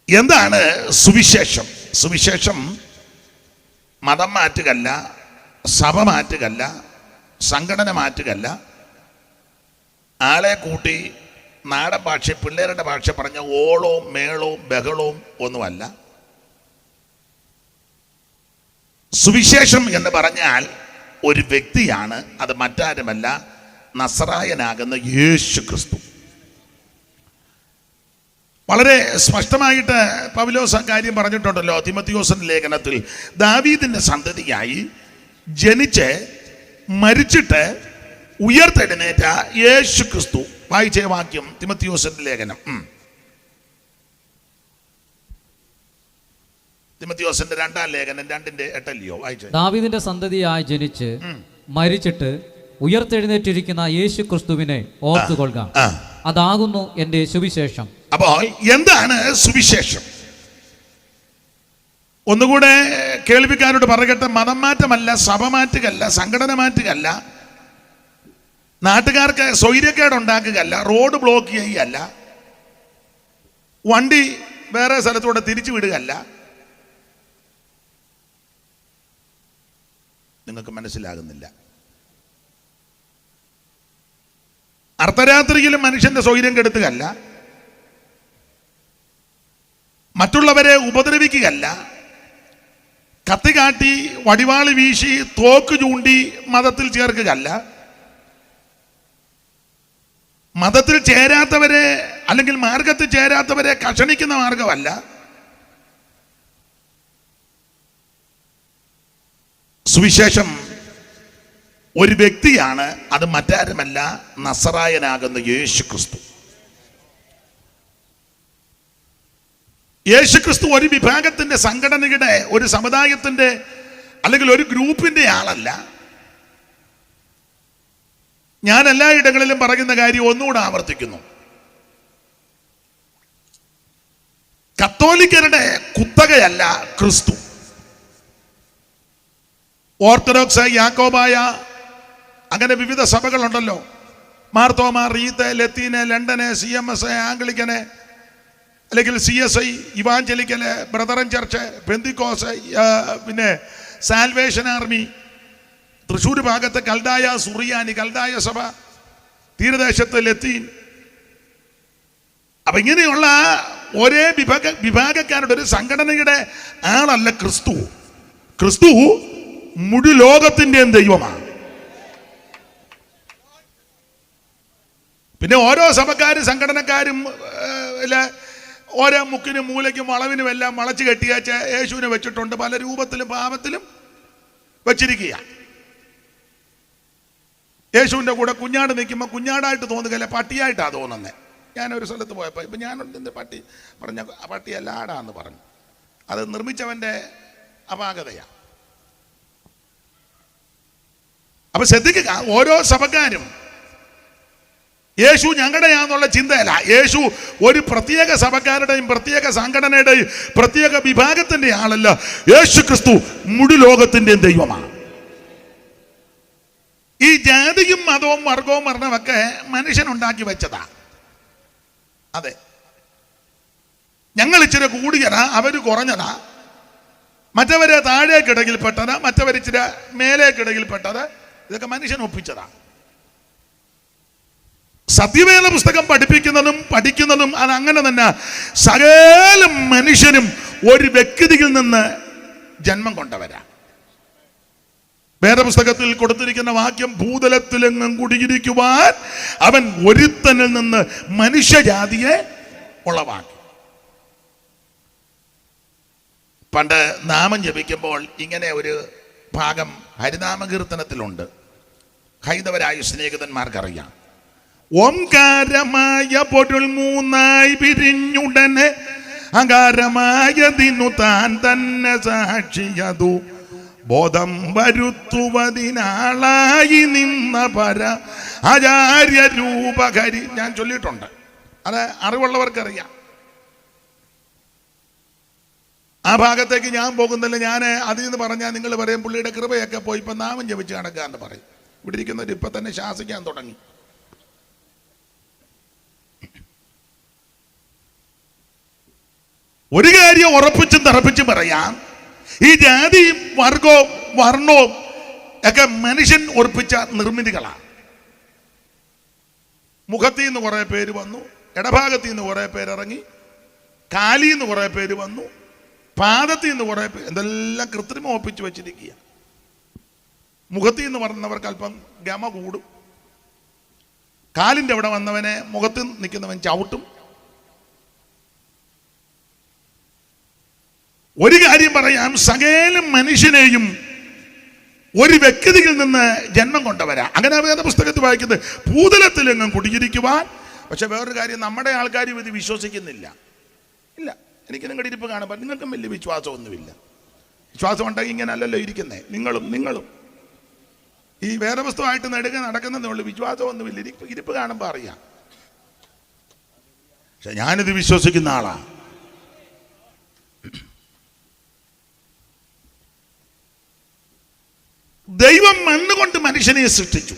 എന്താണ് സുവിശേഷം? സുവിശേഷം മതം മാറ്റുകല്ല, സഭ മാറ്റുകല്ല, സംഘടന മാറ്റുകല്ല, ആളെ കൂട്ടി നാടൻ ഭാഷ, പിള്ളേരുടെ ഭാഷ പറഞ്ഞ ഓളവും മേളവും ബഹളവും ഒന്നുമല്ല. സുവിശേഷം എന്ന് പറഞ്ഞാൽ ഒരു വ്യക്തിയാണ്, അത് മറ്റാരുമല്ല, നസറായനാകുന്ന യേശു ക്രിസ്തു. വളരെ സ്പഷ്ടമായിട്ട് പൗലോസ് കാര്യം പറഞ്ഞിട്ടുണ്ടല്ലോ തിമോഥെയോസിന്റെ ലേഖനത്തിൽ. ദാവീദിന്റെ സന്തതിയായി ജനിച്ച് മരിച്ചിട്ട് ഉയർത്തെഴുന്നേറ്റ യേശു ക്രിസ്തു. വായിച്ച വാക്യം തിമോഥെയോസിന്റെ ലേഖനം, തിമോഥെയോസിന്റെ 2-ാം ലേഖനം 2:8 വായിച്ച. ദാവീദിന്റെ സന്തതിയായി ജനിച്ച് മരിച്ചിട്ട് ഉയർത്തെഴുന്നേറ്റിരിക്കുന്ന യേശു ക്രിസ്തുവിനെ ഓർത്തുകൊള്ളുക, അതാകുന്നു എന്റെ സുവിശേഷം. അപ്പോൾ എന്താണ് സുവിശേഷം? ഒന്നുകൂടെ കേൾവിക്കാരോട് പറയട്ടെ. മതം മാറ്റമല്ല, സഭ മാറ്റുകല്ല, സംഘടന മാറ്റുകല്ല, നാട്ടുകാർക്ക് സ്വൈര്യക്കേടുണ്ടാക്കുകയല്ല, റോഡ് ബ്ലോക്ക് ചെയ്യുകയല്ല, വണ്ടി വേറെ സ്ഥലത്തൂടെ തിരിച്ചു വിടുകയല്ല. നിങ്ങൾക്ക് മനസ്സിലാകുന്നില്ല. അർദ്ധരാത്രിയിലും മനുഷ്യന്റെ സ്വൈര്യം കെടുത്തുകയല്ല, മറ്റുള്ളവരെ ഉപദ്രവിക്കുകയല്ല, കത്തി കാട്ടി വടിവാളി വീശി തോക്ക് ചൂണ്ടി മതത്തിൽ ചേർക്കുകയല്ല, മതത്തിൽ ചേരാത്തവരെ അല്ലെങ്കിൽ മാർഗത്തിൽ ചേരാത്തവരെ കഷണിക്കുന്ന മാർഗമല്ല. സുവിശേഷം ഒരു വ്യക്തിയാണ്, അത് മറ്റാരുമല്ല, നസറായനാകുന്ന യേശു ക്രിസ്തു. യേശു ക്രിസ്തു ഒരു വിഭാഗത്തിന്റെ, സംഘടനയുടെ, ഒരു സമുദായത്തിന്റെ അല്ലെങ്കിൽ ഒരു ഗ്രൂപ്പിന്റെ ആളല്ല. ഞാൻ എല്ലാ ഇടങ്ങളിലും പറയുന്ന കാര്യം ഒന്നുകൂടെ ആവർത്തിക്കുന്നു. കത്തോലിക്കരുടെ കുത്തകയല്ല ക്രിസ്തു. ഓർത്തഡോക്സ്, യാക്കോബായ, അങ്ങനെ വിവിധ സഭകളുണ്ടല്ലോ. മാർത്തോമ, റീത്ത്, ലത്തീന്, ലണ്ടന്, CMS, ആംഗ്ലിക്കന്, അല്ലെങ്കിൽ CSI, ഇവാഞ്ചലിക്കല്, ബ്രദറൻ ചർച്ച്, പെന്തിക്കോസ്, പിന്നെ സാൽവേഷൻ ആർമി, തൃശ്ശൂർ ഭാഗത്ത് കൽദായ സുറിയാനി, കൽദായ സഭ, തീരദേശത്ത് ലത്തീൻ. അപ്പൊ ഇങ്ങനെയുള്ള ഒരേ വിഭാഗക്കാരുടെ ഒരു സംഘടനയുടെ ആളല്ല ക്രിസ്തു. ക്രിസ്തു മുഴു ലോകത്തിൻ്റെയും ദൈവമാണ്. പിന്നെ ഓരോ സഭക്കാരും സംഘടനക്കാരും ഓരോ മുക്കിനും മൂലയ്ക്കും വളവിനും എല്ലാം വളച്ചു കെട്ടിയാച്ച യേശുവിനെ വെച്ചിട്ടുണ്ട്. പല രൂപത്തിലും ഭാവത്തിലും വെച്ചിരിക്കുക. യേശുവിൻ്റെ കൂടെ കുഞ്ഞാട് നിൽക്കുമ്പോൾ കുഞ്ഞാടായിട്ട് തോന്നുകയല്ല, പട്ടിയായിട്ടാണ് തോന്നുന്നത്. ഞാനൊരു സ്ഥലത്ത് പോയപ്പോൾ ഇപ്പം ഞാനുണ്ട് പട്ടി പറഞ്ഞ പട്ടിയല്ല ആടാന്ന് പറഞ്ഞു. അത് നിർമ്മിച്ചവൻ്റെ അപാകതയാണ്. അപ്പൊ ശ്രദ്ധിക്കുക, ഓരോ സഭക്കാരും യേശു ഞങ്ങളുടെയാന്നുള്ള ചിന്തയല്ല. യേശു ഒരു പ്രത്യേക സഭക്കാരുടെയും പ്രത്യേക സംഘടനയുടെയും പ്രത്യേക വിഭാഗത്തിന്റെ ആളല്ല. യേശു ക്രിസ്തു മുഴു ലോകത്തിന്റെയും ദൈവമാണ്. ഈ ജാതിയും മതവും വർഗവും വർണ്ണമൊക്കെ മനുഷ്യനുണ്ടാക്കി വെച്ചതാ. അതെ, ഞങ്ങൾ ഇച്ചിരി കൂടിയതാ, അവര് കുറഞ്ഞതാ, മറ്റവരെ താഴേക്കിടയിൽപ്പെട്ടത്, മറ്റവരിച്ചിരി മേലേക്കിടയിൽപ്പെട്ടത്, ഇതൊക്കെ മനുഷ്യൻ ഒപ്പിച്ചതാ. സത്യവേദ പുസ്തകം പഠിക്കുന്നതും അത് അങ്ങനെ തന്നെ. സകല മനുഷ്യനും ഒരു വ്യക്തിയിൽ നിന്ന് ജന്മം കൊണ്ടവരാ. വേദപുസ്തകത്തിൽ കൊടുത്തിരിക്കുന്ന വാക്യം, ഭൂതലത്തിലെങ്ങും കുടിയിരിക്കുവാൻ അവൻ ഒരുത്തനിൽ നിന്ന് മനുഷ്യജാതിയെ ഉളവാക്കി. പണ്ട് നാമം ജപിക്കുമ്പോൾ ഇങ്ങനെ ഒരു ഭാഗം ഹരിനാമകീർത്തനത്തിലുണ്ട്. ഹൈന്ദവരായ സ്നേഹിതന്മാർക്കറിയാം. ഓംകാരമായ പൊരുൾ മൂന്നായി പിരിഞ്ഞുടനെ അകാരമായതിനു താൻ തന്നെ സാക്ഷിയതു ബോധം വരുത്തുവതിനാളായി നിന്ന പര ആചാര്യ രൂപകരി. ഞാൻ ചൊല്ലിയിട്ടുണ്ട്, അത് അറിവുള്ളവർക്കറിയാം. ആ ഭാഗത്തേക്ക് ഞാൻ പോകുന്നില്ല. ഞാൻ അതിൽ നിന്ന് പറഞ്ഞാൽ നിങ്ങൾ പറയും പുള്ളിയുടെ കൃപയൊക്കെ പോയി ഇപ്പം നാമം ജപിച്ച് കണക്കാന്ന് പറയും. ഇവിടെ ഇരിക്കുന്നവർ ഇപ്പം തന്നെ ശാസിക്കാൻ തുടങ്ങി. ഒരു കാര്യം ഉറപ്പിച്ചും തറപ്പിച്ചും പറയാം, ഈ ജാതിയും വർഗവും വർണ്ണവും ഒക്കെ മനുഷ്യൻ ഉറപ്പിച്ച നിർമ്മിതികളാണ്. മുഖത്തിൽ നിന്ന് കുറെ പേര് വന്നു, ഇടഭാഗത്തിൽ നിന്ന് കുറെ പേര് ഇറങ്ങി, കാലിൽ നിന്ന് കുറെ പേര് വന്നു, പാദത്തിൽ നിന്ന് കുറെ പേര്, എന്തെല്ലാം കൃത്രിമം ഒപ്പിച്ച് വെച്ചിരിക്കുക. മുഖത്തിൽ നിന്ന് വന്നവർക്ക് അല്പം ഗമ കൂടും, കാലിൻ്റെ അവിടെ വന്നവനെ മുഖത്ത് നിൽക്കുന്നവൻ ചവിട്ടും. ഒരു കാര്യം പറയാം, സകല മനുഷ്യനെയും ഒരു വ്യക്തിയിൽ നിന്ന് ജന്മം കൊണ്ടവരാ. അങ്ങനെ വേദ പുസ്തകത്തിൽ വായിക്കുന്നത് ഭൂതലത്തിലെങ്ങും കുടിയിരിക്കുവാൻ. പക്ഷെ വേറൊരു കാര്യം, നമ്മുടെ ആൾക്കാരും ഇത് വിശ്വസിക്കുന്നില്ല. ഇല്ല, എനിക്ക് നിങ്ങളുടെ ഇരിപ്പ് കാണുമ്പോൾ നിങ്ങൾക്കും വലിയ വിശ്വാസമൊന്നുമില്ല. വിശ്വാസം ഉണ്ടെങ്കിൽ ഇങ്ങനെ അല്ലല്ലോ ഇരിക്കുന്നേ. നിങ്ങളും ഈ വേദപുസ്തകമായിട്ട് നെടുക നടക്കുന്നതേ ഉള്ളൂ. വിശ്വാസമൊന്നുമില്ല, ഇരിപ്പ് കാണുമ്പോൾ അറിയാം. പക്ഷെ ഞാനിത് വിശ്വസിക്കുന്ന ആളാ. ദൈവം മണ്ണുകൊണ്ട് മനുഷ്യനെ സൃഷ്ടിച്ചു.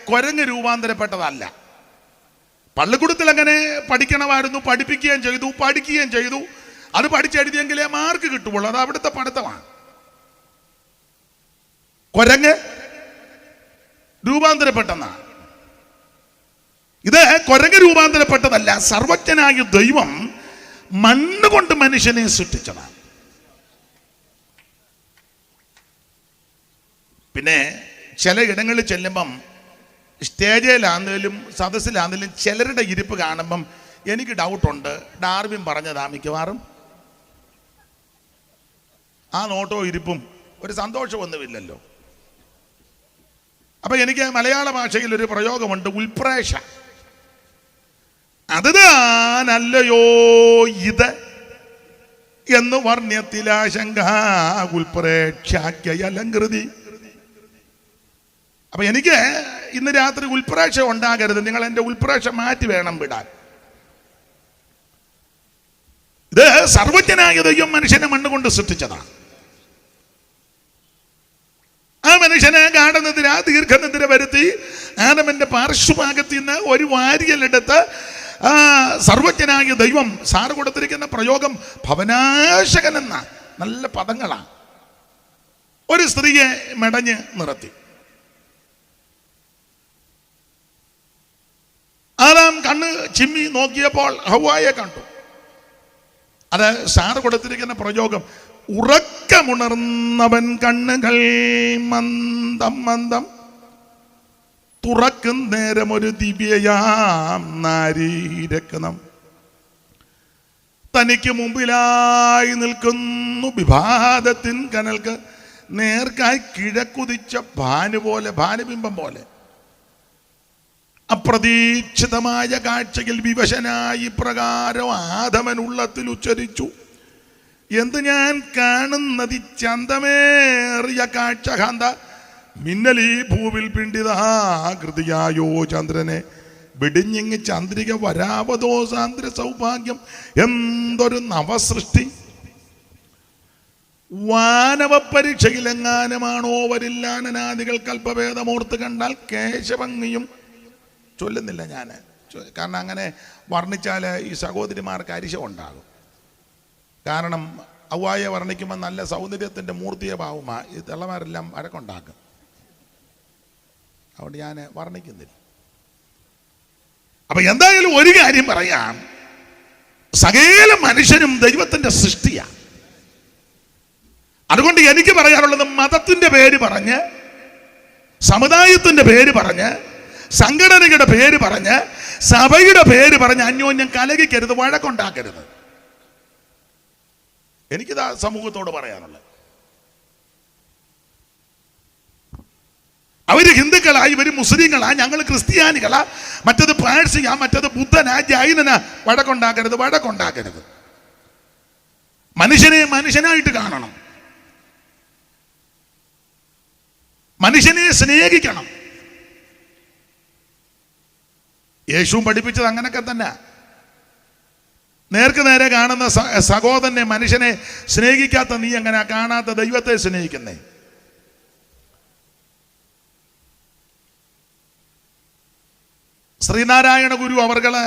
കുരങ്ങ് രൂപാന്തരപ്പെട്ടതല്ല. പള്ളിക്കൂടത്തിൽ അങ്ങനെ പഠിക്കണമായിരുന്നു, പഠിക്കുകയും ചെയ്തു. അത് പഠിച്ചെഴുതിയെങ്കിലേ മാർക്ക് കിട്ടുള്ളൂ. അത് അവിടുത്തെ പഠിത്തമാണ്. കുരങ്ങ് രൂപാന്തരപ്പെട്ടെന്നാണ്. ഇത് കുരങ്ങ് രൂപാന്തരപ്പെട്ടതല്ല. സർവജ്ഞനായ ദൈവം മണ്ണുകൊണ്ട് മനുഷ്യനെ സൃഷ്ടിച്ചതാണ്. പിന്നെ ചില ഇടങ്ങളിൽ ചെല്ലുമ്പം, സ്റ്റേജിലാണെങ്കിലും സദസ്സിലാണെങ്കിലും ചിലരുടെ ഇരിപ്പ് കാണുമ്പം എനിക്ക് ഡൗട്ടുണ്ട്, ഡാർവിൻ പറഞ്ഞതാ മിക്കവാറും. ആ നോട്ടോ ഇരിപ്പും ഒരു സന്തോഷമൊന്നുമില്ലല്ലോ. അപ്പൊ എനിക്ക് മലയാള ഭാഷയിൽ ഒരു പ്രയോഗമുണ്ട്, ഉൽപ്രേക്ഷ. അത് താനല്ലയോ ഇത് എന്ന് വർണ്ണ്യത്തിലാശങ്ക ഉൽപ്രേക്ഷാഖ്യലങ്കൃതി. അപ്പൊ എനിക്ക് ഇന്ന് രാത്രി ഉൽപ്രേക്ഷ ഉണ്ടാകരുത്. നിങ്ങൾ എൻ്റെ ഉൽപ്രേക്ഷ മാറ്റി വേണം വിടാൻ. ഇത് സർവജ്ഞനായ ദൈവം മനുഷ്യനെ മണ്ണുകൊണ്ട് സൃഷ്ടിച്ചതാണ്. ആ മനുഷ്യനെ ഗാഠനിദ്ര, ദീർഘനിദ്ര വരുത്തി ആദമിന്റെ പാർശ്വഭാഗത്തിൽ നിന്ന് ഒരു വാരിയലെടുത്ത് സർവജ്ഞനായ ദൈവം സാറ് കൊടുത്തിരിക്കുന്ന പ്രയോഗം ഭവനാശകൻ എന്ന നല്ല പദങ്ങളാണ്. ഒരു സ്ത്രീയെ മെടഞ്ഞ് നിർത്തി. ആദാം കണ്ണ് ചിമ്മി നോക്കിയപ്പോൾ ഹവ്വായെ കണ്ടു. അത് സാറ് കൊടുത്തിരിക്കുന്ന പ്രയോഗം, ഉറക്കമുണർന്നവൻ കണ്ണുകൾ മന്ദം മന്ദം തുറക്കും നേരം ഒരു ദിവ്യയാം നാരീരത്നം തനിക്ക് മുമ്പിലായി നിൽക്കുന്നു. വിഭാതത്തിൻ കനൽക്ക് നേർക്കായി കിഴക്കുതിച്ച ഭാനുബിംബം പോലെ അപ്രതീക്ഷിതമായ കാഴ്ചയിൽ വിവശനായി പ്രകാരം ആദമൻ ഉള്ളത്തിൽ ഉച്ചരിച്ചു, എന്ത് ഞാൻ കാണുന്നത് ചന്തമേറിയ കാഴ്ച കാന്ത, മിന്നലീ ഭൂവിൽ പിണ്ടിതാകൃതിയായോ ചന്ദ്രനെ വെടിഞ്ഞിങ്ങി ചന്ദ്രിക വരാവതോ സാന്ദ്ര സൗഭാഗ്യം, എന്തൊരു നവസൃഷ്ടി. വാനവ പരീക്ഷയിലെങ്ങാനുമാണോ വരില്ലാനനാദികൾ കൽപ്പഭേദമോർത്ത് കണ്ടാൽ കേശഭംഗിയും ചൊല്ലുന്നില്ല ഞാൻ. കാരണം അങ്ങനെ വർണ്ണിച്ചാൽ ഈ സഹോദരിമാർക്ക് അരിശം ഉണ്ടാകും. കാരണം ഹവ്വായെ വർണ്ണിക്കുമ്പോൾ നല്ല സൗന്ദര്യത്തിൻ്റെ മൂർത്തിയെ ഭാവമാ ഈ തള്ളമാരെല്ലാം വഴക്കുണ്ടാക്കും. അതുകൊണ്ട് ഞാൻ വർണ്ണിക്കുന്നില്ല. അപ്പൊ എന്തായാലും ഒരു കാര്യം പറയാം, സകല മനുഷ്യനും ദൈവത്തിന്റെ സൃഷ്ടിയാണ്. അതുകൊണ്ട് എനിക്ക് പറയാനുള്ളത്, മതത്തിന്റെ പേര് പറഞ്ഞ്, സമുദായത്തിന്റെ പേര് പറഞ്ഞ്, സംഘടനയുടെ പേര് പറഞ്ഞ്, സഭയുടെ പേര് പറഞ്ഞ് അന്യോന്യം കലകിക്കരുത്, വഴക്കുണ്ടാക്കരുത്. എനിക്കിതാ സമൂഹത്തോട് പറയാനുള്ളത്. അവര് ഹിന്ദുക്കളാ, ഇവര് മുസ്ലിങ്ങളാ, ഞങ്ങൾ ക്രിസ്ത്യാനികളാ, മറ്റത് പാഴ്സിയാ, മറ്റത് ബുദ്ധനാ, ജൈനനാ, വഴക്കുണ്ടാക്കരുത്. മനുഷ്യനെ മനുഷ്യനായിട്ട് കാണണം, മനുഷ്യനെ സ്നേഹിക്കണം. യേശുവും പഠിപ്പിച്ചത് അങ്ങനൊക്കെ തന്നെ. നേർക്ക് നേരെ കാണുന്ന സഹോദരനെ, മനുഷ്യനെ സ്നേഹിക്കാത്ത നീ എങ്ങനെ കാണാത്ത ദൈവത്തെ സ്നേഹിക്കുന്നേ? ശ്രീനാരായണ ഗുരു അവർകള്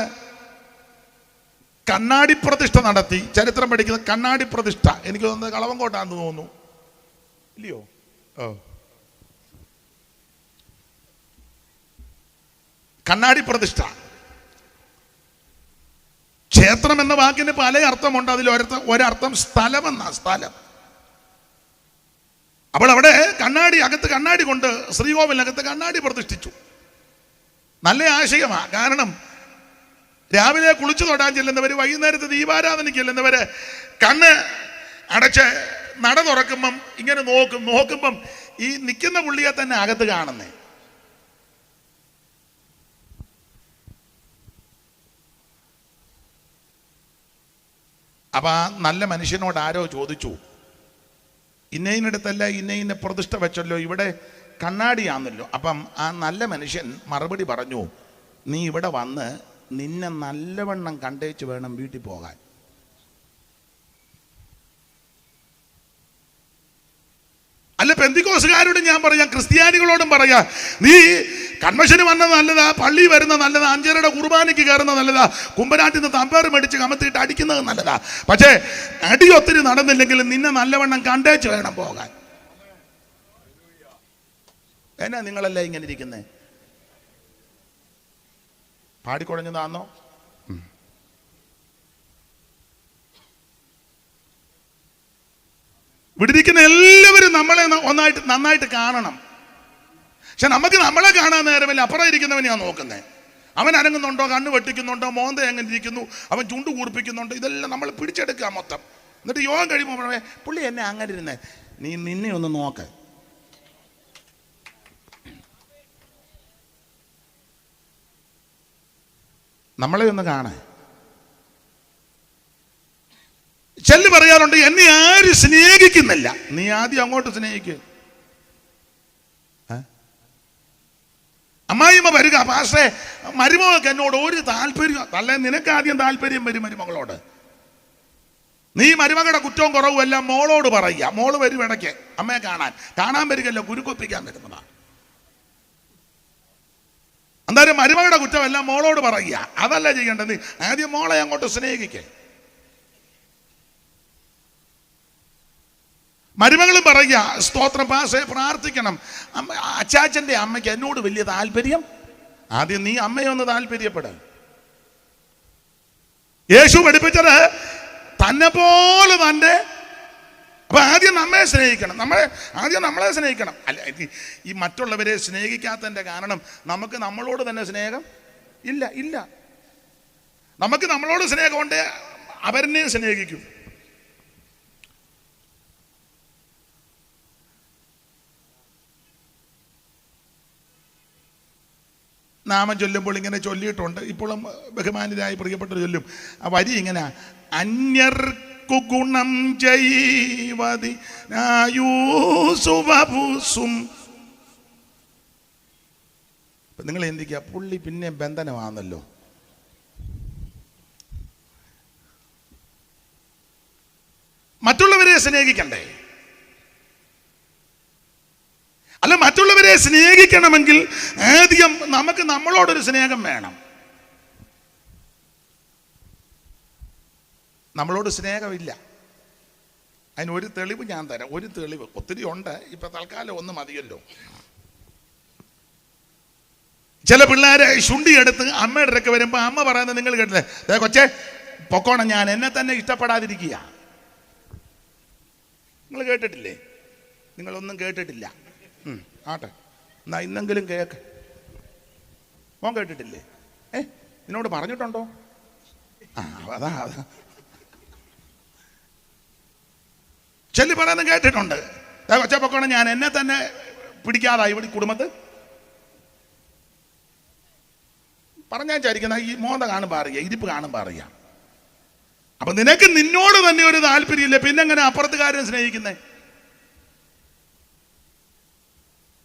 കണ്ണാടി പ്രതിഷ്ഠ നടത്തി. ചരിത്രം പഠിക്കുന്ന കണ്ണാടി പ്രതിഷ്ഠ, എനിക്ക് തോന്നുന്നത് കളവങ്കോട്ടാന്ന് തോന്നുന്നു, ഇല്ലയോ? കണ്ണാടി പ്രതിഷ്ഠ. ക്ഷേത്രം എന്ന വാക്കിന് പല അർത്ഥമുണ്ട്. അതിൽ ഒരർത്ഥം സ്ഥലമെന്നാ, സ്ഥലം. അപ്പോൾ അവിടെ അകത്ത് കണ്ണാടി കൊണ്ട് ശ്രീകോവിലിനകത്ത് കണ്ണാടി പ്രതിഷ്ഠിച്ചു. നല്ല ആശയമാണ്. കാരണം രാവിലെ കുളിച്ചു തൊടാൻ ചെല്ലുന്നവർ, വൈകുന്നേരത്തെ ദീപാരാധനയ്ക്ക് ചെല്ലുന്നവര് കണ്ണ് അടച്ച് നട തുറക്കുമ്പം ഇങ്ങനെ നോക്കുമ്പം ഈ നിൽക്കുന്ന പുള്ളിയെ തന്നെ അകത്ത് കാണുന്നേ. അപ്പൊ ആ നല്ല മനുഷ്യനോട് ആരോ ചോദിച്ചു, ഇന്നയിനടുത്തല്ല ഇന്ന പ്രതിഷ്ഠ വെച്ചല്ലോ, ഇവിടെ കണ്ണാടിയാന്നല്ലോ. അപ്പം ആ നല്ല മനുഷ്യൻ മറുപടി പറഞ്ഞു, നീ ഇവിടെ വന്ന് നിന്നെ നല്ലവണ്ണം കണ്ടേച്ച് വേണം വീട്ടിൽ പോകാൻ. അല്ല, പെന്തിക്കോസുകാരോടും ഞാൻ പറയാം, ക്രിസ്ത്യാനികളോടും പറയാം, നീ കൺവെൻഷന് വന്നത് നല്ലതാ, പള്ളി വരുന്നത് നല്ലതാ, അഞ്ചരയുടെ കുർബാനയ്ക്ക് കയറുന്നത് നല്ലതാ, കുമ്പനാട്ടിൽ നിന്ന് തമ്പേറ് മേടിച്ച് കമത്തിയിട്ട് അടിക്കുന്നത് നല്ലതാ. പക്ഷേ അടി ഒത്തിരി നടന്നില്ലെങ്കിൽ നിന്നെ നല്ലവണ്ണം കണ്ടേച്ച് വേണം പോകാൻ. എന്നാ നിങ്ങളല്ലേ ഇങ്ങനെ ഇരിക്കുന്നേ? പാടിക്കുഴഞ്ഞതാന്നോ? ഇവിടെ ഇരിക്കുന്ന എല്ലാവരും നമ്മളെ നന്നായിട്ട് കാണണം. പക്ഷെ നമുക്ക് നമ്മളെ കാണാൻ നേരമില്ല. അപ്പുറം ഇരിക്കുന്നവനെയാ നോക്കുന്നത്. അവൻ അനങ്ങുന്നുണ്ടോ, കണ്ണ് വെട്ടിക്കുന്നുണ്ടോ, മോന്ത എങ്ങനെ ഇരിക്കുന്നു, അവൻ ചുണ്ടു കൂർപ്പിക്കുന്നുണ്ടോ, ഇതെല്ലാം നമ്മൾ പിടിച്ചെടുക്കുക മൊത്തം. എന്നിട്ട് യോഗം കഴിയുമ്പോൾ പുള്ളി എന്നെ അങ്ങനെ ഇരുന്നേ, നിന്നെ ഒന്ന് നോക്ക്. നമ്മളെ ഒന്ന് കാണേ. ചെല്ല് പറയാറുണ്ട്, എന്നെ ആരും സ്നേഹിക്കുന്നില്ല. നീ ആദ്യം അങ്ങോട്ട് സ്നേഹിക്കുക. അമ്മായിമ്മ വരിക, പക്ഷേ മരുമകൾക്ക് എന്നോട് ഒരു താല്പര്യം അല്ല. നിനക്ക് ആദ്യം താല്പര്യം വരും മരുമകളോട്. നീ മരുമകളുടെ കുറ്റവും കുറവും എല്ലാം മോളോട് പറയുക. മോള് വരും ഇടയ്ക്ക് അമ്മയെ കാണാൻ വരികല്ലോ, കുരുക്കൊപ്പിക്കാൻ വരുന്നതാ. എന്തായാലും മരുമകളുടെ കുറ്റമെല്ലാം മോളോട് പറയുക, അതല്ല ചെയ്യേണ്ടത്. ആദ്യം മോളെ അങ്ങോട്ട് സ്നേഹിക്കേ. മരുമകളും പറയുക, സ്തോത്രം പാസേ, പ്രാർത്ഥിക്കണം. അച്ചാച്ചൻ്റെ അമ്മയ്ക്ക് എന്നോട് വലിയ താല്പര്യം. ആദ്യം നീ അമ്മയെ ഒന്ന് താല്പര്യപ്പെട. യേശു പഠിപ്പിച്ചത് തന്നെ പോലെ തന്നെ. അപ്പൊ ആദ്യം നമ്മെ സ്നേഹിക്കണം. ആദ്യം നമ്മളെ സ്നേഹിക്കണം. അല്ല, ഈ മറ്റുള്ളവരെ സ്നേഹിക്കാത്തതിന്റെ കാരണം നമുക്ക് നമ്മളോട് തന്നെ സ്നേഹം ഇല്ല. നമുക്ക് നമ്മളോട് സ്നേഹമുണ്ട്, അവരെന്നെ സ്നേഹിക്കും. നാമം ചൊല്ലുമ്പോൾ ഇങ്ങനെ ചൊല്ലിയിട്ടുണ്ട്. ഇപ്പോഴും ബഹുമാനിതരായി പ്രിയപ്പെട്ടവർ ചൊല്ലും. ആ വരി ഇങ്ങനെ, അന്യർക്കു ഗുണം ചെയ്വതി നായൂസുവപുസും. നിങ്ങൾ എന്തിക്കുക, പുള്ളി പിന്നെ ബന്ധനമാണല്ലോ. മറ്റുള്ളവരെ സ്നേഹിക്കണ്ടേ? അല്ല, മറ്റുള്ളവരെ സ്നേഹിക്കണമെങ്കിൽ ആദ്യം നമുക്ക് നമ്മളോടൊരു സ്നേഹം വേണം. നമ്മളോട് സ്നേഹമില്ല. അതിനൊരു തെളിവ് ഞാൻ തരാം. ഒരു തെളിവ്, ഒത്തിരി ഉണ്ട്, ഇപ്പൊ തൽക്കാലം ഒന്ന് മതിയല്ലോ. ചില പിള്ളേരെ ശുണ്ടിയെടുത്ത് അമ്മയുടെ ഇടയ്ക്ക് വരുമ്പോൾ അമ്മ പറയുന്നത് നിങ്ങൾ കേട്ടില്ലേ, കൊച്ചേ പൊക്കോണം, ഞാൻ എന്നെ തന്നെ ഇഷ്ടപ്പെടാതിരിക്കുക. നിങ്ങൾ കേട്ടിട്ടില്ലേ? നിങ്ങളൊന്നും കേട്ടിട്ടില്ല. ആട്ടെ, എന്നാ ഇന്നെങ്കിലും കേക്ക്. മോൻ കേട്ടിട്ടില്ലേ? എന്നോട് പറഞ്ഞിട്ടുണ്ടോ? അതാ ചെല്ലി പറയുന്നത് കേട്ടിട്ടുണ്ട്. കൊച്ചപ്പൊക്കണം, ഞാൻ എന്നെ തന്നെ പിടിക്കാതായി ഇവിടെ കുടുംബത്ത് പറഞ്ഞാൽ വിചാരിക്കുന്ന ഈ മോന്ത കാണുമ്പോൾ അറിയാം, ഇരിപ്പ് കാണുമ്പോൾ അറിയാം. അപ്പൊ നിനക്ക് നിന്നോട് തന്നെ ഒരു താല്പര്യമില്ല, പിന്നെങ്ങനെ അപ്പുറത്തുകാരൻ സ്നേഹിക്കുന്നേ?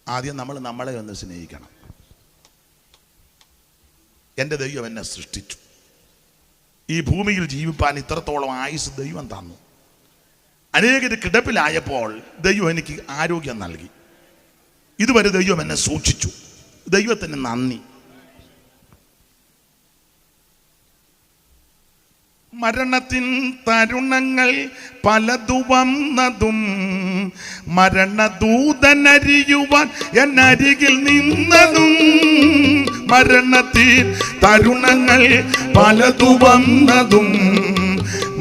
ആദ്യം നമ്മൾ നമ്മളെ ഒന്ന് സ്നേഹിക്കണം. എൻ്റെ ദൈവം എന്നെ സൃഷ്ടിച്ചു. ഈ ഭൂമിയിൽ ജീവിപ്പാൻ ഇത്രത്തോളം ആയുസ് ദൈവം തന്നു. അനേകര് കിടപ്പിലായപ്പോൾ ദൈവം എനിക്ക് ആരോഗ്യം നൽകി. ഇതുവരെ ദൈവം എന്നെ സൂക്ഷിച്ചു. ദൈവത്തിന് നന്ദി. മരണത്തിൻ തരുണങ്ങൾ പലതു വന്നതും മരണദൂതനരിയുവാൻ എന്നരികിൽ നിന്നതും. മരണത്തിൻ തരുണങ്ങൾ പലതു വന്നതും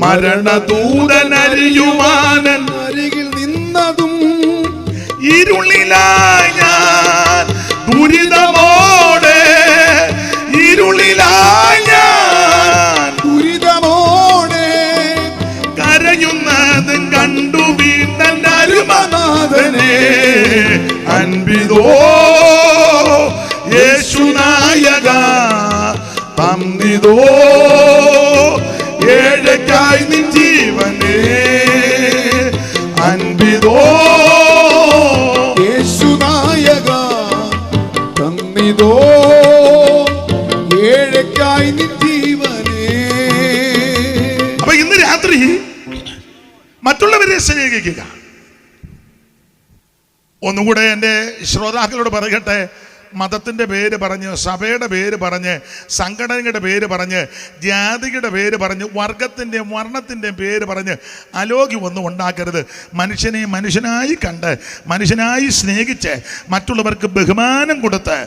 മരണദൂതനരിയുവാൻ അരികിൽ നിന്നതും. ഇരുളിലായ ഞാൻ ദുരിതമോടെ, ഇരുളിലായ ഞാൻ ദുരിതമോടെ കരയുന്നതും കണ്ടു വീണ്ടൻ അരുമനാഥനെ. അൻപിതോ യേശുനായക തന്നിതോ ഏഴയ്ക്കായി നിൻ ജീവനെ. അൻപിതോ യേശുനായക തന്നിതോ ഏഴയ്ക്കായി നിൻ ജീവനെ. അപ്പൊ ഇന്ന് രാത്രി മറ്റുള്ളവരെ സ്നേഹിക്കുക. ഒന്നുകൂടെ എൻ്റെ ശ്രോതാക്കളോട് പറയട്ടെ, മതത്തിൻ്റെ പേര് പറഞ്ഞ്, സഭയുടെ പേര് പറഞ്ഞ്, സംഘടനയുടെ പേര് പറഞ്ഞ്, ജാതിയുടെ പേര് പറഞ്ഞ്, വർഗത്തിൻ്റെയും വർണ്ണത്തിൻ്റെയും പേര് പറഞ്ഞ് അലോഗ്യം ഒന്നും ഉണ്ടാക്കരുത്. മനുഷ്യനെ മനുഷ്യനായി കണ്ട്, മനുഷ്യനായി സ്നേഹിച്ച്, മറ്റുള്ളവർക്ക് ബഹുമാനം കൊടുത്ത്,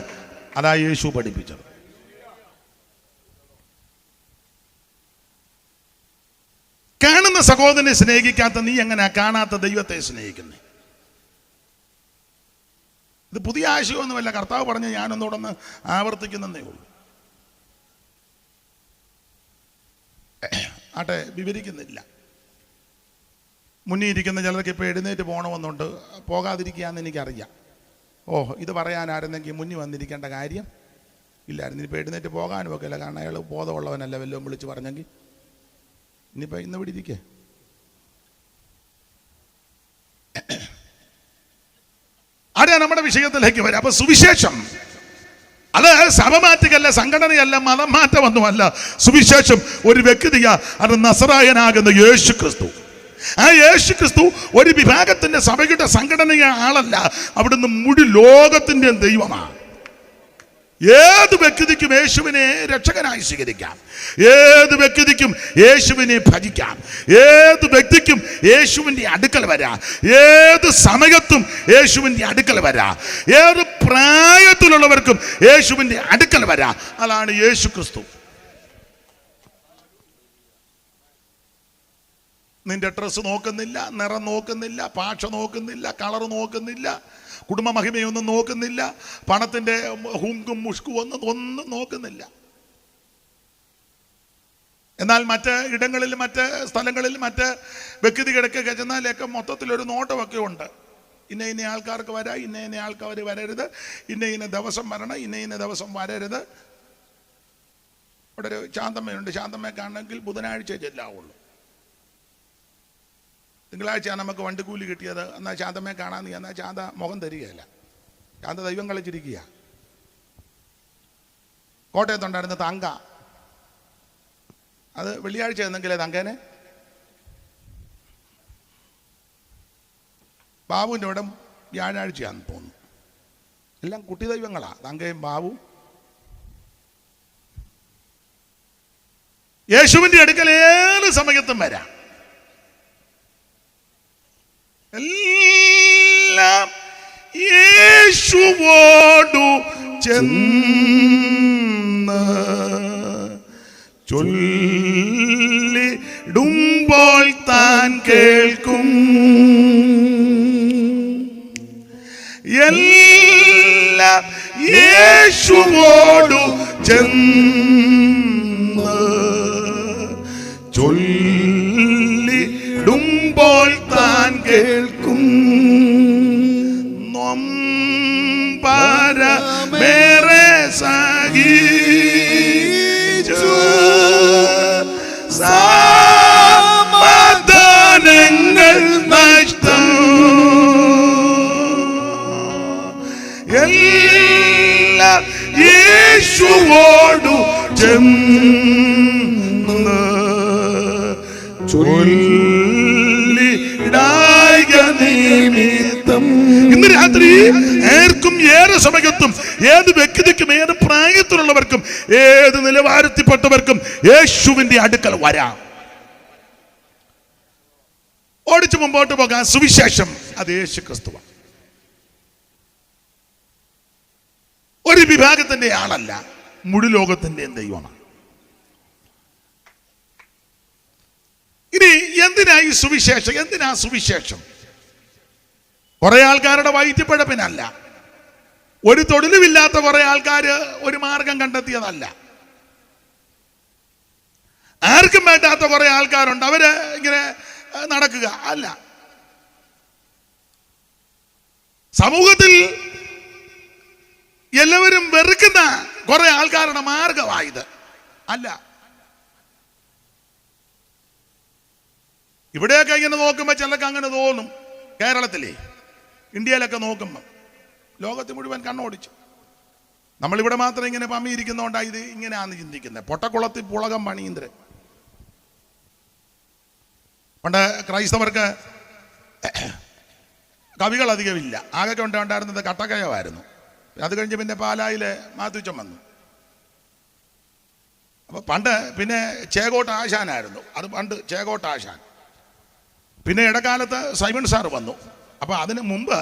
അതാ യേശു പഠിപ്പിച്ചത്. കാണുന്ന സഹോദരനെ സ്നേഹിക്കാത്ത നീ എങ്ങനെയാ കാണാത്ത ദൈവത്തെ സ്നേഹിക്കുന്നത്? ഇത് പുതിയ ആശയമൊന്നുമല്ല, കർത്താവ് പറഞ്ഞ് ഞാനൊന്നുകൂടെ ആവർത്തിക്കുന്നതേ ഉള്ളൂ. ആട്ടെ, വിവരിക്കുന്നില്ല. മുന്നിൽ ഇരിക്കുന്ന ചിലർക്ക് ഇപ്പോൾ എഴുന്നേറ്റ് പോകണമെന്നുണ്ട്, പോകാതിരിക്കുകയെന്ന് എനിക്കറിയാം. ഇത് പറയാനായിരുന്നെങ്കിൽ മുന്നിൽ വന്നിരിക്കേണ്ട കാര്യം ഇല്ലായിരുന്നു. ഇനിയിപ്പോൾ എഴുന്നേറ്റ് പോകാനും ഒക്കെ അല്ല, കാരണം അയാൾ ബോധമുള്ളവനല്ല, വല്ലതും വിളിച്ച് പറഞ്ഞെങ്കിൽ. ഇനിയിപ്പോൾ ഇന്ന് ഇവിടെ ഇരിക്കേ. അതാണ് നമ്മുടെ വിഷയത്തിലേക്ക് വരാം. അപ്പൊ സുവിശേഷം അത് സഭ മാറ്റുകയല്ല, സംഘടനയല്ല, മതം മാറ്റമൊന്നുമല്ല. സുവിശേഷം ഒരു വ്യക്തിയാ, അത് നസറായനാകുന്ന യേശു ക്രിസ്തു. ആ യേശു ക്രിസ്തു ഒരു വിഭാഗത്തിന്റെ സഭയുടെ സംഘടനയെ ആളല്ല, അവിടുന്ന് മുഴു ലോകത്തിന്റെ ദൈവമാണ്. ഏത് വ്യക്തിക്കും യേശുവിനെ രക്ഷകനായി സ്വീകരിക്കാം, ഏത് വ്യക്തിക്കും യേശുവിനെ ഭജിക്കാം, ഏത് വ്യക്തിക്കും യേശുവിൻ്റെ അടുക്കൽ വരാം, ഏത് സമയത്തും യേശുവിൻ്റെ അടുക്കൽ വരാം, ഏത് പ്രായത്തിലുള്ളവർക്കും യേശുവിൻ്റെ അടുക്കൽ വരാം. അതാണ് യേശു ക്രിസ്തു. നിന്റെ ഡ്രസ്സ് നോക്കുന്നില്ല, നിറം നോക്കുന്നില്ല, ഭാഷ നോക്കുന്നില്ല, കളർ നോക്കുന്നില്ല, കുടുംബ മഹിമയൊന്നും നോക്കുന്നില്ല, പണത്തിൻ്റെ ഹുങ്കും മുഷ്കും ഒന്നും നോക്കുന്നില്ല. എന്നാൽ മറ്റ് ഇടങ്ങളിൽ, മറ്റ് സ്ഥലങ്ങളിൽ, മറ്റ് വ്യക്തികൾക്കൊക്കെ ചെന്നാലൊക്കെ മൊത്തത്തിലൊരു നോട്ടമൊക്കെ ഉണ്ട്. ഇന്ന ആൾക്കാർക്ക് വരാം, ഇന്ന ആൾക്കാർ വരരുത്, ഇന്ന ദിവസം വരണം, ഇന്ന ദിവസം വരരുത്. ഇവിടെ ഒരു ശാന്തമ്മയുണ്ട്, ശാന്തമ്മയ്ക്കാണെങ്കിൽ ബുധനാഴ്ച ചെല്ലാവുള്ളൂ. തിങ്കളാഴ്ചയാണ് നമുക്ക് വണ്ടിക്കൂലി കിട്ടിയത്. എന്നാൽ ശാന്തമ്മയെ കാണാൻ നീ, എന്നാൽ ശാന്ത മുഖം തരികയല്ല, ശാന്ത ദൈവം കളിച്ചിരിക്കുക. കോട്ടയത്തുണ്ടായിരുന്ന തങ്ക, അത് വെള്ളിയാഴ്ച എന്നെങ്കിലേ തങ്കേനെ. ബാബുവിൻ്റെ ഇവിടെ വ്യാഴാഴ്ചയാണെന്ന് തോന്നുന്നു. എല്ലാം കുട്ടി ദൈവങ്ങളാ, തങ്കയും ബാബു. യേശുവിൻ്റെ അടുക്കൽ ഏത് സമയത്തും വരാം. എല്ലാം യേശുവോടു ചെന്ന് ചൊല്ലിടുമ്പോൾ താൻ കേൾക്കും. എല്ലാം യേശുവോടു ചെന്ന് ചൊല്ലിടുമ്പോൾ താൻ കേൾക്കും. നൊമ്പരമേറെ സഹിച്ചു സമാധാനങ്ങൾ നഷ്ടം. എല്ലാം യേശുവോടു ചെന്ന് ചൊല്ലിടായ നിമിത്തം. ഇന്ന് രാത്രി ഏർക്കും ഏത് സമയത്തും ഏത് വ്യക്തിക്കും ഏത് പ്രായത്തിലുള്ളവർക്കും ഏത് നിലവാരത്തിൽപ്പെട്ടവർക്കും യേശുവിൻ്റെ അടുക്കൽ വരാം. ഓടിച്ചു മുമ്പോട്ട് പോകാൻ സുവിശേഷം അത് യേശു ക്രിസ്തുവാണ്. ഒരു വിഭാഗത്തിന്റെ ആളല്ല, മുഴു ലോകത്തിന്റെയും ദൈവമാണ്. ഇനി എന്തിനാ ഈ സുവിശേഷം? എന്തിനാ സുവിശേഷം? കുറെ ആൾക്കാരുടെ വയറ്റിപ്പഴപ്പിനല്ല, ഒരു തൊഴിലുമില്ലാത്ത കുറെ ആൾക്കാർ ഒരു മാർഗം കണ്ടെത്തിയതല്ല, ആർക്കും വേണ്ടാത്ത കുറെ ആൾക്കാരുണ്ട്, അവര് ഇങ്ങനെ നടക്കുക അല്ല. സമൂഹത്തിൽ എല്ലാവരും വെറുക്കുന്ന കുറെ ആൾക്കാരുടെ മാർഗമായത് അല്ല. ഇവിടെയൊക്കെ ഇങ്ങനെ നോക്കുമ്പോൾ ചിലർക്ക് അങ്ങനെ തോന്നും. കേരളത്തിലെ, ഇന്ത്യയിലൊക്കെ നോക്കുമ്പോൾ ലോകത്ത് മുഴുവൻ കണ്ണോടിച്ചു. നമ്മളിവിടെ മാത്രം ഇങ്ങനെ പമ്മിയിരിക്കുന്നതുകൊണ്ടാണ് ഇത് ഇങ്ങനെയാണെന്ന് ചിന്തിക്കുന്നത്. പൊട്ടക്കുളത്തിൽ പുളകം പണീന്ദ്രൻ. പണ്ട് ക്രൈസ്തവർക്ക് കവികൾ അധികമില്ല, ആകെ ഉണ്ടായിരുന്നത് കട്ടക്കയമായിരുന്നു. അത് കഴിഞ്ഞ് പിന്നെ പാലായിലെ മാത്തുച്ചൻ വന്നു. അപ്പൊ പണ്ട് പിന്നെ ചേകോട്ട് ആശാനായിരുന്നു, അത് പണ്ട് ചേകോട്ട് ആശാൻ. പിന്നെ ഇടക്കാലത്ത് സൈമൺ സാർ വന്നു. അപ്പൊ അതിന് മുമ്പ്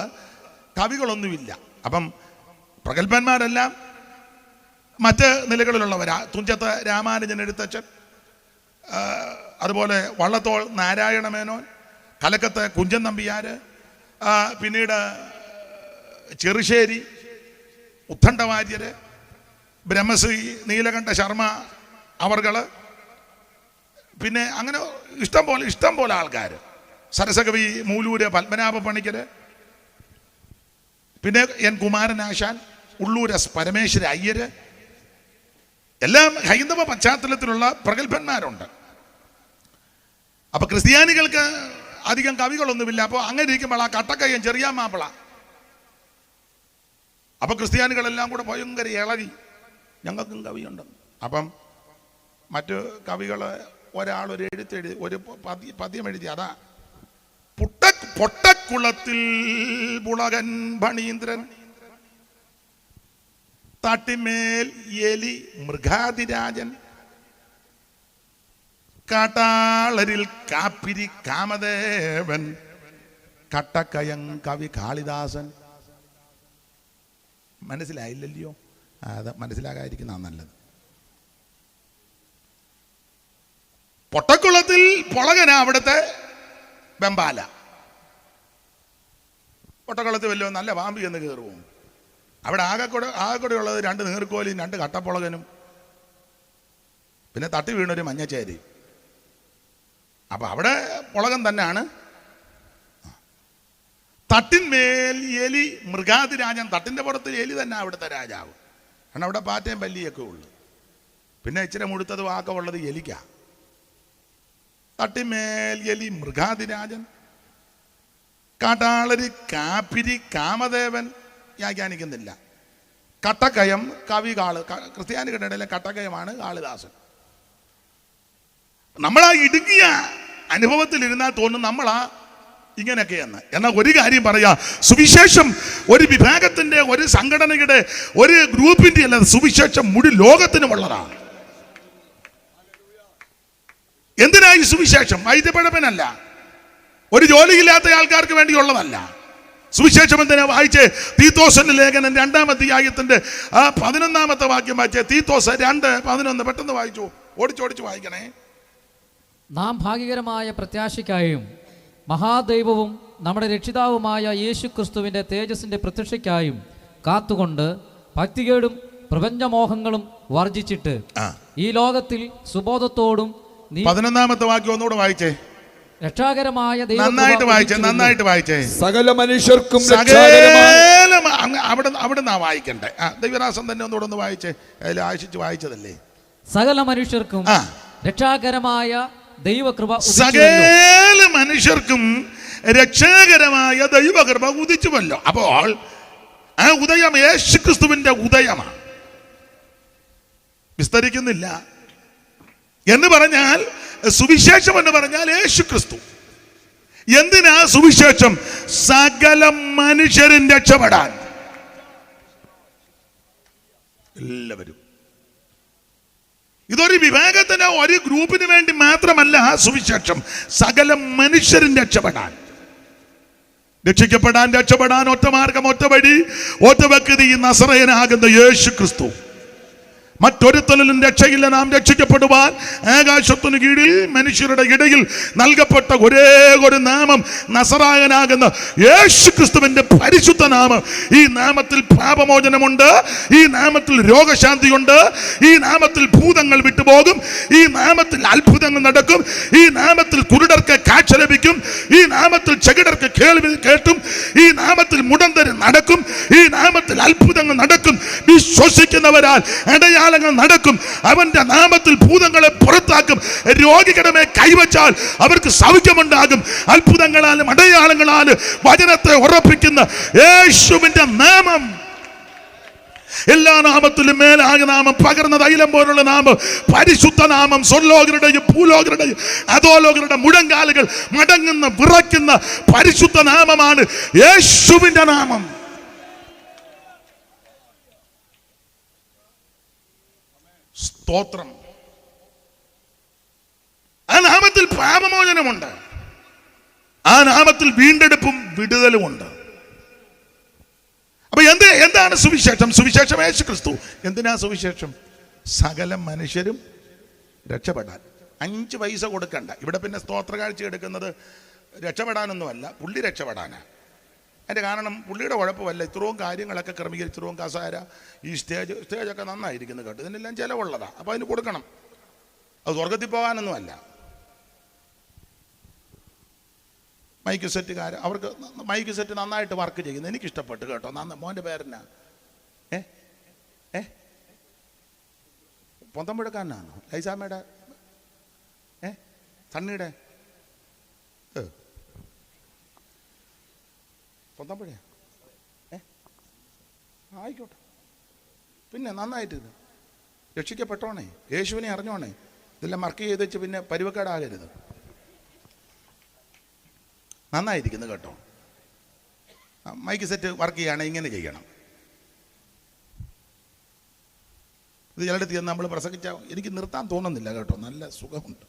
കവികളൊന്നുമില്ല. അപ്പം പ്രഗത്ഭന്മാരെല്ലാം മറ്റ് നിലകളിലുള്ളവരാ. തുഞ്ചത്ത് രാമാനുജൻ എഴുത്തച്ഛൻ, അതുപോലെ വള്ളത്തോൾ നാരായണ മേനോൻ, കലക്കത്ത് കുഞ്ചൻ നമ്പിയാർ, പിന്നീട് ചെറുശ്ശേരി ഉത്തണ്ഡവാര്യര്, ബ്രഹ്മശ്രീ നീലകണ്ഠ ശർമ്മ അവർകള്, പിന്നെ അങ്ങനെ ഇഷ്ടം പോലെ ആൾക്കാർ. സരസകവി മൂലൂര് പത്മനാഭ പണിക്കര്, പിന്നെ എൻ കുമാരനാശാൻ, ഉള്ളൂർ എസ് പരമേശ്വര അയ്യര്, എല്ലാം ഹൈന്ദവ പശ്ചാത്തലത്തിലുള്ള പ്രഗത്ഭന്മാരുണ്ട്. അപ്പൊ ക്രിസ്ത്യാനികൾക്ക് അധികം കവികളൊന്നുമില്ല. അപ്പോൾ അങ്ങനെ ഇരിക്കുമ്പോൾ ആ കട്ടക്കയ്യൻ ചെറിയ മാപ്പിള. അപ്പൊ ക്രിസ്ത്യാനികളെല്ലാം കൂടെ ഭയങ്കര ഇളകി, ഞങ്ങൾക്കും കവിയുണ്ടെന്ന്. അപ്പം മറ്റു കവികള് ഒരാളൊരു എഴുത്തെഴുതി, ഒരു പദ്യം എഴുതി. അതാ പൊട്ടക്കുളത്തിൽ പുളകൻ ഭണീന്ദ്രൻ, തട്ടിമേൽ എലി മൃഗാതിരാജൻ, കാട്ടാളരിൽ കാപ്പിരി കാമദേവൻ, കട്ടക്കയം കവി കാളിദാസൻ. മനസ്സിലായില്ലല്ലോ? അത് മനസ്സിലാകാതിരിക്കുന്ന നല്ലത്. പൊട്ടക്കുളത്തിൽ പൊളകനാ അവിടുത്തെ ബെമ്പാല. പൊട്ടക്കുളത്ത് വല്ലോ നല്ല പാമ്പി എന്ന് കയറുമോ? അവിടെ ആകെക്കൂടെ ഉള്ളത് 2 നീർക്കോലിയും 2 കട്ടപ്പൊളകനും പിന്നെ തട്ടി വീണൊരു മഞ്ഞച്ചേരി. അപ്പൊ അവിടെ പൊളകൻ തന്നെയാണ്. തട്ടിന്മേൽ എലി മൃഗാതിരാജൻ, തട്ടിന്റെ പുറത്ത് എലി തന്നെ അവിടുത്തെ രാജാവ്. കാരണം അവിടെ പാറ്റയും പല്ലിയൊക്കെ ഉള്ളു. പിന്നെ ഇച്ചിരി മുഴുത്തത് വാക്കമുള്ളത് എലിക്ക. തട്ടിമേൽ എലി മൃഗാതിരാജൻ, കാട്ടാളരി കാപ്പിരി കാമദേവൻ. വ്യാഖ്യാനിക്കുന്നില്ല. കട്ടക്കയം കവി ക്രിസ്ത്യാനികളുടെ ഇടയിലെ കട്ടക്കയമാണ് കാളിദാസൻ. നമ്മളാ ഇടുങ്ങിയ അനുഭവത്തിലിരുന്നാൽ തോന്നും നമ്മളാ ഇങ്ങനെയൊക്കെയെന്ന്. എന്നാൽ ഒരു കാര്യം പറയാ, സുവിശേഷം ഒരു വിഭാഗത്തിന്റെ, ഒരു സംഘടനയുടെ, ഒരു ഗ്രൂപ്പിന്റെ അല്ല. സുവിശേഷം മുഴു ലോകത്തിനുമുള്ളതാണ്. എന്തിനായി സുവിശേഷം? വൈദ്യപഴപ്പനല്ല, ഒരു ജോലിയില്ലാത്ത ആൾക്കാർക്ക് വേണ്ടിയുള്ളതല്ല. സുവിശേഷം എന്തിനാ? വായിച്ചേ തീത്തോസിന്റെ ലേഖനം 2-ാം അധ്യായത്തിന്റെ 11-ാമത്തെ വാക്യം വായിച്ചേ. തീത്തോസ് 2:11 പെട്ടെന്ന് വായിച്ചു, ഓടിച്ചോടിച്ച് വായിക്കണേ. നാം ഭാഗ്യകരമായ പ്രത്യാശയ്ക്കായും മഹാദൈവവും നമ്മുടെ രക്ഷിതാവുമായ യേശു ക്രിസ്തുവിന്റെ തേജസ്സിന്റെ പ്രത്യക്ഷയ്ക്കായും കാത്തുകൊണ്ട് ഭക്തികേടും പ്രപഞ്ചമോഹങ്ങളും വർജിച്ചിട്ട് ഈ ലോകത്തിൽ സുബോധത്തോടും 11-ാമത്തെ വാക്യം ഒന്നുകൂടെ വായിച്ചേ. രക്ഷാകരമായ നന്നായിട്ട് വായിച്ചേ. സകല മനുഷ്യർക്കും അവിടെ നിന്നാ വായിക്കണ്ടേ. ദൈവദാസൻ തന്നെ ഒന്നുകൂടെ ഒന്ന് വായിച്ചേ. അതിൽ ആശിച്ച് വായിച്ചതല്ലേ. സകല മനുഷ്യർക്കും രക്ഷാകരമായ ദൈവകൃപ, സകല മനുഷ്യർക്കും രക്ഷാകരമായ ദൈവകൃപ ഉദിച്ചുവല്ലോ. അപ്പോൾ ആ ഉദയം യേശുക്രിസ്തുവിന്റെ ഉദയമാണ്. വിസ്തരിക്കുന്നില്ല. എന്ന് പറഞ്ഞാൽ സുവിശേഷം എന്ന് പറഞ്ഞാൽ യേശുക്രിസ്തു. എന്തിനാ സുവിശേഷം? സകല മനുഷ്യരും രക്ഷപ്പെടാൻ. എല്ലാവരും ഇതൊരു വിവേകത്തിന് ഒരു ഗ്രൂപ്പിന് വേണ്ടി മാത്രമല്ല സുവിശേഷം. സകല മനുഷ്യരും രക്ഷിക്കപ്പെടാൻ ഒറ്റ മാർഗം, ഒറ്റ വഴി, ഒറ്റ വ്യക്തി, നസറയനാകുന്ന യേശു ക്രിസ്തു. മറ്റൊരുത്തലും രക്ഷയില്ല. നാം രക്ഷിക്കപ്പെടുവാൻ ആകാശത്തിനു കീഴിൽ മനുഷ്യരുടെ ഇടയിൽ നൽകപ്പെട്ട ഒരേ ഒരു നാമം നസറായനാകുന്ന യേശു ക്രിസ്തുവിന്റെ പരിശുദ്ധ നാമം. ഈ നാമത്തിൽ പാപമോചനമുണ്ട്, ഈ നാമത്തിൽ രോഗശാന്തിയുണ്ട്, ഈ നാമത്തിൽ ഭൂതങ്ങൾ വിട്ടുപോകും, ഈ നാമത്തിൽ അത്ഭുതങ്ങൾ നടക്കും, ഈ നാമത്തിൽ കുരുടർക്ക് കാഴ്ച ലഭിക്കും, ഈ നാമത്തിൽ ചെകിടർക്ക് കേൾവി കേട്ടും, ഈ നാമത്തിൽ മുടന്തര് നടക്കും, ഈ നാമത്തിൽ അത്ഭുതങ്ങൾ നടക്കും. വിശ്വസിക്കുന്നവരാൽ അടയാളങ്ങൾ നടക്കും. അവന്റെ നാമത്തിൽ ഭൂതങ്ങളെ പുറത്താക്കും. രോഗികളുടെ മേൽ കൈവച്ചാൽ അവർക്ക് സൗഖ്യമുണ്ടാകും. അത്ഭുതങ്ങളാലും അടയാളങ്ങളാലും വചനത്തെ ഉറപ്പിക്കുന്ന യേശുവിന്റെ നാമം, എല്ലാ നാമത്തിലും മേലായ നാമം, പകർന്ന തൈലം പോലുള്ള നാമം, പരിശുദ്ധ നാമം, സ്വർലോകരുടെയും ഭൂലോകരുടെയും അധോലോകരുടെ മുഴങ്കാലുകൾ മടങ്ങുന്ന വിറയ്ക്കുന്ന പരിശുദ്ധ നാമമാണ് യേശുവിന്റെ നാമം. സ്തോത്രം. ആ നാമത്തിൽ പാപമോചനമുണ്ട്, ആ നാമത്തിൽ വീണ്ടെടുപ്പും വിടുതലുമുണ്ട്. അപ്പൊ എന്താണ് സുവിശേഷം? സുവിശേഷം യേശു ക്രിസ്തു. എന്തിനാ സുവിശേഷം? സകല മനുഷ്യരും രക്ഷപ്പെടാൻ. 5 പൈസ കൊടുക്കണ്ട. ഇവിടെ പിന്നെ സ്തോത്ര കാഴ്ച എടുക്കുന്നത് രക്ഷപ്പെടാനൊന്നുമല്ല, പുള്ളി രക്ഷപ്പെടാനാണ്. അതിൻ്റെ കാരണം പുള്ളിയുടെ കുഴപ്പമല്ല. ഇത്രയും കാര്യങ്ങളൊക്കെ ക്രമീകരിച്ച്, ഇത്രയും കസാര, ഈ സ്റ്റേജൊക്കെ നന്നായിരിക്കുന്നു കേട്ടോ. ഇതിനെല്ലാം ചിലവുള്ളതാണ്. അപ്പോൾ അതിന് കൊടുക്കണം. അത് സ്വർഗത്തിൽ പോകാനൊന്നുമല്ല. മൈക്ക് സെറ്റുകാർ, അവർക്ക് മൈക്ക് സെറ്റ് നന്നായിട്ട് വർക്ക് ചെയ്യുന്നു. എനിക്കിഷ്ടപ്പെട്ടു കേട്ടോ. മോൻ്റെ പേരെന്നാ? പൊന്തമ്പുഴക്കാരനാണോ? ലൈസാമ്മയുടെ സണ്ണിയുടെ പൊന്തമ്പുഴ? ആയിക്കോട്ടെ. പിന്നെ നന്നായിട്ട് രക്ഷിക്കപ്പെട്ടോണേ, യേശുവിനെ അറിഞ്ഞോണേ. ഇതെല്ലാം മർക്ക് ചെയ്ത് വെച്ച് പിന്നെ പരുവക്കേടാകരുത്. നന്നായിരിക്കുന്നു കേട്ടോ. മൈക്ക് സെറ്റ് വർക്ക് ചെയ്യുകയാണെങ്കിൽ ഇങ്ങനെ ചെയ്യണം. ഇത് ചിലടത്ത് ചെന്ന് നമ്മൾ പ്രസംഗിച്ചാൽ എനിക്ക് നിർത്താൻ തോന്നുന്നില്ല കേട്ടോ. നല്ല സുഖമുണ്ട്.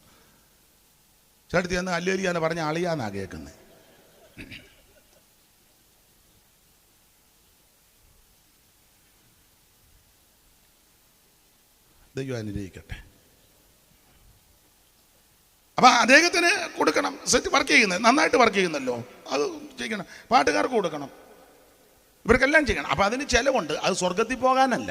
ചിലടത്ത് ചെന്ന് അല്ലേലിയാന്ന് പറഞ്ഞ അളിയാന്നാ കേൾക്കുന്നത്. ദൈവം അനുഗ്രഹിക്കട്ടെ. അപ്പം അദ്ദേഹത്തിന് കൊടുക്കണം. സെറ്റ് വർക്ക് ചെയ്യുന്നത് നന്നായിട്ട് വർക്ക് ചെയ്യുന്നല്ലോ, അത് ചെയ്യണം. പാട്ടുകാർക്ക് കൊടുക്കണം, ഇവർക്കെല്ലാം ചെയ്യണം. അപ്പം അതിന് ചിലവുണ്ട്. അത് സ്വർഗത്തിൽ പോകാനല്ല,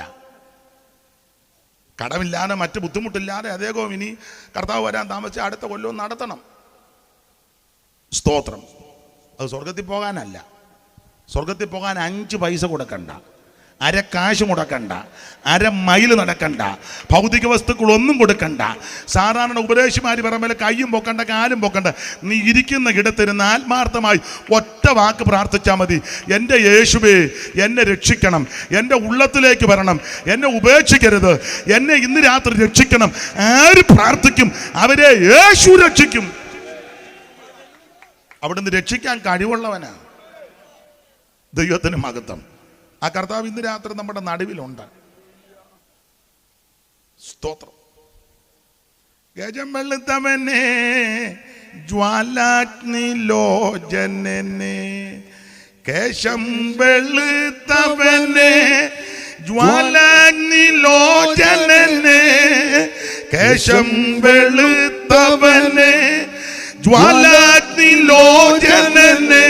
കടമില്ലാതെ മറ്റ് ബുദ്ധിമുട്ടില്ലാതെ അദ്ദേഹവും ഇനി കർത്താവ് വരാൻ താമസിച്ച് അടുത്ത കൊല്ലവും നടത്തണം. സ്തോത്രം. അത് സ്വർഗത്തിൽ പോകാനല്ല. സ്വർഗത്തിൽ പോകാൻ 5 പൈസ കൊടുക്കണ്ട, അര കാശ് മുടക്കണ്ട, അര മൈൽ നടക്കണ്ട, ഭൗതിക വസ്തുക്കളൊന്നും കൊടുക്കണ്ട. സാധാരണ ഉപദേശിമാർ പറയുമ്പോൾ കയ്യും പൊക്കണ്ട, കാലും പൊക്കണ്ട. നീ ഇരിക്കുന്ന ഇടത്തിരുന്ന് ആത്മാർത്ഥമായി ഒറ്റ വാക്ക് പ്രാർത്ഥിച്ചാൽ മതി. എൻ്റെ യേശുവേ, എന്നെ രക്ഷിക്കണം, എൻ്റെ ഉള്ളത്തിലേക്ക് വരണം, എന്നെ ഉപേക്ഷിക്കരുത്, എന്നെ ഇന്ന് രാത്രി രക്ഷിക്കണം. ആര് പ്രാർത്ഥിക്കും അവരെ യേശു രക്ഷിക്കും. അവിടുന്ന് രക്ഷിക്കാൻ കഴിവുള്ളവനാ. ദൈവത്തിന് മഹത്വം. ആ കർത്താവ് ഇന്ന് രാത്രി നമ്മുടെ നടുവിലുണ്ട്. സ്തോത്രം. ഗജം വെളുത്തവനെ, ജ്വാലാഗ്നിലോചനനെ, കേശം വെളുത്തവനെ, ജ്വാലാഗ്നിലോചനനെ, കേശം വെളുത്തവനെ, ജ്വാലാഗ്നിലോചനനെ,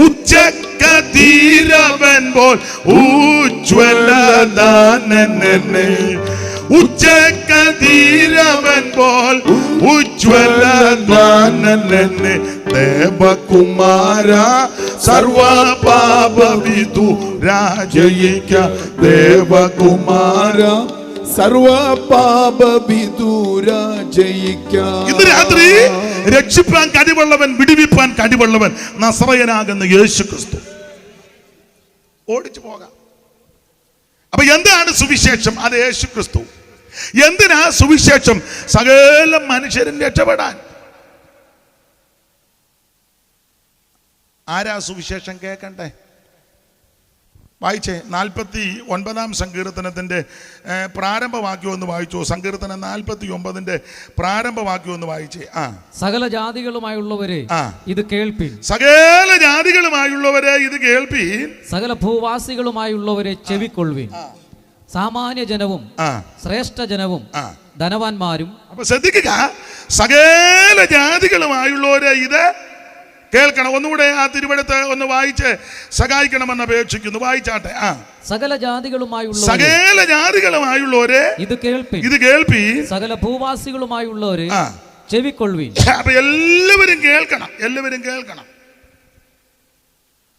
ഉച്ചക്കതീരവൻ പോൽ ഉജ്വലദാനനെ, ഉച്ചക്കതീരവൻ പോൽ ഉജ്വലദാനനെ, ദേവകുമാര സർവപാപവിദൂരാജയിക്ക, ദേവകുമാര സർവപാപവിദൂരാജയിക്ക. ഇന്ന് രാത്രി രക്ഷിപ്പാൻ കഴിവുള്ളവൻ, വിടുവിപ്പാൻ കഴിവുള്ളവൻ നസറയനാകുന്ന യേശു ക്രിസ്തു. ഓടിച്ചു പോകാം. അപ്പൊ എന്താണ് സുവിശേഷം? അത് യേശു ക്രിസ്തു. എന്തിനാ സുവിശേഷം? സകല മനുഷ്യരും രക്ഷപ്പെടാൻ. ആരാ സുവിശേഷം കേൾക്കണ്ടേ? വായിച്ചേ 49 സങ്കീർത്തനത്തിൻ്റെ പ്രാരംഭവാക്യം ഒന്ന് വായിച്ചോ. സങ്കീർത്തനം 49 പ്രാരംഭവാക്യം ഒന്ന് വായിച്ചേ. സകല ജാതികളുമായുള്ളവരെ ഇത് കേൾപ്പീൻ. സകല ജാതികളുമായുള്ളവരെ ഇത് കേൾപ്പീൻ. സകല ഭൂവാസികളുമായുള്ളവരെ ചെവിക്കൊള്ളുവീൻ. സാമാന്യ ജനവും ശ്രേഷ്ഠ ജനവും ധനവാന്മാരും. അപ്പൊ ശ്രദ്ധിക്കുക, സകല ജാതികളുമായുള്ളവരെ ഇത് കേൾക്കണം. ഒന്നുകൂടെ ആ തിരുവെടുത്ത് ഒന്ന് വായിച്ച് സഹായിക്കണമെന്ന് അപേക്ഷിക്കുന്നു. വായിച്ചാട്ടെ. സകല ജാതികളുമായുള്ളവരെ ഇത് കേൾപ്പി. സകല ഭൂവാസികളുമായുള്ളവരെ ചെവിക്കൊള്ളുവീൻ. അപ്പൊ എല്ലാവരും കേൾക്കണം.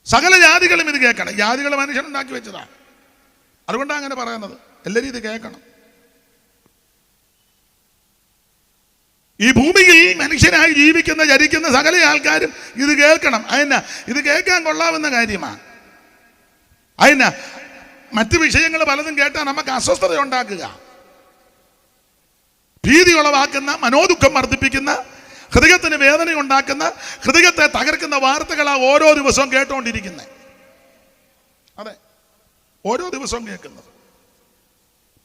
സകല ജാതികളും ഇത് കേൾക്കണം. ജാതികൾ മനുഷ്യനുണ്ടാക്കി വെച്ചതാ, അതുകൊണ്ടാണ് അങ്ങനെ പറയുന്നത്. എല്ലാവരും ഇത് കേൾക്കണം. ഈ ഭൂമിയിൽ മനുഷ്യനായി ജീവിക്കുന്ന ചരിക്കുന്ന സകല ആൾക്കാരും ഇത് കേൾക്കണം. അതിനാ ഇത് കേൾക്കാൻ കൊള്ളാവുന്ന കാര്യമാണ്. അതിനാ മറ്റു വിഷയങ്ങൾ പലതും കേട്ടാൽ നമുക്ക് അസ്വസ്ഥത ഉണ്ടാക്കുക, ഭീതി ഉളവാക്കുന്ന, മനോദുഃഖം വർദ്ധിപ്പിക്കുന്ന, ഹൃദയത്തിന് വേദന ഉണ്ടാക്കുന്ന, ഹൃദയത്തെ തകർക്കുന്ന വാർത്തകളാണ് ഓരോ ദിവസവും കേട്ടുകൊണ്ടിരിക്കുന്നത്. അതെ, ഓരോ ദിവസവും കേൾക്കുന്നത്.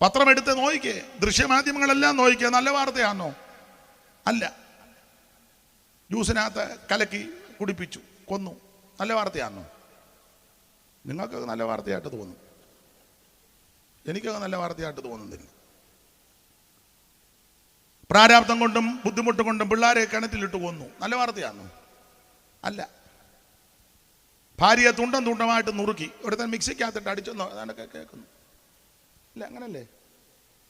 പത്രമെടുത്ത് നോക്കിക്കേ, ദൃശ്യമാധ്യമങ്ങളെല്ലാം നോക്കിക്കേ, നല്ല വാർത്തയാണോ? അല്ല. ജ്യൂസിനകത്ത് കലക്കി കുടിപ്പിച്ചു, കൊന്നു, നല്ല വാർത്തയാണോ? നിങ്ങൾക്കൊക്കെ നല്ല വാർത്തയായിട്ട് തോന്നും, എനിക്കൊക്കെ നല്ല വാർത്തയായിട്ട് തോന്നുന്നില്ല. പ്രാരാബ്ദം കൊണ്ടും ബുദ്ധിമുട്ട് കൊണ്ടും പിള്ളേരെ കിണറ്റിലിട്ട് കൊന്നു, നല്ല വാർത്തയാണോ? അല്ല. ഭാര്യയെ തുണ്ടമായിട്ട് നുറുക്കി ഒരുത്തൻ മിക്സിക്കകത്തിട്ട് അടിച്ചെന്നോ അതാണൊക്കെ കേൾക്കുന്നു. ഇല്ല, അങ്ങനല്ലേ?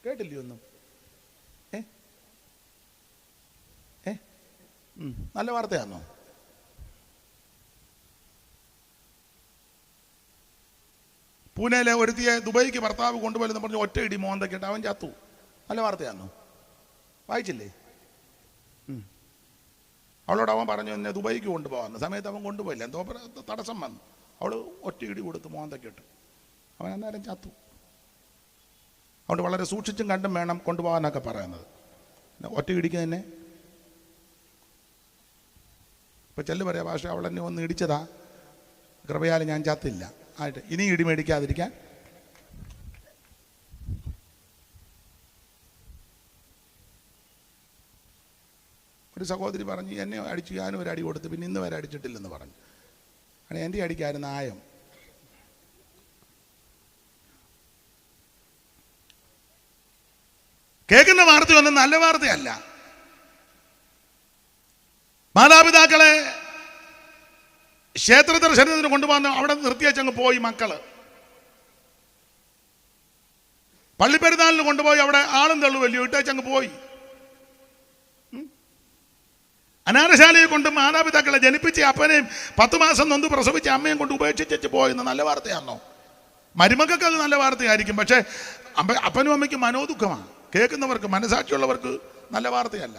കേട്ടില്ലേ ഒന്നും? നല്ല വാർത്തയാണോ? പൂനെയിലെ ഒരുത്തിയെ ദുബൈക്ക് ഭർത്താവ് കൊണ്ടുപോയെന്ന് പറഞ്ഞ് ഒറ്റ ഇടി മോന്തക്കിട്ട് അവൻ ചത്തു, നല്ല വാർത്തയാണോ? വായിച്ചില്ലേ? അവളോട് അവൻ പറഞ്ഞു എന്നെ ദുബൈക്ക് കൊണ്ടുപോകാമെന്ന്. സമയത്ത് അവൻ കൊണ്ടുപോയില്ല, എന്തോ തടസ്സം വന്നു. അവൾ ഒറ്റ ഇടി കൊടുത്ത് മോന്തക്കിട്ട് അവൻ അന്നേരം ചത്തു. അതുകൊണ്ട് വളരെ സൂക്ഷിച്ചും കണ്ടും വേണം കൊണ്ടുപോകാനൊക്കെ പറയുന്നത്. ഒറ്റ ഇടിക്ക് തന്നെ ഇപ്പം ചെല്ലു പറയാ, പക്ഷേ അവളെന്നെ ഒന്ന് ഇടിച്ചതാ, കൃപയാൽ ഞാൻ ചത്തില്ല ആയിട്ട്. ഇനി ഇടി മേടിക്കാതിരിക്കാൻ ഒരു സഹോദരി പറഞ്ഞു, എന്നെ അടിച്ചു, ഞാനും ഒരു അടി കൊടുത്ത്, പിന്നെ ഇന്ന് വരെ അടിച്ചിട്ടില്ലെന്ന് പറഞ്ഞു. അങ്ങനെ എൻ്റെ അടിക്കായിരുന്നു ആയം. കേൾക്കുന്ന വാർത്തയൊന്നും നല്ല വാർത്തയല്ല. മാതാപിതാക്കളെ ക്ഷേത്ര ദർശനത്തിന് കൊണ്ടുപോകാൻ അവിടെ നിർത്തിയച്ചങ്ങ് പോയി. മക്കള് പള്ളിപ്പെരുന്നാളിന് കൊണ്ടുപോയി അവിടെ ആളും തള്ളുവല്ലോ ഇട്ടേച്ചങ്ങ് പോയി. അനാഥശാലയെ കൊണ്ട് മാതാപിതാക്കളെ ജനിപ്പിച്ച അപ്പനെയും 10 മാസം നൊന്ത് പ്രസവിച്ച അമ്മയും കൊണ്ട് ഉപേക്ഷിച്ചു പോയെന്ന് നല്ല വാർത്തയാണോ? മരുമക്കൾക്ക് അത് നല്ല വാർത്തയായിരിക്കും, പക്ഷെ അപ്പനും അമ്മയ്ക്ക് മനോദുഃഖമാണ്. കേൾക്കുന്നവർക്ക്, മനസാക്ഷിയുള്ളവർക്ക് നല്ല വാർത്തയല്ല.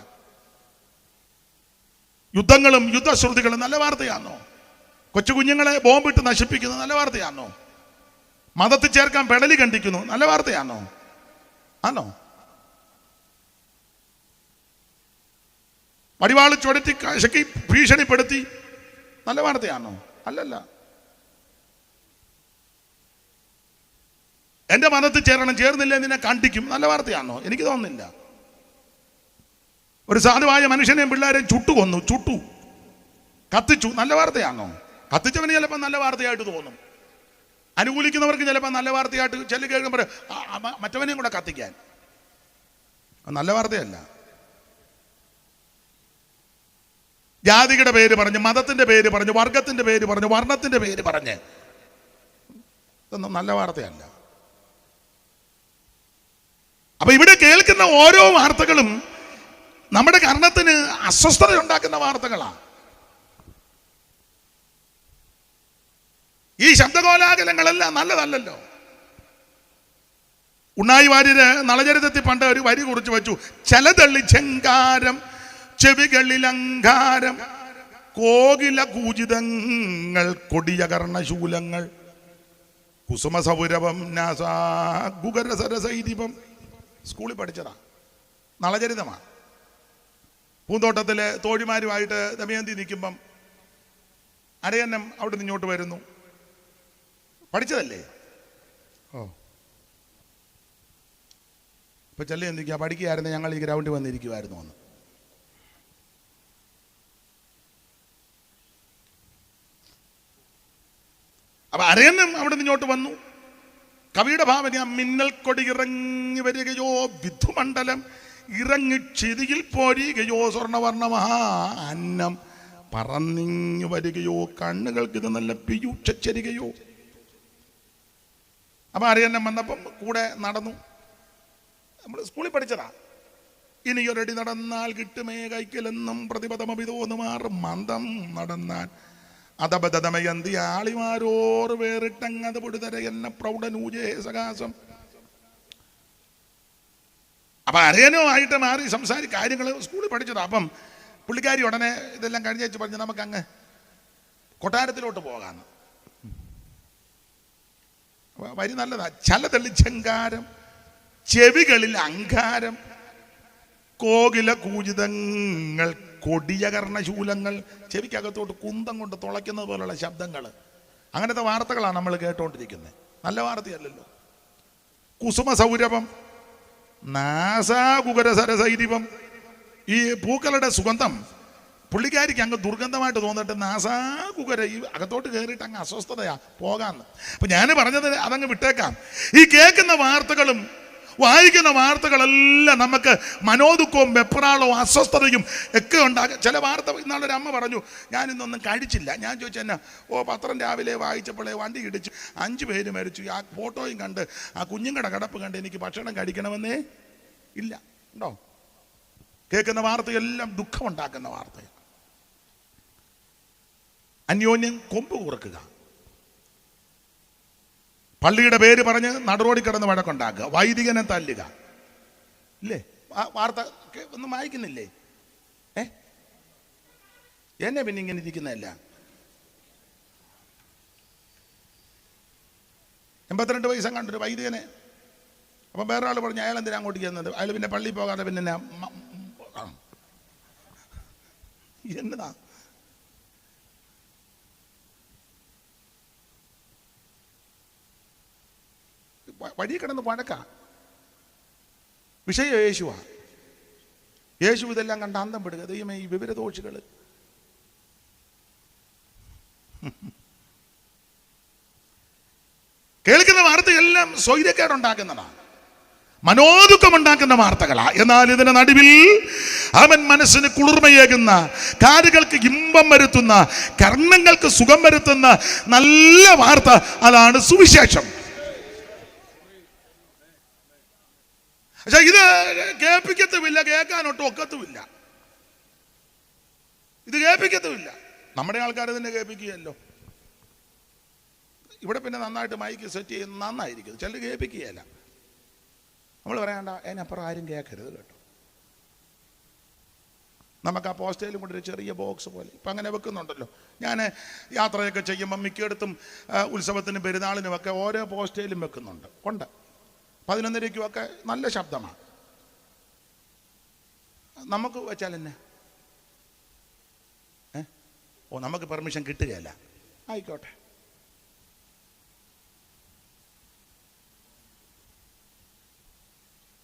യുദ്ധങ്ങളും യുദ്ധശ്രുതികളും നല്ല വാർത്തയാണോ? കൊച്ചു കുഞ്ഞുങ്ങളെ ബോംബിട്ട് നശിപ്പിക്കുന്നത് നല്ല വാർത്തയാണോ? മതത്തിൽ ചേർക്കാൻ പെടലി കണ്ടിക്കുന്നു, നല്ല വാർത്തയാണോ? ആണോ? വടിവാള് ചുടറ്റി കശക്കി ഭീഷണിപ്പെടുത്തി നല്ല വാർത്തയാണോ? അല്ലല്ല. എൻ്റെ മതത്തിൽ ചേരണം, ചേർന്നില്ല നിന്നെ കണ്ടിക്കും, നല്ല വാർത്തയാണോ? എനിക്ക് തോന്നുന്നില്ല. ഒരു സാധുവായ മനുഷ്യനെയും പിള്ളേരെയും ചുട്ടു കത്തിച്ചു, നല്ല വാർത്തയാണോ? കത്തിച്ചവന് ചിലപ്പോൾ നല്ല വാർത്തയായിട്ട് തോന്നും, അനുകൂലിക്കുന്നവർക്ക് ചിലപ്പോൾ നല്ല വാർത്തയായിട്ട് ചെല്ലു കേൾക്കുമ്പോൾ മറ്റവനെയും കൂടെ കത്തിക്കാൻ, നല്ല വാർത്തയല്ല. ജാതിയുടെ പേര് പറഞ്ഞ്, മതത്തിന്റെ പേര് പറഞ്ഞ്, വർഗത്തിന്റെ പേര് പറഞ്ഞ്, വർണ്ണത്തിന്റെ പേര് പറഞ്ഞ്, ഇതൊന്നും നല്ല വാർത്തയല്ല. അപ്പൊ ഇവിടെ കേൾക്കുന്ന ഓരോ വാർത്തകളും നമ്മുടെ കർണത്തിന് അസ്വസ്ഥത ഉണ്ടാക്കുന്ന വാർത്തകളാണ്. ഈ ശബ്ദകോലാഹലങ്ങളെല്ലാം നല്ലതല്ലല്ലോ. ഉണ്ണായി വാര്യര് നളചരിതത്തിൽ പണ്ട് ഒരു വരി കുറിച്ച് വെച്ചു, ചലതള്ളി ചെങ്കാരം ചെവികളിൽ അങ്കാരം കോകില കൂജിതങ്ങൾ കൊടിയ കർണശൂലങ്ങൾ കുസുമസൗരവം നാസാഗുഗരസരസൈരിപം. സ്കൂളിൽ പഠിച്ചതാ, നളചരിതമാണ്. പൂന്തോട്ടത്തിലെ തോഴിമാരുമായിട്ട് ദമയന്തി നിൽക്കുമ്പം അരയന്നം അവിടെ നിന്ന് ഇങ്ങോട്ട് വരുന്നു, പഠിച്ചതല്ലേ? ഓ, ഇപ്പൊ ചെല്ലി എന്തിക്കാ പഠിക്കുകയായിരുന്നു, ഞങ്ങൾ ഈ ഗ്രൗണ്ടിൽ വന്നിരിക്കുമായിരുന്നു എന്ന്. അപ്പൊ അരയന്നം അവിടെ നിന്ന് ഇങ്ങോട്ട് വന്നു. കവിയുടെ ഭാവന, മിന്നൽ കൊടി ഇറങ്ങി വരികയോ വിധുമണ്ഡലം ഇറങ്ങി ക്ഷിതിയിൽ പോരുകയോ സ്വർണവർണ്ണമഹാ അന്നം പറന്നിങ്ങു വരികയോ കണ്ണുകൾക്ക് ഇത് നല്ല പിയൂച്ചരികയോ. അപ്പൊ അരയന്നം വന്നപ്പം കൂടെ നടന്നു. നമ്മൾ സ്കൂളിൽ പഠിച്ചതാ. ഇനിയൊരടി നടന്നാൽ കിട്ടുമേ കൈക്കലെന്നും പ്രതിപദമഭിതോന്നുമാർ മന്ദം നടന്നാൽ അതബദമയന്തി ആളിമാരോർ വേറിട്ടങ്ങത് പൊടുതര എന്ന പ്രൗഢനൂജേ സകാശം. അപ്പൊ അരയനോ ആയിട്ട് മാറി കാര്യങ്ങൾ സ്കൂളിൽ പഠിച്ചതാ. അപ്പം പുള്ളിക്കാരി ഉടനെ ഇതെല്ലാം കഴിഞ്ഞ വെച്ച് പറഞ്ഞു, നമുക്ക് അങ്ങ് കൊട്ടാരത്തിലോട്ട് പോകാന്ന്. വരി നല്ലതാ. ചലതെളിച്ചങ്കാരം, ചെവികളിൽ അങ്കാരം, കോകില കൂജിതങ്ങൾ, കൊടിയ കർണശൂലങ്ങൾ, ചെവിക്കകത്തോട്ട് കുന്തം കൊണ്ട് തുളയ്ക്കുന്നത് പോലുള്ള ശബ്ദങ്ങൾ. അങ്ങനത്തെ വാർത്തകളാണ് നമ്മൾ കേട്ടോണ്ടിരിക്കുന്നത്. നല്ല വാർത്തയല്ലല്ലോ. കുസുമ സൗരഭം, നാസാകുകര സരസൈരിവം. ഈ പൂക്കളുടെ സുഗന്ധം പുള്ളിക്കാരിക്ക് അങ്ങ് ദുർഗന്ധമായിട്ട് തോന്നിട്ട് നാസാകുകര ഈ അകത്തോട്ട് കയറിയിട്ട് അങ്ങ് അസ്വസ്ഥതയാ പോകാന്ന്. അപ്പൊ ഞാൻ പറഞ്ഞത് അതങ്ങ് വിട്ടേക്കാം. ഈ കേൾക്കുന്ന വാർത്തകളും വായിക്കുന്ന വാർത്തകളെല്ലാം നമുക്ക് മനോദുഃഖവും വെപ്രാളവും അസ്വസ്ഥതയും ഒക്കെ ഉണ്ടാകും. ചില വാർത്ത, ഇന്നാളൊരു അമ്മ പറഞ്ഞു, ഞാനിന്നൊന്നും കഴിച്ചില്ല. ഞാൻ ചോദിച്ചു എന്നാ? പത്രം രാവിലെ വായിച്ചപ്പോഴേ വണ്ടി ഇടിച്ചു 5 പേര് മരിച്ചു. ആ ഫോട്ടോയും കണ്ട് ആ കുഞ്ഞുങ്ങളുടെ കിടപ്പ് കണ്ട് എനിക്ക് ഭക്ഷണം കഴിക്കണമെന്നേ ഇല്ല. ഉണ്ടോ? കേൾക്കുന്ന വാർത്തയെല്ലാം ദുഃഖമുണ്ടാക്കുന്ന വാർത്തയാണ്. അന്യോന്യം കൊമ്പ് കുറക്കുക, പള്ളിയുടെ പേര് പറഞ്ഞ് നടുറോടി കിടന്ന് വഴക്കുണ്ടാക്കുക, വൈദികനെ തല്ലുക. ഇല്ലേ? വാർത്ത ഒന്നും വായിക്കുന്നില്ലേ? എന്നെ പിന്നെ ഇങ്ങനെ ഇരിക്കുന്നതല്ല. 82 വയസ്സം കണ്ടൊരു വൈദികനെ. അപ്പം വേറെ ആൾ പറഞ്ഞു, അയാൾ എന്തിനാ അങ്ങോട്ട് ചെയ്യുന്നത്? അയാൾ പിന്നെ പള്ളിയിൽ പോകാതെ പിന്നെ എന്നതാ? വഴി കിടന്ന് വഴക്ക. വിഷയം യേശുവാ. യേശു ഇതെല്ലാം കണ്ട് അന്തം പെടുക. ദൈവമേ, ഈ വിവരദോഷികൾ. കേൾക്കുന്ന വാർത്തയെല്ലാം സ്വൈര്യക്കേടുണ്ടാക്കുന്നതാണ്, മനോദുഃഖമുണ്ടാക്കുന്ന വാർത്തകളാ. എന്നാൽ ഇതിന് നടുവിൽ അവൻ മനസ്സിന് കുളിർമയേകുന്ന, കാതുകൾക്ക് ഇമ്പം വരുത്തുന്ന, കർണങ്ങൾക്ക് സുഖം വരുത്തുന്ന നല്ല വാർത്ത, അതാണ് സുവിശേഷം. പക്ഷെ ഇത് കേൾപ്പിക്കത്തുമില്ല, കേൾക്കാനൊട്ടും ഒക്കത്തുമില്ല. ഇത് കേൾപ്പിക്കത്തുമില്ല. നമ്മുടെ ആൾക്കാർ തന്നെ കേൾപ്പിക്കുകയല്ലോ. ഇവിടെ പിന്നെ നന്നായിട്ട് മൈക്ക് സെറ്റ് ചെയ്യുന്ന നന്നായിരിക്കും. ചിലർ കേൾപ്പിക്കുകയല്ല. നമ്മൾ പറയണ്ട, അതിനപ്പുറം ആരും കേൾക്കരുത് കേട്ടോ. നമുക്ക് ആ പോസ്റ്റേലും കൊണ്ടൊരു ചെറിയ ബോക്സ് പോലെ ഇപ്പം അങ്ങനെ വെക്കുന്നുണ്ടല്ലോ. ഞാൻ യാത്രയൊക്കെ ചെയ്യുമ്പം മിക്കയിടത്തും ഉത്സവത്തിനും പെരുന്നാളിനുമൊക്കെ ഓരോ പോസ്റ്റേലും വെക്കുന്നുണ്ട്. 11:00 നല്ല ശബ്ദമാണ്. നമുക്ക് വെച്ചാൽ തന്നെ നമുക്ക് പെർമിഷൻ കിട്ടുകയല്ല. ആയിക്കോട്ടെ.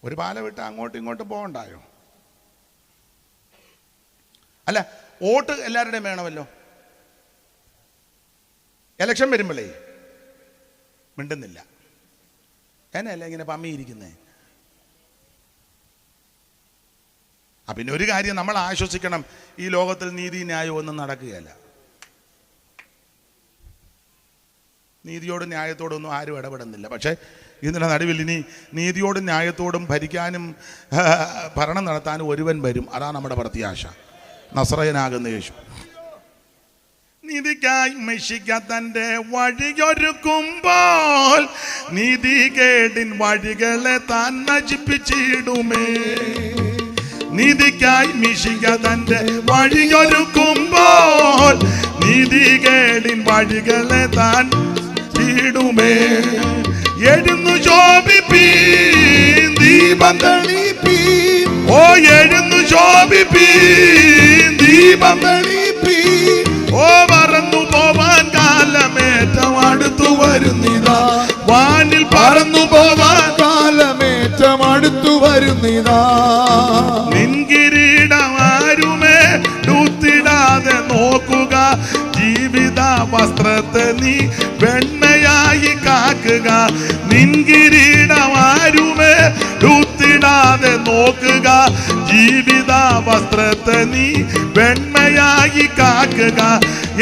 ഒരു പാല വിട്ട് അങ്ങോട്ടും ഇങ്ങോട്ടും പോകണ്ടായോ? അല്ല, വോട്ട് എല്ലാവരുടെയും വേണമല്ലോ. ഇലക്ഷൻ വരുമ്പോഴേ മിണ്ടുന്നില്ല. എന്നല്ല ഇങ്ങനെ പമ്മിയിരിക്കുന്നേ. പിന്നെ ഒരു കാര്യം നമ്മൾ ആശ്വസിക്കണം, ഈ ലോകത്തിൽ നീതി ന്യായം ഒന്നും നടക്കുകയല്ല. നീതിയോടും ന്യായത്തോടും ഒന്നും ആരും ഇടപെടുന്നില്ല. പക്ഷേ ഇതിൻ്റെ നടുവിൽ ഇനി നീതിയോടും ന്യായത്തോടും ഭരിക്കാനും ഭരണം നടത്താനും ഒരുവൻ വരും. അതാണ് നമ്മുടെ പ്രത്യാശ, നസ്രയനാകുന്ന യേശു. നീതിക്കായി മെഷിക്ക തൻ്റെ വഴിയൊരുക്കുമ്പോൾ നീതികേടിൻ വഴികളെ താൻ നശിപ്പിച്ചിടുമേ. നീതിക്കായി മിഷിക്ക തൻ്റെ വഴിയൊരുക്കുമ്പോൾ നീതികേടിൻ വഴികളെ താൻ ഇടുമേ. എഴുന്നു ശോഭിപ്പീൻ ദീപം തെളിപ്പീൻ. ഓ എഴുന്നു ശോഭിപ്പീൻ ദീപം തെളിപ്പീൻ. ഓ മറന്നു പോവാൻ കാലമേറ്റം അടുത്തു വരുന്നിതാ. വാനിൽ പറന്നു പോവാൻ കാലമേറ്റം അടുത്തു വരുന്നിതാ. നിൻ കിരീടമാരുമേ ഡൂത്തിടാതെ നോക്കുക, ജീവിത വസ്ത്രത്തെ നീ വെണ്മയായി കാക്കുക. നിൻ കിരീടമാരുമേ ഡൂത്തിടാതെ നോക്കുക, ജീവിത വസ്ത്രത്തെ നീ വെണ്മയായി കാക്കുക.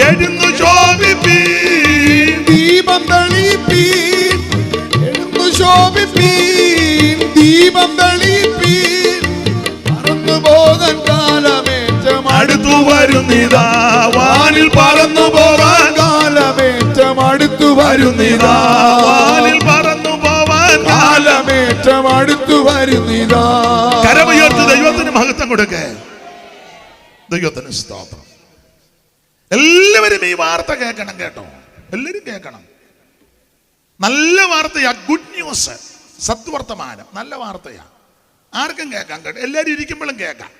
എഴുന്നു ശോഭിപ്പീൻ ദീപം തെളിപ്പീൻ, എഴുന്നു ശോഭിപ്പീൻ, ദീപം തെളിപ്പീൻ, പറന്നു പോകാൻ കാലമേറ്റം അടുത്തു വരുന്നിതാ. വാനിൽ പറന്നു പോവാൻ കാലമേറ്റം അടുത്തു വരുന്നിതാ. വാനിൽ പറന്നു പോവാൻ കാലമേറ്റം അടുത്തു വരുന്നിതാ. കരമുയർത്ത് ദൈവത്തിന് മഹത്വം കൊടുക്കേ. ദൈവത്തിന് സ്തോത്രം. എല്ലാവരും ഈ വാർത്ത കേൾക്കണം കേട്ടോ, എല്ലാവരും കേൾക്കണം. നല്ല വാർത്തയാ, ഗുഡ് ന്യൂസ്, സത്വർത്തമാനം, നല്ല വാർത്തയാ. ആർക്കും കേൾക്കാം കേട്ടോ, എല്ലാവരും ഇരിക്കുമ്പോഴും കേൾക്കാം.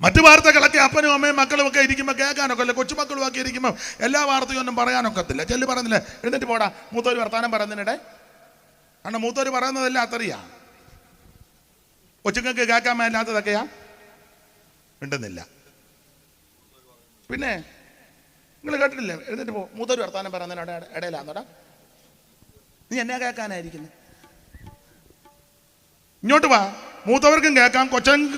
മറ്റു വാർത്തകളൊക്കെ അപ്പനും അമ്മയും മക്കളും ഒക്കെ ഇരിക്കുമ്പോൾ കേൾക്കാനൊക്കെ അല്ല, കൊച്ചുമക്കളും ഒക്കെ ഇരിക്കുമ്പോൾ എല്ലാ വാർത്തയും ഒന്നും പറയാനൊക്കത്തില്ല. ചെല്ലു പറയുന്നില്ല, എഴുന്നേറ്റ് പോടാ, മൂത്തോര് വർത്താനം പറയുന്നതിനിടെ. കാരണം മൂത്തോര് പറയുന്നതല്ല അത്രയാ, കൊച്ചുങ്ങൾക്ക് കേൾക്കാൻ മേലാത്തതൊക്കെയാ ഉണ്ടെന്നില്ല. പിന്നെ നിങ്ങൾ കേട്ടിട്ടില്ലേ, എഴുന്നേറ്റ് പോ, മൂത്തോര് വർത്താനം പറയുന്നതിനിടെ ഇടയിലാന്നോടാ, നീ എന്നെ കേൾക്കാനായിരിക്കുന്നു. ഇങ്ങോട്ട് വാ, മൂത്തവർക്കും കേൾക്കാം,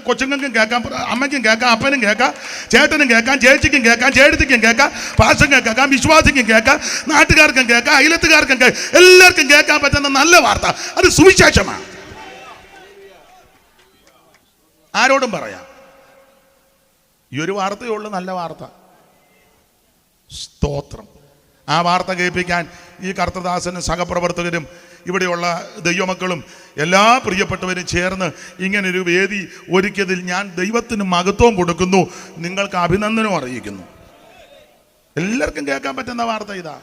കൊച്ചുങ്ങൾക്കും കേൾക്കാം, അമ്മയ്ക്കും കേൾക്കാം, അപ്പനും കേൾക്കാം, ചേട്ടനും കേൾക്കാം, ചേച്ചിക്കും കേൾക്കാം, ചേട്ടത്തിക്കും കേൾക്കാം, പാസ്റ്റർക്കും കേൾക്കാം, വിശ്വാസിക്കും കേൾക്കാം, നാട്ടുകാർക്കും കേൾക്കാം, അയലത്തുകാർക്കും കേൾക്കാം, എല്ലാവർക്കും കേൾക്കാൻ പറ്റുന്ന നല്ല വാർത്ത, അത് സുവിശേഷമാണ്. ആരോടും പറയാം, ഈ ഒരു വാർത്തയേ ഉള്ളൂ നല്ല വാർത്ത. സ്തോത്രം. ആ വാർത്ത കേൾപ്പിക്കാൻ ഈ കർത്തദാസനും സഹപ്രവർത്തകരും ഇവിടെയുള്ള ദൈവമക്കളും എല്ലാ പ്രിയപ്പെട്ടവരും ചേർന്ന് ഇങ്ങനൊരു വേദി ഒരുക്കിയതിൽ ഞാൻ ദൈവത്തിന് മഹത്വം കൊടുക്കുന്നു, നിങ്ങൾക്ക് അഭിനന്ദനം അറിയിക്കുന്നു. എല്ലാവർക്കും കേൾക്കാൻ പറ്റുന്ന വാർത്ത ഇതാ.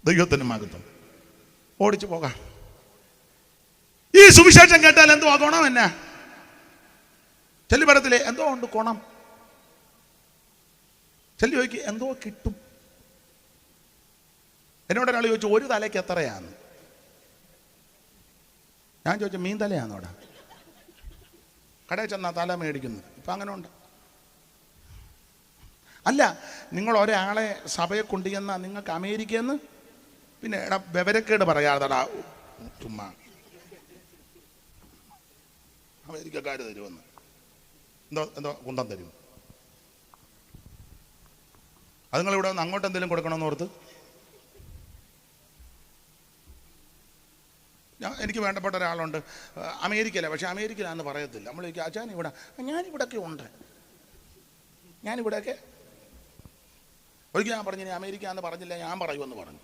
ദൈവത്തിന് മഹത്വം. ഓടിച്ചു പോകാം. ഈ സുവിശേഷം കേട്ടാൽ എന്തോ ഗുണം എന്നാ? ചെല്ലിപ്പടത്തിലെ എന്തോ ഉണ്ട് ഗുണം? ചെല്ലി ചോദിക്ക് എന്തോ കിട്ടും. എന്നോട് ഒരാൾ ചോദിച്ചു ഒരു തലയ്ക്ക് എത്രയാന്ന്. ഞാൻ ചോദിച്ചു മീൻ തലയാന്നോടാ. കടയിൽ ചെന്നാ തല മേടിക്കുന്നത്. ഇപ്പം അങ്ങനെ ഉണ്ട്. അല്ല, നിങ്ങൾ ഒരാളെ സഭയെ കൊണ്ടുചെന്നാ നിങ്ങൾക്ക് അമേരിക്കയെന്ന് പിന്നെ എടാ വിവരക്കേട് പറയാതെടാ, ചുമ്മാ അമേരിക്കക്കാർ തരുമെന്ന് എന്തോ കുന്തം തരും. അത് നിങ്ങളിവിടെ വന്ന് അങ്ങോട്ട് എന്തെങ്കിലും കൊടുക്കണമെന്ന് ഓർത്ത് എനിക്ക് വേണ്ടപ്പെട്ട ഒരാളുണ്ട് അമേരിക്കയിലാണ്, പക്ഷെ അമേരിക്കയിലാണെന്ന് പറയത്തില്ല. നമ്മൾ ചോദിക്കും അച്ഛൻ ഇവിടെ, ഞാനിവിടെയൊക്കെ ഉണ്ട്, ഞാനിവിടെയൊക്കെ. ഒരിക്കൽ ഞാൻ പറഞ്ഞു അമേരിക്ക എന്ന് പറഞ്ഞില്ല, ഞാൻ പറയുമെന്ന് പറഞ്ഞു.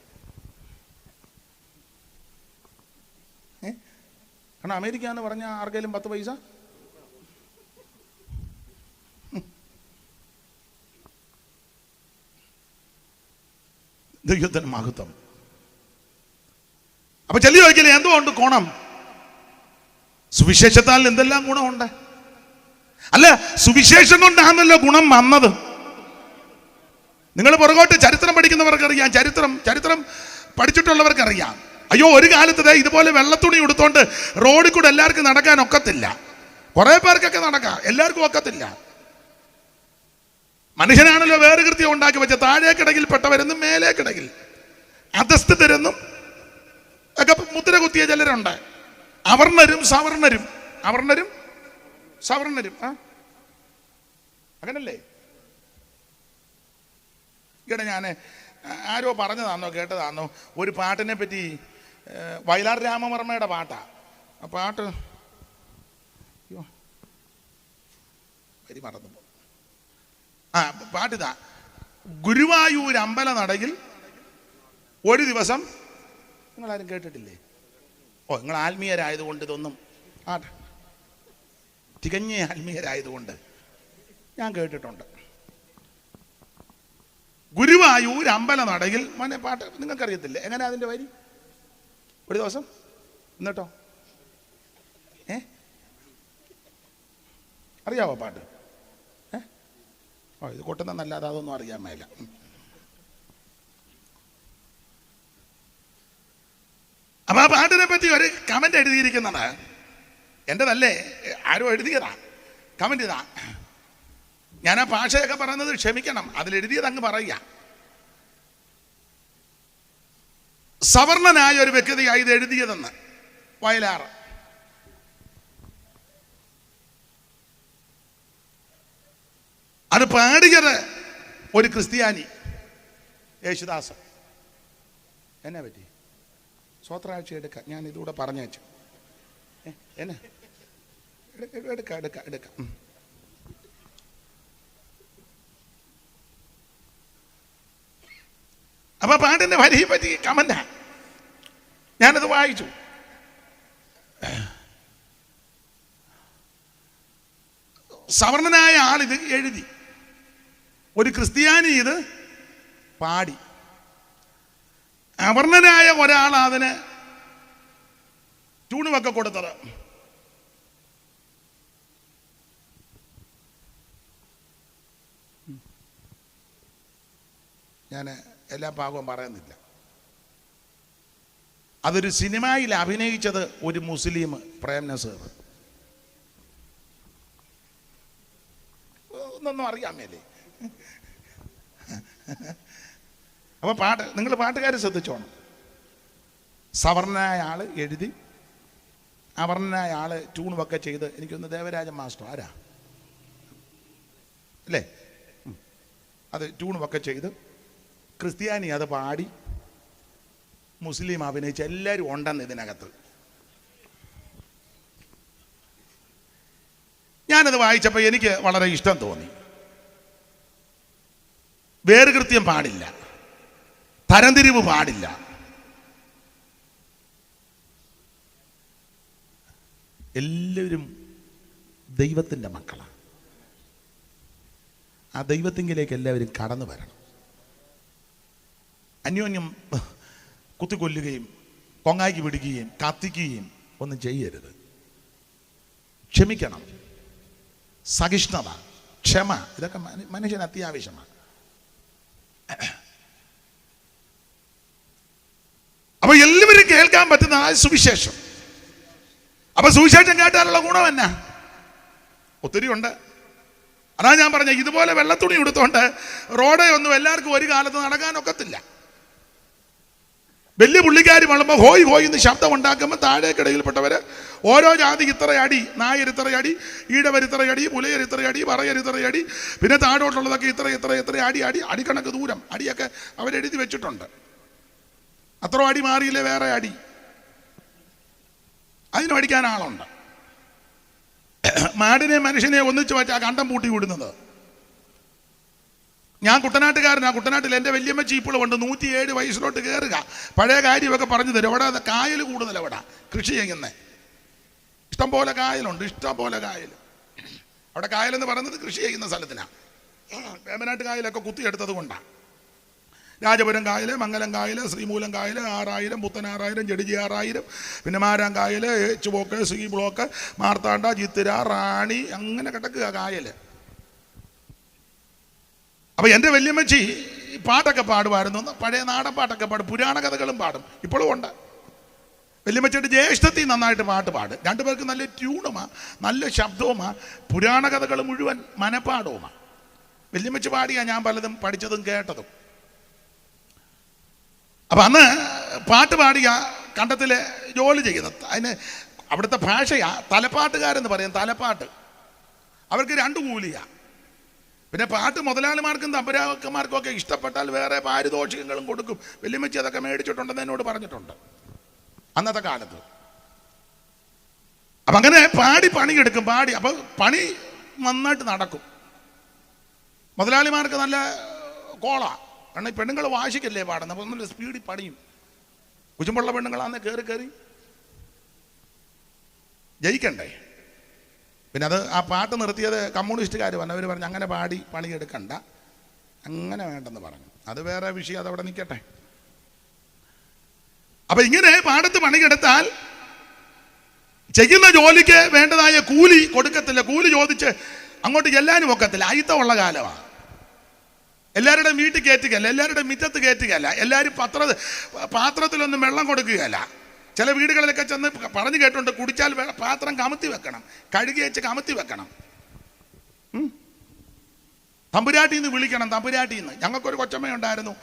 കാരണം അമേരിക്ക എന്ന് പറഞ്ഞാൽ ആർക്കെങ്കിലും 10 പൈസ ദൈവത്തിന് മഹത്വം. അപ്പൊ ചെല്ലി ചോദിക്കില്ലേ എന്തോ ഉണ്ട് ഗുണം? സുവിശേഷത്താൽ എന്തെല്ലാം ഗുണമുണ്ട്? അല്ല, സുവിശേഷം കൊണ്ടാണല്ലോ ഗുണം വന്നത്. നിങ്ങൾ പുറകോട്ട് ചരിത്രം പഠിക്കുന്നവർക്കറിയാം, ചരിത്രം പഠിച്ചിട്ടുള്ളവർക്കറിയാം. അയ്യോ, ഒരു കാലത്ത് ഇതുപോലെ വെള്ളത്തുണി ഉടുത്തോണ്ട് റോഡിൽ കൂടെ എല്ലാവർക്കും നടക്കാൻ ഒക്കത്തില്ല. കുറെ പേർക്കൊക്കെ നടക്കാം, എല്ലാവർക്കും ഒക്കത്തില്ല. മനുഷ്യനാണല്ലോ വേറെ കൃത്യം ഉണ്ടാക്കി വെച്ച താഴേക്കിടയിൽ പെട്ടവരെന്നും മേലേക്കിടയിൽ അധസ്ഥിതരെന്നും ഒക്കെ മുദ്ര കുത്തിയ ചിലരുണ്ട്. അവർണരും സവർണരും അങ്ങനല്ലേ? ഇവിടെ ഞാൻ ആരോ പറഞ്ഞതാണോ കേട്ടതാണോ ഒരു പാട്ടിനെ പറ്റി, വയലാർ രാമവർമ്മയുടെ പാട്ടാ. ആ പാട്ട് വരി മറന്നു. പാട്ടിതാ. ഗുരുവായൂർ അമ്പല നടയിൽ ഒരു ദിവസം, നിങ്ങളാരും കേട്ടിട്ടില്ലേ? ഓ, നിങ്ങൾ ആത്മീയരായതുകൊണ്ട് ഇതൊന്നും തികഞ്ഞ ആത്മീയരായതുകൊണ്ട് ഞാൻ കേട്ടിട്ടുണ്ട്. ഗുരുവായൂർ അമ്പല നടയിൽ മോനെ പാട്ട് നിങ്ങൾക്കറിയത്തില്ലേ? എങ്ങനെ അതിൻ്റെ വരി? ഒരു ദിവസം എന്നിട്ടോ അറിയാവോ പാട്ട്? ഓ, ഇത് കൊട്ടുന്നല്ലാതെ അതൊന്നും അറിയാൻ മേല. അപ്പൊ ആ പാട്ടിനെ പറ്റി ഒരു കമന്റ് എഴുതിയിരിക്കുന്നത് എന്റേതല്ലേ, ആരോ എഴുതിയതാ. കമന്റ് ഇതാ, ഞാൻ ആ ഭാഷയൊക്കെ പറയുന്നത് ക്ഷമിക്കണം, അതിലെഴുതിയത് അങ്ങ് പറയുക. സവർണനായ ഒരു വ്യക്തിയായി ഇത് എഴുതിയതെന്ന് വയലാർ. അത് പാടിയത് ഒരു ക്രിസ്ത്യാനി, യേശുദാസ്. എന്നെ പറ്റി സ്വത്രാഴ്ച എടുക്കാം, ഞാൻ ഇതുകൂടെ പറഞ്ഞേച്ചു. എന്നെ എടുക്കാം. അപ്പൊ പാട്ടിന്റെ വരിയെ പറ്റി കമന്റാ, ഞാനത് വായിച്ചു. സവർണനായ ആളിത് എഴുതി, ഒരു ക്രിസ്ത്യാനി ഇത് പാടി, അവർണനായ ഒരാൾ അതിന് ട്യൂണുമൊക്കെ കൊടുത്തത്. ഞാൻ എല്ലാ ഭാഗവും പറയുന്നില്ല. അതൊരു സിനിമയിൽ അഭിനയിച്ചത് ഒരു മുസ്ലിം, പ്രേം നസീർ. ഒന്നൊന്നും അറിയാമല്ലേ? അപ്പൊ പാട്ട് നിങ്ങൾ പാട്ടുകാർ ശ്രദ്ധിച്ചോണം. സവർണനായ ആള് എഴുതി, അവർണനായ ആള് ട്യൂണുമൊക്കെ ചെയ്ത്, എനിക്കൊന്ന് ദേവരാജൻ മാസ്റ്റർ ആരാ അല്ലേ, അത് ട്യൂണുമൊക്കെ ചെയ്ത്, ക്രിസ്ത്യാനി അത് പാടി, മുസ്ലിം അഭിനയിച്ച്, എല്ലാവരും ഉണ്ടെന്ന് ഇതിനകത്ത്. ഞാനത് വായിച്ചപ്പോൾ എനിക്ക് വളരെ ഇഷ്ടം തോന്നി. വേറുകൃത്യം പാടില്ല, തരംതിരിവ് പാടില്ല. എല്ലാവരും ദൈവത്തിൻ്റെ മക്കളാണ്. ആ ദൈവത്തിങ്കിലേക്ക് എല്ലാവരും കടന്നു വരണം. അന്യോന്യം കുത്തിക്കൊല്ലുകയും കൊങ്ങായ്ക്ക് പിടിക്കുകയും കത്തിക്കുകയും ഒന്നും ചെയ്യരുത്. ക്ഷമിക്കണം, സഹിഷ്ണുത, ക്ഷമ, ഇതൊക്കെ മനുഷ്യന് അത്യാവശ്യമാണ്. അപ്പൊ എല്ലാവരും കേൾക്കാൻ പറ്റുന്ന ആ സുവിശേഷം. അപ്പൊ സുവിശേഷം കേട്ടാലുള്ള ഗുണം എന്നാ? ഒത്തിരി ഉണ്ട്. അതാ ഞാൻ പറഞ്ഞ, ഇതുപോലെ വെള്ളത്തുണി എടുത്തോണ്ട് റോഡേ ഒന്നും എല്ലാവർക്കും ഒരു കാലത്ത് നടക്കാനൊക്കത്തില്ല. വലിയ പുള്ളിക്കാരി വളർമ്പോൾ ഹോയ് ഹോയ് എന്ന് ശബ്ദം ഉണ്ടാക്കുമ്പോൾ താഴേക്കിടയിൽപ്പെട്ടവര് ഓരോ ജാതി ഇത്ര അടി, നായർ ഇത്ര അടി, ഈടവർ ഇത്ര അടി, പുലയർ ഇത്ര അടി, പറയർ ഇത്ര അടി, പിന്നെ താഴോട്ടുള്ളതൊക്കെ ഇത്ര ഇത്ര ഇത്ര അടി അടി അടിക്കണക്ക് ദൂരം അടിയൊക്കെ അവരെഴുതി വെച്ചിട്ടുണ്ട്. അത്ര അടി മാറിയില്ലേ വേറെ അടി, അതിന് പഠിക്കാൻ ആളുണ്ട്. മാടിനെ മനുഷ്യനെ ഒന്നിച്ച് വെച്ചാൽ കണ്ടം പൂട്ടി വിടുന്നത്. ഞാൻ കുട്ടനാട്ടുകാരനാണ്. കുട്ടനാട്ടിൽ എൻ്റെ വല്യമ്മച്ചി ഇപ്പോൾ ഉണ്ട്. 107 വയസ്സിലോട്ട് കയറുക. പഴയ കാര്യമൊക്കെ പറഞ്ഞു തരും. അവിടെ കായൽ കൂടുതൽ, അവിടെ കൃഷി ചെയ്യുന്നത് ഇഷ്ടം പോലെ കായലുണ്ട്, ഇഷ്ടം പോലെ കായൽ. അവിടെ കായലെന്ന് പറയുന്നത് കൃഷി ചെയ്യുന്ന സ്ഥലത്തിനാണ്. വേമ്പനാട്ട് കായലൊക്കെ കുത്തിയെടുത്തത് കൊണ്ടാണ്. രാജപുരം കായൽ, മംഗലം കായൽ, ശ്രീമൂലം കായൽ, 6000, പുത്തൻ 6000, ജഡിജി 6000, പിന്നെ മാരാൻ കായൽ, H block, C block, Marthanda, Chithira, Rani, അങ്ങനെ കിടക്കുക കായൽ. അപ്പൊ എൻ്റെ വല്യമ്മച്ചി പാട്ടൊക്കെ പാടുമായിരുന്നു. പഴയ നാടൻ പാട്ടൊക്കെ പാടും, പുരാണ കഥകളും പാടും, ഇപ്പോഴും ഉണ്ട്. വല്യമ്മച്ചിയുടെ ജ്യേഷ്ഠത്തി നന്നായിട്ട് പാട്ട് പാടും. രണ്ടുപേർക്ക് നല്ല ട്യൂണുമാ, നല്ല ശബ്ദവുമാ, പുരാണ കഥകൾ മുഴുവൻ മനപ്പാടവുമാ. വല്യമ്മച്ചി പാടിയാ ഞാൻ പലതും പഠിച്ചതും കേട്ടതും. അപ്പൊ അന്ന് പാട്ട് പാടിയ കണ്ടത്തില് ജോലി ചെയ്യുന്നത്. അതിന് അവിടുത്തെ ഭാഷയാ തലപ്പാട്ടുകാരെന്ന് പറയും. തലപ്പാട്ട് അവർക്ക് 2 കൂലിയാ. പിന്നെ പാട്ട് മുതലാളിമാർക്കും തമ്പുരാക്കന്മാർക്കും ഒക്കെ ഇഷ്ടപ്പെട്ടാൽ വേറെ പാരിതോഷികങ്ങളും കൊടുക്കും. വല്യമ്മച്ചി അതൊക്കെ മേടിച്ചിട്ടുണ്ടെന്ന് എന്നോട് പറഞ്ഞിട്ടുണ്ട് അന്നത്തെ കാലത്ത്. അപ്പം അങ്ങനെ പാടി പണിയെടുക്കും. പാടി അപ്പം പണി നന്നായിട്ട് നടക്കും. മുതലാളിമാർക്ക് നല്ല കോള. കാരണം ഈ പെണ്ണുങ്ങൾ വാശിക്കല്ലേ പാടുന്നത്. അപ്പം നല്ല സ്പീഡിൽ പണിയും. കുശുമ്പുള്ള പെണ്ണുങ്ങളാന്ന് കയറി കയറി ജയിക്കണ്ടേ. പിന്നെ അത് ആ പാട്ട് നിർത്തിയത് കമ്മ്യൂണിസ്റ്റുകാർ വന്നു. അവർ പറഞ്ഞു അങ്ങനെ പാടി പണിയെടുക്കണ്ട, അങ്ങനെ വേണ്ടെന്ന് പറഞ്ഞു. അത് വേറെ വിഷയം, അതവിടെ നിൽക്കട്ടെ. അപ്പൊ ഇങ്ങനെ പാടത്ത് പണിയെടുത്താൽ ചെയ്യുന്ന ജോലിക്ക് വേണ്ടതായ കൂലി കൊടുക്കത്തില്ല. കൂലി ചോദിച്ച് അങ്ങോട്ട് ചെല്ലാനും ഒക്കത്തില്ല. അയിത്തമുള്ള കാലമാണ്. എല്ലാവരുടെയും വീട്ടിൽ കയറ്റുകയല്ല, എല്ലാവരുടെയും മുറ്റത്ത് കയറ്റുകയല്ല, എല്ലാവരും പാത്രത്തിലൊന്നും വെള്ളം കൊടുക്കുകയല്ല. ചില വീടുകളിലൊക്കെ ചെന്ന് പറഞ്ഞു കേട്ടുണ്ട്, കുടിച്ചാൽ പാത്രം കമത്തി വെക്കണം, കഴുകി വെച്ച് കമത്തി വെക്കണം. തമ്പുരാട്ടിൽ നിന്ന് വിളിക്കണം, തമ്പുരാട്ടിൽ നിന്ന്. ഞങ്ങൾക്കൊരു കൊച്ചമ്മയുണ്ടായിരുന്നു,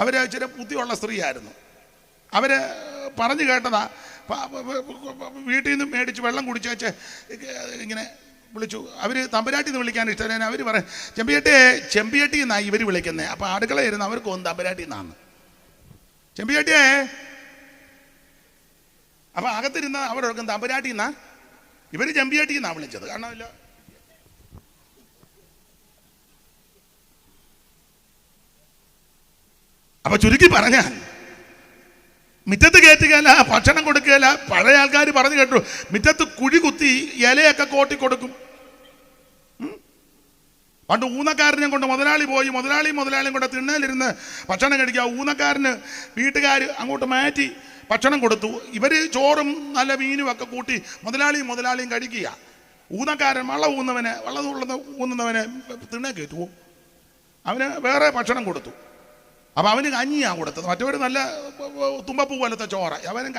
അവർ ഇച്ചിരി ബുദ്ധിയുള്ള സ്ത്രീയായിരുന്നു. അവർ പറഞ്ഞു കേട്ടതാ, വീട്ടിൽ നിന്ന് മേടിച്ച് വെള്ളം കുടിച്ച് വെച്ച് ഇങ്ങനെ വിളിച്ചു. അവർ തമ്പുരാട്ടിൽ നിന്ന് വിളിക്കാൻ ഇഷ്ടമല്ല. അവർ പറയും ചെമ്പിയട്ടി എന്നാണ് ഇവർ വിളിക്കുന്നത്. അപ്പോൾ അടുക്കളയിരുന്ന് അവർക്ക് ഒന്ന് തമ്പുരാട്ടി എന്നാണ്, ചെമ്പിയട്ടിയേ. അപ്പം അകത്തിരുന്ന് അവരൊക്കെ തമ്പുരാട്ടി എന്നാ, ഇവർ ചെമ്പിയട്ടി എന്നാണ് വിളിച്ചത്. കാരണമില്ല. അപ്പൊ ചുരുക്കി പറഞ്ഞാൽ മുറ്റത്ത് കയറ്റുകയല്ല, ഭക്ഷണം കൊടുക്കുകയല്ല. പഴയ ആൾക്കാർ പറഞ്ഞു കേട്ടു, മുറ്റത്ത് കുഴി കുത്തി ഇലയൊക്കെ കോട്ടി കൊടുക്കും. പണ്ട് ഊന്നക്കാരനെ കൊണ്ട് മുതലാളി പോയി, മുതലാളിയും കൂടെ തിണ്ണയിലിരുന്ന് ഭക്ഷണം കഴിക്കുക. ഊന്നക്കാരന് വീട്ടുകാർ അങ്ങോട്ട് മാറ്റി ഭക്ഷണം കൊടുത്തു. ഇവർ ചോറും നല്ല മീനും ഒക്കെ കൂട്ടി മുതലാളിയും കഴിക്കുക. ഊന്നക്കാരൻ വെള്ളം ഊന്നുന്നവനെ തിണ്ണ കയറ്റുമോ, അവന് വേറെ ഭക്ഷണം കൊടുത്തു. അപ്പം അവന് കഞ്ഞിയാണ് കൊടുത്തത്. മറ്റവർ നല്ല തുമ്പപ്പൂ പോലത്തെ ചോറ, അവന്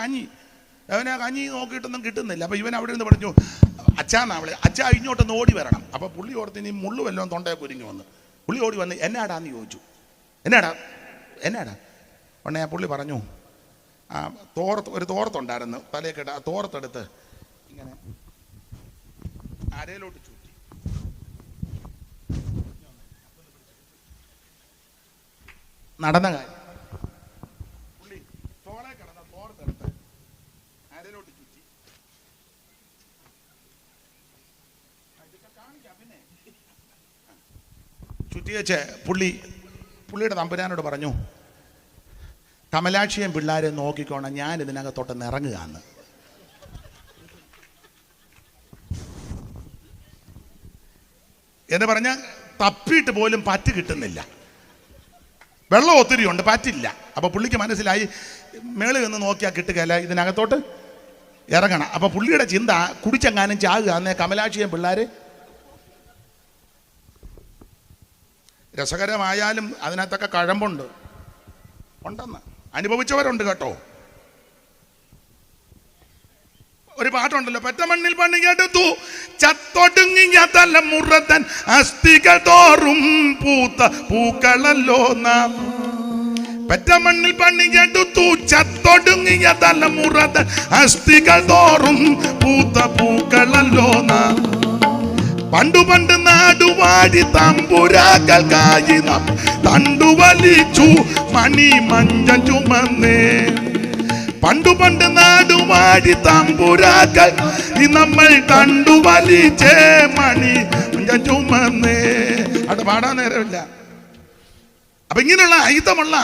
കഞ്ഞി നോക്കിയിട്ടൊന്നും കിട്ടുന്നില്ല. അപ്പം ഇവൻ അവിടെ നിന്ന് പറഞ്ഞു, അച്ഛാന്നാ വിളി, അച്ഛാ ഇങ്ങോട്ടൊന്ന് ഓടി വരണം. അപ്പം പുള്ളി ഓർത്ത് ഇനി മുള്ളു വല്ലതും തൊണ്ടയെ കുരിഞ്ഞു വന്ന് പുള്ളി ഓടി വന്ന് എന്നാടാന്ന് ചോദിച്ചു. എന്നാടാ ഉടനെ പുള്ളി പറഞ്ഞു, ഒരു തോർത്തുണ്ടായിരുന്നു തലയൊക്കെ, ആ തോർത്തെടുത്ത് ഇങ്ങനെ അരയിലോട്ട് ചുറ്റി നടന്ന കാര്യം. പുള്ളി തോളെ കിടന്ന തോർത്തെടുത്ത് അരയിലോട്ട് ചുറ്റി ചുറ്റി വെച്ച് പുള്ളിയുടെ തമ്പുരാനോട് പറഞ്ഞു, കമലാക്ഷിയും പിള്ളേരെ നോക്കിക്കോണം, ഞാൻ ഇതിനകത്തോട്ട് ഇറങ്ങുകയെന്ന്. എന്ന് പറഞ്ഞാൽ തപ്പിയിട്ട് പോലും പറ്റ് കിട്ടുന്നില്ല, വെള്ളം ഒത്തിരി ഉണ്ട്, പറ്റില്ല. അപ്പോൾ പുള്ളിക്ക് മനസ്സിലായി മേളിൽ നിന്ന് നോക്കിയാൽ കിട്ടുകയല്ല, ഇതിനകത്തോട്ട് ഇറങ്ങണം. അപ്പോൾ പുള്ളിയുടെ ചിന്ത കുടിച്ചെങ്ങാനും ചാകുക എന്നേ കമലാക്ഷിയും പിള്ളേർ. രസകരമായാലും അതിനകത്തൊക്കെ കഴമ്പുണ്ട്, ഉണ്ടെന്ന് അനുഭവിച്ചവരുണ്ട് കേട്ടോ. ഒരു പാട്ടുണ്ടല്ലോ, പെറ്റ മണ്ണിൽ പണിയെടുത്തു ചത്തൊടുങ്ങിയ തലമുറതൻ അസ്ഥികൾ തോറും പൂത്ത പൂക്കളല്ലോ നാം. പെറ്റ മണ്ണിൽ പണിയെടുത്തു ചത്തൊടുങ്ങിയ തലമുറതൻ അസ്ഥികൾ തോറും പൂത്ത പൂക്കളല്ലോ നാം. പണ്ട് നാടുവാടി തമ്പുരാക്കൾക്കായി നാം തണ്ടുവലിച്ചു മണി മഞ്ചം ചുമന്നേ. പണ്ട് നാടുവാടി തമ്പുരാക്കൾ നമ്മൾ കണ്ടുവലിച്ചേ മണി മഞ്ചം ചുമന്നേ. അത് പാടാൻ നേരമില്ല. അപ്പൊ ഇങ്ങനെയുള്ള അയിത്തമുള്ള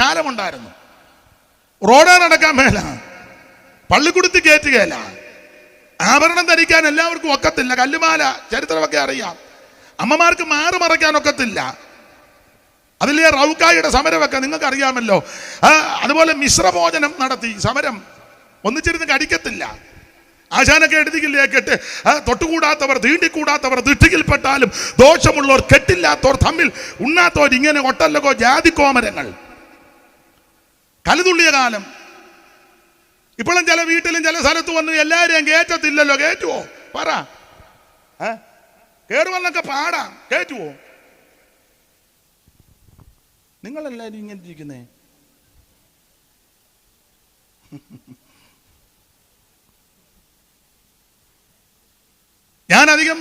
കാലമുണ്ടായിരുന്നു. റോഡാ നടക്കാൻ മേല, പള്ളിക്കുടുത്തി കയറ്റുകയല്ല, ആഭരണം ധരിക്കാൻ എല്ലാവർക്കും ഒക്കത്തില്ല. കല്ലുമാല ചരിത്രമൊക്കെ അറിയാം. അമ്മമാർക്ക് മാറ് മറയ്ക്കാൻ ഒക്കത്തില്ല. അതിലെ റൗക്കായുടെ സമരമൊക്കെ നിങ്ങൾക്ക് അറിയാമല്ലോ. അതുപോലെ മിശ്രഭോജനം നടത്തി സമരം, ഒന്നിച്ചിരുന്ന് കടിക്കത്തില്ല. ആശാനൊക്കെ എഴുതിക്കില്ലേ, കെട്ട് തൊട്ടുകൂടാത്തവർ തീണ്ടിക്കൂടാത്തവർ ദൃഷ്ടിയിൽപ്പെട്ടാലും ദോഷമുള്ളവർ കെട്ടില്ലാത്തവർ തമ്മിൽ ഉണ്ണാത്തവർ ഇങ്ങനെ ഒട്ടല്ലകോ ജാതിക്കോമരങ്ങൾ. കലുതുള്ളിയ കാലം. ഇപ്പോഴും ചില വീട്ടിലും ചില സ്ഥലത്ത് വന്ന് എല്ലാവരെയും കയറ്റത്തില്ലല്ലോ. കയറ്റുവോ പറ? കയറുവന്നൊക്കെ പാടാം, കയറ്റുവോ? നിങ്ങളെല്ലാവരും ഇങ്ങനെ ഇരിക്കുന്നേ. ഞാനധികം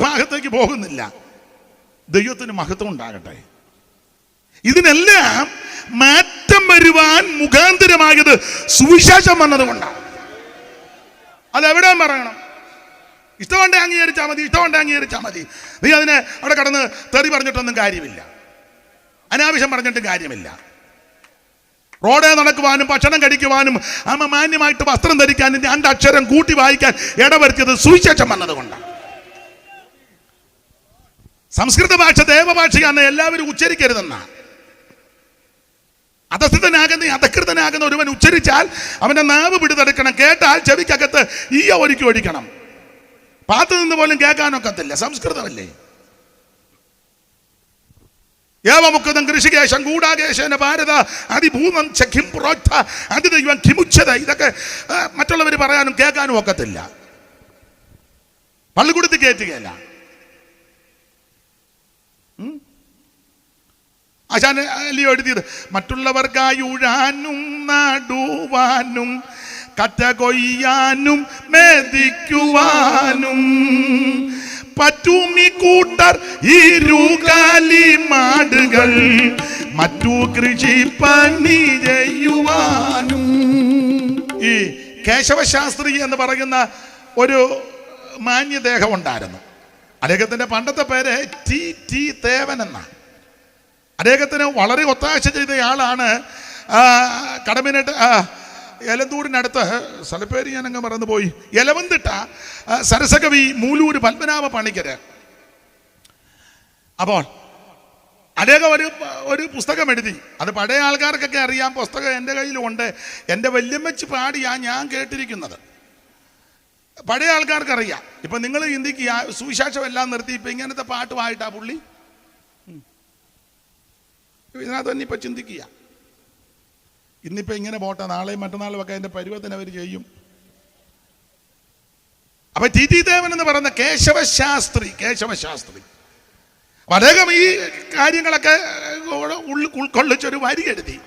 ഭാഗത്തേക്ക് പോകുന്നില്ല. ദൈവത്തിന് മഹത്വം ഉണ്ടാകട്ടെ. ഇതിനെല്ലാം മാറ്റം വരുവാൻ മുഖാന്തരമായത് സുവിശേഷം വന്നതുകൊണ്ടാണ്. അതെവിടെ പറയണം? ഇഷ്ടമുണ്ടെ അംഗീകരിച്ചാൽ മതി. നീ അതിനെ അവിടെ കടന്ന് തെറി പറഞ്ഞിട്ടൊന്നും കാര്യമില്ല, അനാവശ്യം പറഞ്ഞിട്ടും കാര്യമില്ല. റോഡേ നടക്കുവാനും ഭക്ഷണം കഴിക്കുവാനും മാന്യമായിട്ട് വസ്ത്രം ധരിക്കാനും 2 അക്ഷരം കൂട്ടി വായിക്കാൻ ഇടവരുത്തിയത് സുവിശേഷം വന്നതുകൊണ്ടാണ്. സംസ്കൃത ഭാഷ ദേവഭാഷയാണെന്ന് എല്ലാവരും ഉച്ചരിക്കരുതെന്ന. അധകൃതനാകുന്ന ഒരുവൻ ഉച്ചരിച്ചാൽ അവന്റെ നാവ് പിടിതെടുക്കണം. കേട്ടാൽ ചെവിക്കകത്ത് ഈയ ഒരുക്കി ഒഴിക്കണം. പാത്തു നിന്ന് പോലും കേൾക്കാനൊക്കത്തില്ല, സംസ്കൃതമല്ലേ. ഏവമുക്തം കൃഷികേശം കൂടാകേശന ഭാരത അതിഭൂമം ചഖിം പ്രോക്ത അതിദൈവം കിമുച്ഛത. ഇതൊക്കെ മറ്റുള്ളവർ പറയാനും കേൾക്കാനും ഒക്കത്തില്ല, പള്ളിക്കൂടത്തിൽ കയറ്റുകയല്ല. ആശാൻ അല്ലയോ എഴുതിയത്, മറ്റുള്ളവർക്കായി ഉഴാനും നടുവാനും കറ്റ കൊയ്യാനും മെതിക്കുവാനും പറ്റുമി കൂട്ടർ ഇരുകാലി മാടുകൾ മറ്റു കൃഷി പണി ചെയ്യുവാനും. ഈ കേശവശാസ്ത്രി എന്ന് പറയുന്ന ഒരു മാന്യദേഹം ഉണ്ടായിരുന്നു. അദ്ദേഹത്തിന്റെ പണ്ടത്തെ പേര് ടി തേവൻ എന്നാണ്. അദ്ദേഹത്തിന് വളരെ ഒത്താശ ചെയ്തയാളാണ് കടമിനട്ട് എലന്തൂരിനടുത്ത്, സ്ഥലപ്പേര് ഞാനങ്ങ് മറന്നുപോയി, എലവന്തിട്ട സരസകവി മൂലൂര് പത്മനാഭ പണിക്കര്. അപ്പോൾ അദ്ദേഹം ഒരു പുസ്തകം എഴുതി. അത് പഴയ ആൾക്കാർക്കൊക്കെ അറിയാം, പുസ്തകം എൻ്റെ കയ്യിലുണ്ട്. എൻ്റെ വല്യമ്മച്ച് പാടിയാണ് ഞാൻ കേട്ടിരിക്കുന്നത്. പഴയ ആൾക്കാർക്കറിയാം. ഇപ്പം നിങ്ങൾ ചിന്തിക്കുക, സുവിശേഷം എല്ലാം നിർത്തി ഇപ്പം ഇങ്ങനത്തെ പാട്ടുമായിട്ടാ പുള്ളി. ഇതിനകത്ത് തന്നെ ഇപ്പം ചിന്തിക്കുക, ഇന്നിപ്പോൾ ഇങ്ങനെ പോട്ടെ, നാളെയും മറ്റന്നാളും ഒക്കെ അതിൻ്റെ പരുവത്തിന് അവർ ചെയ്യും. അപ്പം ടി ദേവൻ എന്ന് പറയുന്ന കേശവശാസ്ത്രി അദ്ദേഹം ഈ കാര്യങ്ങളൊക്കെ ഉൾക്കൊള്ളിച്ചൊരു വരി എഴുതി.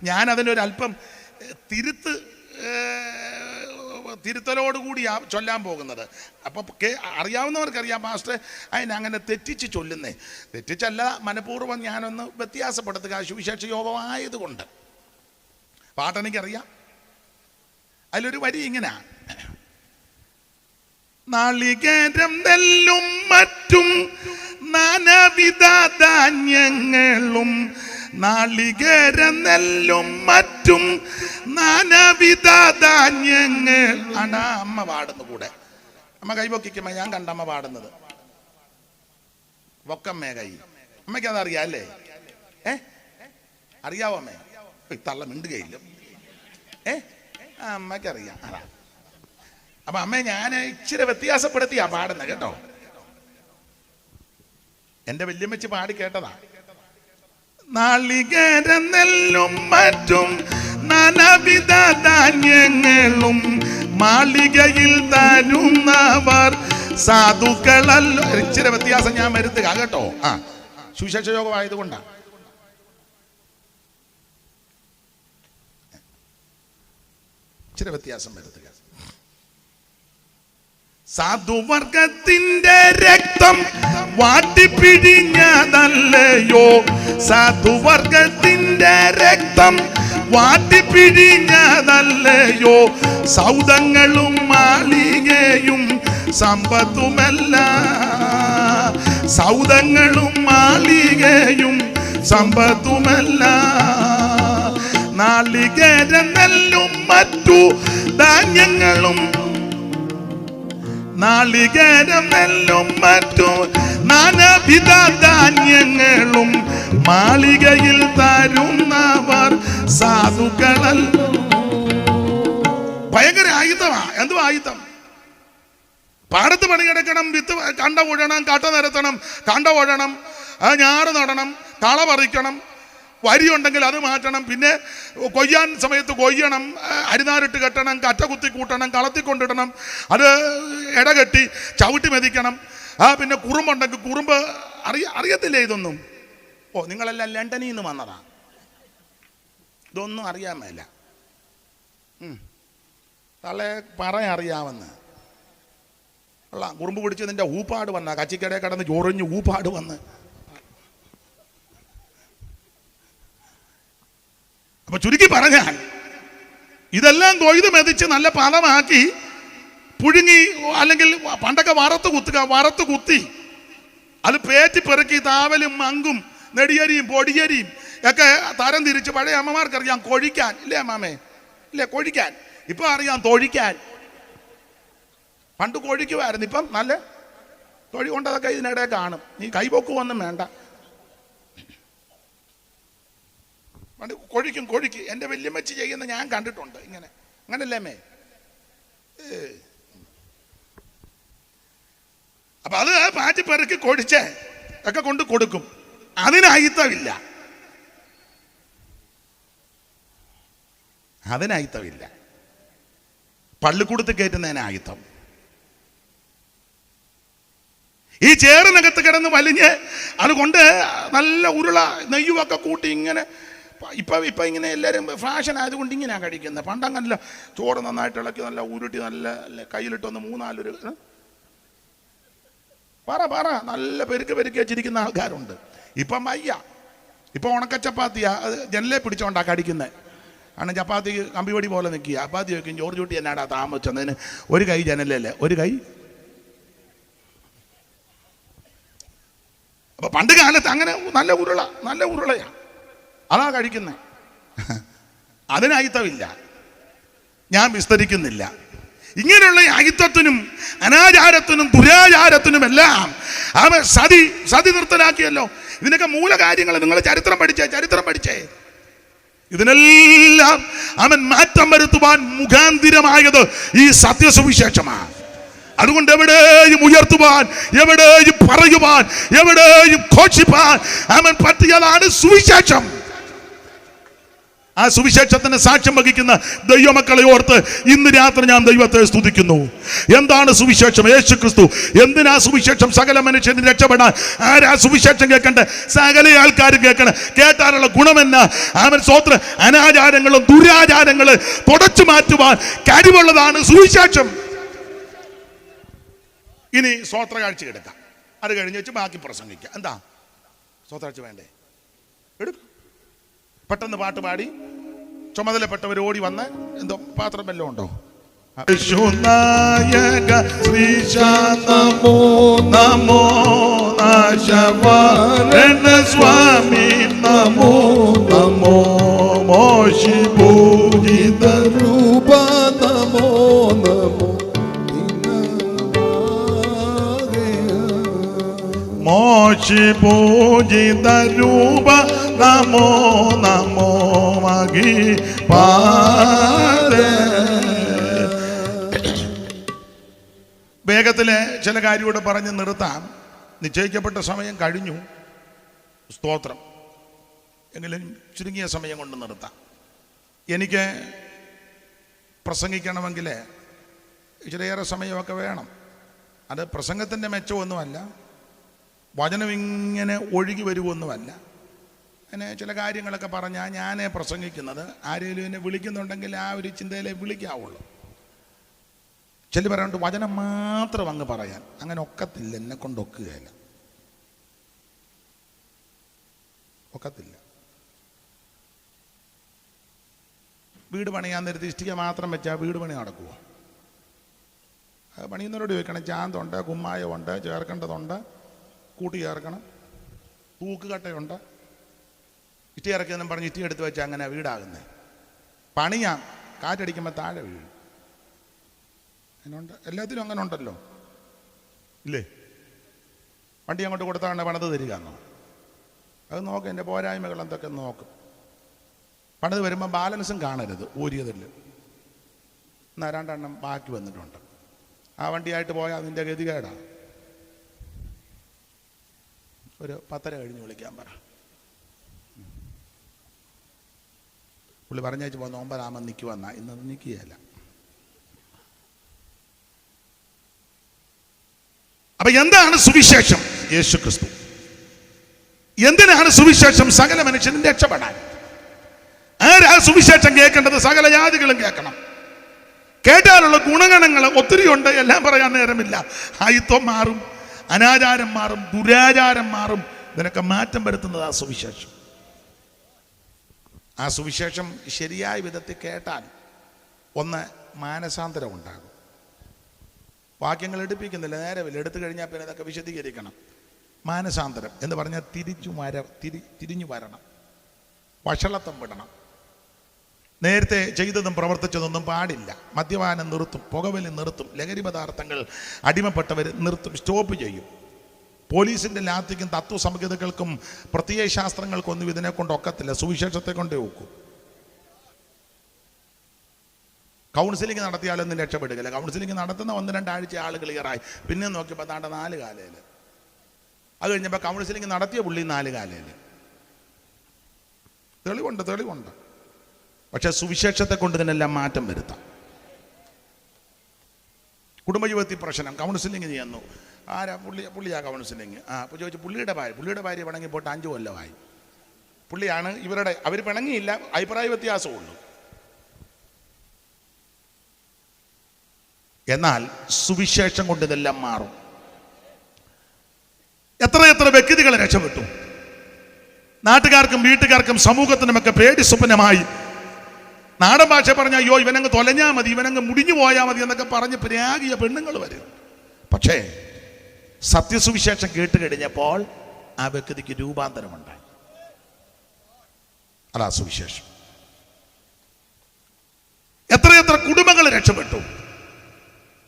ഞാൻ അതിനൊരല്പം തിരുത്തലോടുകൂടി ചൊല്ലാൻ പോകുന്നത്. അപ്പം അറിയാവുന്നവർക്കറിയാം പാസ്റ്റർ അതിനങ്ങനെ തെറ്റിച്ച് ചൊല്ലുന്നേ. തെറ്റിച്ചല്ല, മനഃപൂർവ്വം ഞാനൊന്ന് വ്യത്യാസപ്പെടുത്തുക, സുവിശേഷ യോഗമായതുകൊണ്ട്. പാട്ടെനിക്കറിയാം. അതിലൊരു വരി ഇങ്ങനെ, നാളികേരം നെല്ലും മറ്റും നാനാവിധ ധാന്യങ്ങളും, നാളികേരം നെല്ലും മറ്റും നാനാവിധ ധാന്യങ്ങൾ ആണ് അമ്മ പാടുന്ന. കൂടെ അമ്മ കൈപൊക്കിക്കുമ്പോ ഞാൻ കണ്ട അമ്മ പാടുന്നത്. പൊക്കമ്മേ കൈ. അമ്മയ്ക്ക് അതറിയാം അല്ലേ? അറിയാവോ അമ്മേ? തള്ള മിണ്ടുകയില്ല. അമ്മയ്ക്കറിയാം. അപ്പൊ അമ്മ ഞാൻ ഇച്ചിരി വ്യത്യാസപ്പെടുത്തിയാ പാടുന്നത് കേട്ടോ. എന്റെ വല്യമ്മച്ച് പാടി കേട്ടതാ. നാളികേരം നെല്ലും മറ്റും നാനാവിധ ധാന്യങ്ങളും മാളികയിൽ തരുന്നവർ സാധുക്കളല്ലോ. ഇച്ചിരി വ്യത്യാസം ഞാൻ വരുത്തുക കേട്ടോ. സുവിശേഷ യോഗമായതുകൊണ്ടാ. ഇച്ചിരി വ്യത്യാസം വരുത്തുക. സാധുവർഗത്തിന്റെ രക്തം വാട്ടിപ്പിഴിഞ്ഞതല്ലയോ, സാധുവർഗത്തിന്റെ രക്തം വാട്ടിപ്പിഴിഞ്ഞതല്ലയോ, സൗദങ്ങളും മാളികയും സമ്പത്തുമല്ല, സൗദങ്ങളും മാളികയും സമ്പത്തുമല്ല, നാളികേരം നെല്ലും മറ്റു ധാന്യങ്ങളും, നാളികേരം നെല്ലും മറ്റു നാനാവിധ ധാന്യങ്ങളും മാളികയിൽ തരുന്നവർ സാധുക്കളല്ലോ. ഭയങ്കര ആയുധമാ. എന്തുവാ ആയുധം? പാടത്ത് പണിയെടുക്കണം, വിത്ത് കണ്ട ഉഴണം, കട്ട നിരത്തണം, കണ്ട ഉഴണം, ഞാറ് നടണം, കള പറിക്കണം, വരിയുണ്ടെങ്കിൽ അത് മാറ്റണം, പിന്നെ കൊയ്യാൻ സമയത്ത് കൊയ്യണം, അരിനാരിട്ട് കെട്ടണം, കറ്റ കുത്തി കൂട്ടണം, കളത്തിക്കൊണ്ടിടണം, അത് ഇടകെട്ടി ചവിട്ടി മെതിക്കണം. പിന്നെ കുറുമ്പുണ്ടെങ്കിൽ കുറുമ്പ് അറിയത്തില്ലേ ഇതൊന്നും? ഓ, നിങ്ങളെല്ലാം ലണ്ടനിൽ നിന്ന് വന്നതാ, ഇതൊന്നും അറിയാൻ മേല. തള്ളെ അറിയാമെന്ന് ഉള്ള കുറുമ്പ് പിടിച്ചതിൻ്റെ ഊപ്പാട് വന്ന, കച്ചിക്കടയിൽ കിടന്ന് ചൊറിഞ്ഞ് ഊപ്പാട് വന്ന്. അപ്പൊ ചുരുക്കി പറഞ്ഞാൽ ഇതെല്ലാം കൊയ്ത് മെതിച്ച് നല്ല പദമാക്കി പുഴുങ്ങി, അല്ലെങ്കിൽ പണ്ടൊക്കെ വറുത്ത് കുത്തി അത് പേറ്റി പെറുക്കി താവലും മങ്കും നെടിയരിയും പൊടിയരിയും ഒക്കെ തരം തിരിച്ച് പഴയ അമ്മമാർക്കറിയാം കൊഴിക്കാൻ. ഇല്ലേ അമ്മാമേ? ഇല്ലേ, കൊഴിക്കാൻ. ഇപ്പൊ അറിയാം തൊഴിക്കാൻ. പണ്ട് കൊഴിക്കുമായിരുന്നു, ഇപ്പം നല്ല തൊഴി കൊണ്ടതൊക്കെ ഇതിനിടെ കാണും. നീ കൈപൊക്കുവൊന്നും വേണ്ട, പണ്ട് കൊഴിക്കും. എൻ്റെ വല്യമ്മച്ചി ചെയ്യുന്ന ഞാൻ കണ്ടിട്ടുണ്ട്. അങ്ങനല്ലേ അമ്മേ? അപ്പൊ അത് പാറ്റി പെറുക്കി കൊഴിച്ച് ഒക്കെ കൊണ്ട് കൊടുക്കും. അതിനായിത്തമില്ല. അതിനായിത്തമില്ല. പള്ളിക്കൂടത്ത് കയറ്റുന്നതിനായിത്തം. ഈ ചേറിനകത്ത് കിടന്ന് വലിഞ്ഞ് അതുകൊണ്ട് നല്ല ഉരുള നെയ്യുമൊക്കെ കൂട്ടി ഇങ്ങനെ ഇപ്പം ഇങ്ങനെ എല്ലാവരും ഫാഷൻ ആയതുകൊണ്ട് ഇങ്ങനെയാണ് കഴിക്കുന്നത്. പണ്ടങ്ങനല്ല, ചോറ് നന്നായിട്ട് ഇളക്കി നല്ല ഉരുട്ടി നല്ല കയ്യിലിട്ടൊന്ന് 3-4 പറ നല്ല പെരുക്ക് വെച്ചിരിക്കുന്ന ആൾക്കാരുണ്ട്. ഇപ്പം വയ്യ. ഇപ്പം ഉണക്ക ചപ്പാത്തിയാ, അത് ജനലെ പിടിച്ചോണ്ടാ കടിക്കുന്നത്. കാരണം ചപ്പാത്തി കമ്പിവടി പോലെ നിൽക്കുക. ചപ്പാത്തി വയ്ക്കും. ജോർജ് കുട്ടി എന്നാടാ താമസിച്ചതിന് ഒരു കൈ ജനലല്ലേ, ഒരു കൈ. അപ്പൊ പണ്ട് കാലത്ത് അങ്ങനെ നല്ല ഉരുളയാ, അതാ കഴിക്കുന്നത്. അതിനയിത്തമില്ല, ഞാൻ വിസ്തരിക്കുന്നില്ല. ഇങ്ങനെയുള്ള അയിത്തത്തിനും അനാചാരത്തിനും ദുരാചാരത്തിനും എല്ലാം അവൻ സതി നിർത്തലാക്കിയല്ലോ. ഇതിനൊക്കെ മൂലകാര്യങ്ങൾ നിങ്ങൾ ചരിത്രം പഠിച്ചേ. ഇതിനെല്ലാം അവൻ മാറ്റം വരുത്തുവാൻ മുഖാന്തിരമായത് ഈ സത്യസുവിശേഷമാണ്. അതുകൊണ്ട് എവിടെയും ഉയർത്തുവാൻ, എവിടെയും പറയുവാൻ, എവിടെയും ഘോഷിപ്പാൻ അവൻ പറ്റിയതാണ് സുവിശേഷം. ആ സുവിശേഷത്തിന് സാക്ഷ്യം വഹിക്കുന്ന ദൈവമക്കളെ ഓർത്ത് ഇന്ന് രാത്രി ഞാൻ ദൈവത്തെ സ്തുതിക്കുന്നു. എന്താണ് സുവിശേഷം? യേശു ക്രിസ്തു. എന്തിനാ സുവിശേഷം? സകല മനുഷ്യന് രക്ഷപ്പെടാൻ. ആരാ സുവിശേഷം കേൾക്കണ്ടേ? സകല ആൾക്കാരും കേൾക്കണം. കേട്ടാലുള്ള ഗുണമെന്നാ? അവൻ സ്വത്ര അനാചാരങ്ങളും ദുരാചാരങ്ങളും തുടച്ചു മാറ്റുവാൻ കഴിവുള്ളതാണ് സുവിശേഷം. ഇനി സ്വോത്ര കാഴ്ച എടുക്കാം. അത് കഴിഞ്ഞ് വെച്ച് ബാക്കി പ്രസംഗിക്കാം. എന്താ സ്വോത്രാഴ്ച വേണ്ടേ? എടുക്കും. പെട്ടെന്ന് പാട്ട് പാടി ചുമതലപ്പെട്ടവർ ഓടി വന്ന് എന്തോ പാത്രം വല്ലതും ഉണ്ടോ? നായക ശ്രീശാനമോ നമോ നാശവാരണ സ്വാമി നമോ നമോ മോഷി പൂജിത രൂപ നമോ നമോ മോഷി പൂജിത രൂപ നമോ നമോ മഗി പാദ. വേഗത്തില് ചില കാര്യത്തോടെ പറഞ്ഞ് നിർത്താം. നിശ്ചയിക്കപ്പെട്ട സമയം കഴിഞ്ഞു. സ്തോത്രം. എങ്കിലും ചുരുങ്ങിയ സമയം കൊണ്ട് നിർത്താം. എനിക്ക് പ്രസംഗിക്കണമെങ്കിൽ ഇച്ചിരിയേറെ സമയമൊക്കെ വേണം. അത് പ്രസംഗത്തിൻ്റെ മെച്ചമൊന്നുമല്ല, വചനം ഇങ്ങനെ ഒഴുകി വരുമൊന്നുമല്ല. അങ്ങനെ ചില കാര്യങ്ങളൊക്കെ പറഞ്ഞാൽ ഞാൻ പ്രസംഗിക്കുന്നത് ആരെങ്കിലും എന്നെ വിളിക്കുന്നുണ്ടെങ്കിൽ ആ ഒരു ചിന്തയിലേ വിളിക്കാവുള്ളൂ. ചില പറയാണ്ട് വചനം മാത്രം അങ്ങ് പറയാൻ. അങ്ങനെ ഒക്കത്തില്ല, എന്നെ കൊണ്ട് ഒക്കുകയില്ല, ഒക്കത്തില്ല. വീട് പണിയാൻ നേരത്തെ ഇഷ്ടിക മാത്രം വെച്ചാൽ വീട് പണി നടക്കുമോ? അത് പണിയുന്നവരോട് ചോദിക്കണം. ചാന്തുണ്ട്, കുമ്മായമുണ്ട്, ചേർക്കേണ്ടതുണ്ട്, കൂട്ടി ചേർക്കണം, തൂക്കുകട്ടയുണ്ട്. ഇറ്റി ഇറക്കിയെന്നും പറഞ്ഞ് ഇറ്റി എടുത്ത് വെച്ചാൽ അങ്ങനെ വീടാകുന്നത്. പണിയാം, കാറ്റടിക്കുമ്പോൾ താഴെ വീഴും. അങ്ങനെയുണ്ട്, എല്ലാത്തിലും അങ്ങനെ ഉണ്ടല്ലോ, ഇല്ലേ? വണ്ടി അങ്ങോട്ട് കൊടുത്താൽ പണിത് തരിക എന്നോ? അത് നോക്ക്, എൻ്റെ പോരായ്മകൾ എന്തൊക്കെ നോക്കും. പണിത് വരുമ്പോൾ ബാലൻസും കാണരുത്, ഊരിയതിൽ എന്നാൽ 2 എണ്ണം ബാക്കി വന്നിട്ടുണ്ട്. ആ വണ്ടിയായിട്ട് പോയാൽ അതിൻ്റെ ഗതികേടാണ്. ഒരു 10:30 കഴിഞ്ഞ് വിളിക്കാൻ പറ. പുള്ളി പറഞ്ഞേച്ച് പോകുന്ന 9 നിൽക്കുവന്നാ. ഇന്നത് നിൽക്കുകയല്ല. അപ്പൊ എന്താണ് സുവിശേഷം? യേശു ക്രിസ്തു. എന്തിനാണ് സുവിശേഷം? സകല മനുഷ്യനും രക്ഷപ്പെടാൻ. ആരാ സുവിശേഷം കേൾക്കേണ്ടത്? സകല ജാതികളും കേൾക്കണം. കേട്ടാലുള്ള ഗുണഗണങ്ങൾ ഒത്തിരി ഉണ്ട്, എല്ലാം പറയാൻ നേരമില്ല. ആയിത്വം മാറും, അനാചാരം മാറും, ദുരാചാരം മാറും. ഇതിനൊക്കെ മാറ്റം വരുത്തുന്നത് ആ സുവിശേഷം. ആ സുവിശേഷം ശരിയായ വിധത്തിൽ കേട്ടാൽ ഒന്ന് മാനസാന്തരം ഉണ്ടാകും. വാക്യങ്ങൾ എടുപ്പിക്കുന്നില്ല, നേരമില്ല. എടുത്തു കഴിഞ്ഞാൽ പിന്നെ ഇതൊക്കെ വിശദീകരിക്കണം. മാനസാന്തരം എന്ന് പറഞ്ഞാൽ തിരിഞ്ഞു വരണം, വഷളത്വം വിടണം. നേരത്തെ ചെയ്തതും പ്രവർത്തിച്ചതൊന്നും പാടില്ല. മദ്യപാനം നിർത്തും, പുകവലി നിർത്തും, ലഹരി പദാർത്ഥങ്ങൾ അടിമപ്പെട്ടവർ നിർത്തും, സ്റ്റോപ്പ് ചെയ്യും. പോലീസിൻ്റെ ലാത്തിക്കും തത്വസംഹിതകൾക്കും പ്രത്യയ ശാസ്ത്രങ്ങൾക്കൊന്നും ഇതിനെ കൊണ്ട് ഒക്കത്തില്ല, സുവിശേഷത്തെ കൊണ്ടേ ഒക്കും. കൗൺസിലിംഗ് നടത്തിയാലൊന്നും രക്ഷപ്പെടുകയില്ല. കൗൺസിലിംഗ് നടത്തുന്ന 1-2 ആഴ്ച ആൾ ക്ലിയറായി, പിന്നെ നോക്കിയപ്പോൾ താണ്ട 4 കാലയിൽ അത് കഴിഞ്ഞപ്പോൾ കൗൺസിലിംഗ് നടത്തിയ പുള്ളി 4 കാലയിൽ. തെളിവുണ്ട്. പക്ഷെ സുവിശേഷത്തെ കൊണ്ട് ഇതിനെല്ലാം മാറ്റം വരുത്താം. കുടുംബജീവിതത്തിൽ പ്രശ്നം, കൗൺസിലിംഗ് ചെയ്യുന്നു. ആരാ? പുള്ളിയാ കൗൺസിലിംഗ്. അപ്പോൾ ചോദിച്ചു, പുള്ളിയുടെ ഭാര്യ പിണങ്ങി പോയിട്ട് 5 കൊല്ലമായി. പുള്ളിയാണ് അവർ പിണങ്ങിയില്ല, അഭിപ്രായ വ്യത്യാസമുള്ളൂ. എന്നാൽ സുവിശേഷം കൊണ്ട് ഇതെല്ലാം മാറും. എത്ര വ്യക്തികൾ രക്ഷപ്പെട്ടു. നാട്ടുകാർക്കും വീട്ടുകാർക്കും സമൂഹത്തിനുമൊക്കെ പേടി സ്വപ്നമായി. നാടൻ ഭാഷ പറഞ്ഞ അയ്യോ ഇവനങ്ങ് തൊലഞ്ഞാൽ മതി, ഇവനങ്ങ് മുടിഞ്ഞു പോയാൽ മതി എന്നൊക്കെ പറഞ്ഞ് പ്രാഗിയ പെണ്ണുങ്ങൾ വരും. പക്ഷേ സത്യസുവിശേഷം കേട്ട് കഴിഞ്ഞപ്പോൾ ആ വ്യക്തിക്ക് രൂപാന്തരമുണ്ടായി. അതാ സുവിശേഷം. എത്ര കുടുംബങ്ങൾ രക്ഷപ്പെട്ടു.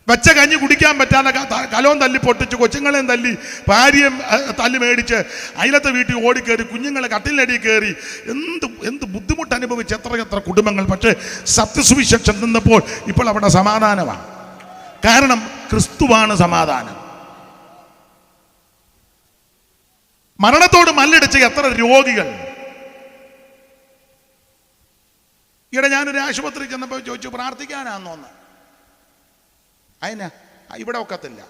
വെച്ച കഞ്ഞി കുടിക്കാൻ പറ്റാതെ കലവും തല്ലി പൊട്ടിച്ച്, കൊച്ചുങ്ങളെയും തല്ലി, ഭാര്യയും തല്ലി മേടിച്ച്, അയലത്തെ വീട്ടിൽ ഓടിക്കയറി, കുഞ്ഞുങ്ങളെ കട്ടിലടി കയറി, എന്ത് ബുദ്ധിമുട്ട് അനുഭവിച്ച് എത്ര കുടുംബങ്ങൾ. പക്ഷേ സത്യസുവിശേഷം നിന്നപ്പോൾ ഇപ്പോൾ അവിടെ സമാധാനമാണ്. കാരണം ക്രിസ്തുവാണ് സമാധാനം. മരണത്തോട് മല്ലടിച്ച് എത്ര രോഗികൾ. ഈയിടെ ഞാനൊരു ആശുപത്രി ചെന്നപ്പോൾ ചോദിച്ചു, പ്രാർത്ഥിക്കാനാന്നോന്ന്. അതിനാ ഇവിടെ ഒക്കത്തില്ല.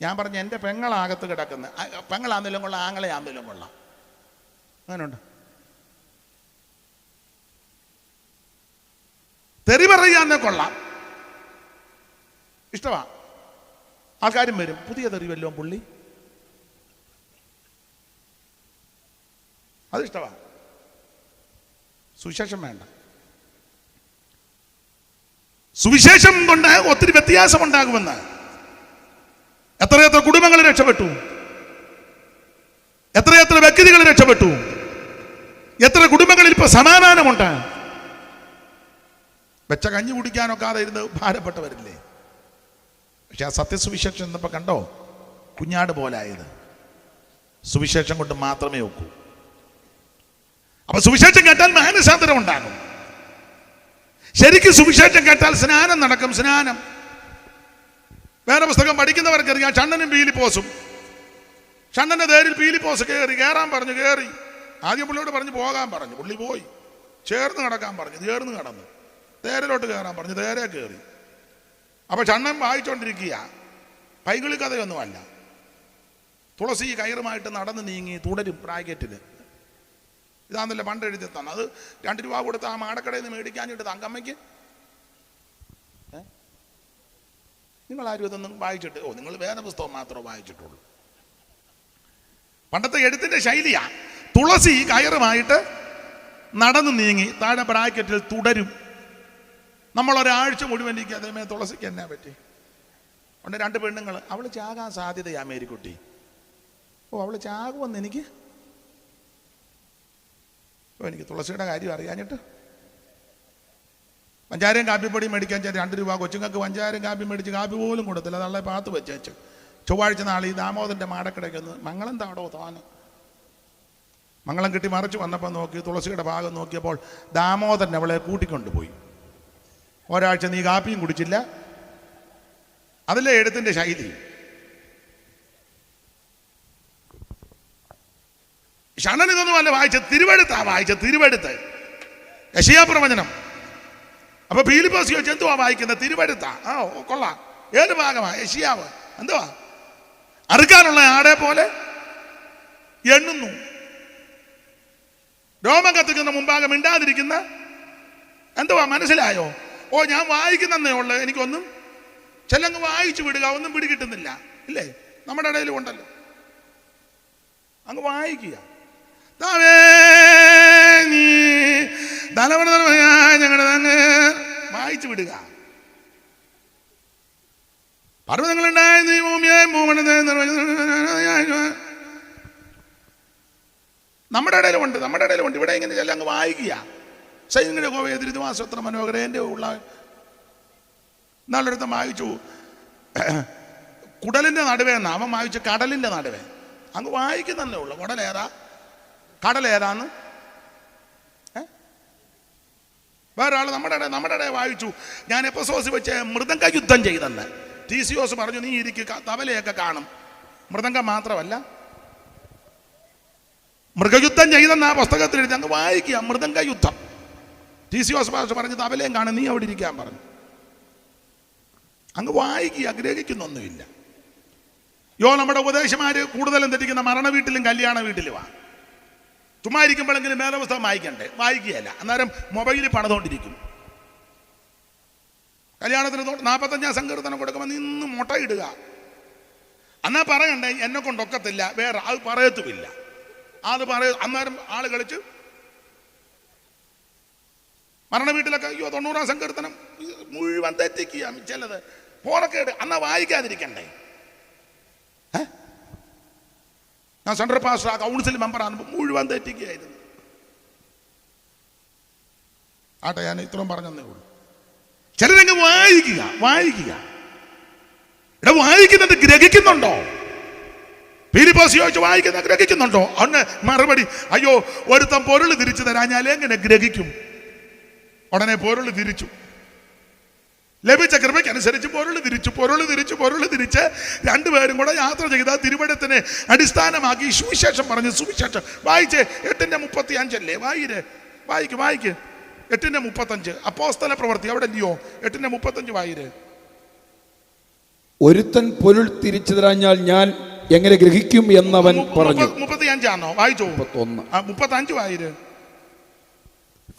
ഞാൻ പറഞ്ഞു, എൻ്റെ പെങ്ങളാകത്ത് കിടക്കുന്ന, പെങ്ങളാന്നേലും കൊള്ളാം, ആങ്ങളെ ആന്നേലും കൊള്ളാം. അങ്ങനെയുണ്ട്. തെറി പറയാന്നേ കൊള്ളാം, ഇഷ്ടമാ. ആൾക്കാരും വരും, പുതിയ തെറി വല്ലോ പുള്ളി, അതിഷ്ടമാ. സുവിശേഷം വേണ്ട. സുവിശേഷം കൊണ്ട് ഒത്തിരി വ്യത്യാസമുണ്ടാകുമെന്ന്. എത്ര കുടുംബങ്ങൾ രക്ഷപ്പെട്ടു, എത്ര വ്യക്തികൾ രക്ഷപ്പെട്ടു, എത്ര കുടുംബങ്ങളിൽ ഇപ്പൊ സമാധാനമുണ്ട്. വെച്ച കഞ്ഞി കുടിക്കാനൊക്കാതെ ഇരുന്ന് ഭാരപ്പെട്ടവരില്ലേ. പക്ഷെ ആ സത്യസുവിശേഷം എന്നപ്പോ കണ്ടോ, കുഞ്ഞാട് പോലായത്. സുവിശേഷം കൊണ്ട് മാത്രമേ ഒക്കൂ. അപ്പൊ സുവിശേഷം കേട്ടാൽ മാനസാന്തരം ഉണ്ടാകും. ശരിക്കും സുവിശേഷം കേട്ടാൽ സ്നാനം നടക്കും. സ്നാനം വേറെ പുസ്തകം പഠിക്കുന്നവർക്കറിയാം. ഷണ്ണനും പീലിപ്പോസും, ഷണ്ണന്റെ തേരിൽ പീലിപ്പോസ് കയറാൻ പറഞ്ഞു, കയറി. ആദ്യം പുള്ളിയോട് പറഞ്ഞു പോകാൻ പറഞ്ഞു, പുള്ളി പോയി. ചേർന്ന് കിടക്കാൻ പറഞ്ഞു, ചേർന്ന് കിടന്നു. തേരിലോട്ട് കയറാൻ പറഞ്ഞു, തേരെ കയറി. അപ്പൊ ഷണ്ണൻ വായിച്ചോണ്ടിരിക്കുക. പൈകിളി കഥയൊന്നുമല്ല. തുളസി കയറുമായിട്ട് നടന്ന് നീങ്ങി തുടരും ബ്രാക്കറ്റില്. ഇതാന്നല്ലേ പണ്ട് എഴുതി തന്നെ. അത് 2 രൂപ കൊടുത്ത് ആ മാടക്കടയിൽ നിന്ന് മേടിക്കാനിട്ട് തങ്കമ്മയ്ക്ക്. നിങ്ങളാരും ഇതൊന്നും വായിച്ചിട്ട്, നിങ്ങൾ വേറെ പുസ്തകം മാത്രമേ വായിച്ചിട്ടുള്ളൂ. പണ്ടത്തെ എഴുത്തിന്റെ ശൈലിയാ. തുളസി കയറുമായിട്ട് നടന്നു നീങ്ങി താഴെ ബ്രാക്കറ്റിൽ തുടരും. നമ്മളൊരാഴ്ച മുഴുവൻ ഇരിക്കുക. അതേമേ തുളസിക്ക് എന്നാ പറ്റി? ഉണ്ട് 2 പെണ്ണുങ്ങൾ. അവള് ചാകാൻ സാധ്യതയാ മേരിക്കുട്ടി. അവള് ചാകുമെന്ന് എനിക്ക് തുളസിയുടെ കാര്യം അറിയാഞ്ഞിട്ട്. പഞ്ചാരയും കാപ്പിപ്പൊടിയും മേടിക്കാൻ 2 രൂപ. കൊച്ചുങ്ങൾക്ക് പഞ്ചാരയും കാപ്പി മേടിച്ച് കാപ്പി പോലും കൊടുത്തില്ല. തള്ളെ പാത്ത് വെച്ചു. ചൊവ്വാഴ്ച നാളെ ഈ ദാമോദരൻ്റെ മാടക്കിടയ്ക്കൊന്ന് മംഗളം താടോ താന്. മംഗളം കിട്ടി മറിച്ച് വന്നപ്പോൾ നോക്കി, തുളസിയുടെ ഭാഗം നോക്കിയപ്പോൾ ദാമോദരൻ അവളെ കൂട്ടിക്കൊണ്ടുപോയി. ഒരാഴ്ച നീ കാപ്പിയും കുടിച്ചില്ല. അതല്ലേ എഴുത്തിൻ്റെ ശൈലി. ഷണ്ണൻ ഇതൊന്നുമല്ല വായിച്ച, തിരുവെടുത്താ വായിച്ച, തിരുവെടുത്ത്, യെശയ്യാ പ്രവചനം. അപ്പൊ പീലിപ്പോസ് ചോദിച്ചു, എന്തുവാ വായിക്കുന്നത്? തിരുവെടുത്താ. കൊള്ളാം. ഏത് ഭാഗമാ? യെശയ്യാവ്. എന്തുവാ? അറുക്കാനുള്ള ആടെ പോലെ എണ്ണുന്നു. രോമം കത്തിക്കുന്ന മുമ്പാകെ മിണ്ടാതിരിക്കുന്ന. എന്തുവാ? മനസ്സിലായോ? ഞാൻ വായിക്കുന്നേ ഉള്ളു, എനിക്കൊന്നും ചെല്ലങ്ങ് വായിച്ചു വിടുക, ഒന്നും പിടികിട്ടുന്നില്ല. ഇല്ലേ? നമ്മുടെ ഇടയിലും ഉണ്ടല്ലോ. അങ്ങ് വായിക്കുക. ഞങ്ങളുടെ അങ്ങ് വായിച്ചു വിടുക. പർവ്വതങ്ങളുണ്ടായി നമ്മുടെ ഇടയിലുണ്ട്, നമ്മുടെ ഇടയിലുണ്ട്. ഇവിടെ ഇങ്ങനെ ചെല്ലാം അങ്ങ് വായിക്കുക. സൈനികരുടെ ഗോവയെതിരുമാസം എത്ര മനോഹരം. എൻ്റെ ഉള്ള നാളെടുത്ത് വായിച്ചു കുടലിൻ്റെ നടുവേ എന്നാ അവൻ വായിച്ചു. കടലിൻ്റെ നടുവേ അങ്ങ് വായിക്കുന്നതന്നെ ഉള്ളു. കുടലേതാ കടലേതാന്ന് വേറൊരാൾ നമ്മുടെ ഇടയിൽ വായിച്ചു. ഞാൻ എപ്പസോസ് വെച്ച് മൃദംഗ യുദ്ധം ചെയ്തെന്ന്. TCOS പറഞ്ഞു, നീ ഇരിക്കുക, തബലയൊക്കെ കാണും. മൃദംഗം മാത്രമല്ല, മൃഗയുദ്ധം ചെയ്തെന്ന് ആ പുസ്തകത്തിൽ എഴുതി. അങ്ങ് വായിക്കുക, മൃദംഗ യുദ്ധം. TC ജോസഫ് പറഞ്ഞത് അവലെയും കാണും, നീ അവിടെ ഇരിക്കാൻ പറഞ്ഞു. അങ്ങ് വായിക്കുക, ഗ്രഹിക്കുന്നൊന്നുമില്ല. നമ്മുടെ ഉപദേശമാര് കൂടുതലും തെറ്റിക്കുന്ന മരണ വീട്ടിലും കല്യാണ വീട്ടിലുമാണ്. ചുമ്മാ ഇരിക്കുമ്പോഴെങ്കിലും മേലപുസ്തകം വായിക്കണ്ടേ, വായിക്കുകയല്ല. അന്നേരം മൊബൈലിൽ പണിതുകൊണ്ടിരിക്കും. കല്യാണത്തിന് 45 സങ്കീർത്തനം കൊടുക്കുമ്പോൾ നിന്ന് മുട്ടയിടുക. എന്നാ പറയണ്ടേ എന്നെ കൊണ്ടൊക്കത്തില്ല, വേറെ അത് പറയത്തുമില്ല. അത് അന്നേരം ആള് കളിച്ച് മരണ വീട്ടിലൊക്കെ 90 സങ്കീർത്തനം മുഴുവൻ തെറ്റിക്കുക. ചിലത് പോണക്കേട്. എന്നാ വായിക്കാതിരിക്കണ്ടേ? ഞാൻ സെൻട്രൽ പാസ്റ്റർ, കൗൺസിൽ മെമ്പറാണ്, മുഴുവൻ തെറ്റിക്കുകയായിരുന്നു. ആട്ടെ, ഞാൻ ഇത്രയും പറഞ്ഞതേ ഉള്ളൂ. ചിലരങ്ങ് വായിക്കുക. ഇവിടെ വായിക്കുന്നത് ഗ്രഹിക്കുന്നുണ്ടോ? ഫിലിപ്പോസ് ചോദിച്ചു, വായിക്കുന്ന ഗ്രഹിക്കുന്നുണ്ടോ? അന്ന് മറുപടി, അയ്യോ ഒരുത്തൻ പൊരുൾ തിരിച്ചു തരാഞ്ഞാൽ എങ്ങനെ ഗ്രഹിക്കും? ഉടനെ പൊരുൾ തിരിച്ചു. ലഭിച്ച കൃപയ്ക്കനുസരിച്ച് പൊരുൾ തിരിച്ച് രണ്ടുപേരും കൂടെ യാത്ര ചെയ്ത തിരുവഴുത്തിനെ അടിസ്ഥാനമാക്കി സുവിശേഷം പറഞ്ഞു. സുവിശേഷം വായിച്ചേ, 8:35 വായിക്ക് 8:35. അപ്പോസ്തല പ്രവൃത്തി അവിടെ ഇല്ലയോ? 8:35 വായിര്. ഒരുത്തൻ പൊരുൾ തിരിച്ചു തരാഞ്ഞാൽ ഞാൻ എങ്ങനെ ഗ്രഹിക്കും എന്നവൻ പറഞ്ഞു. 35 ആണോ? വായിച്ചോ. 35 വായിര്.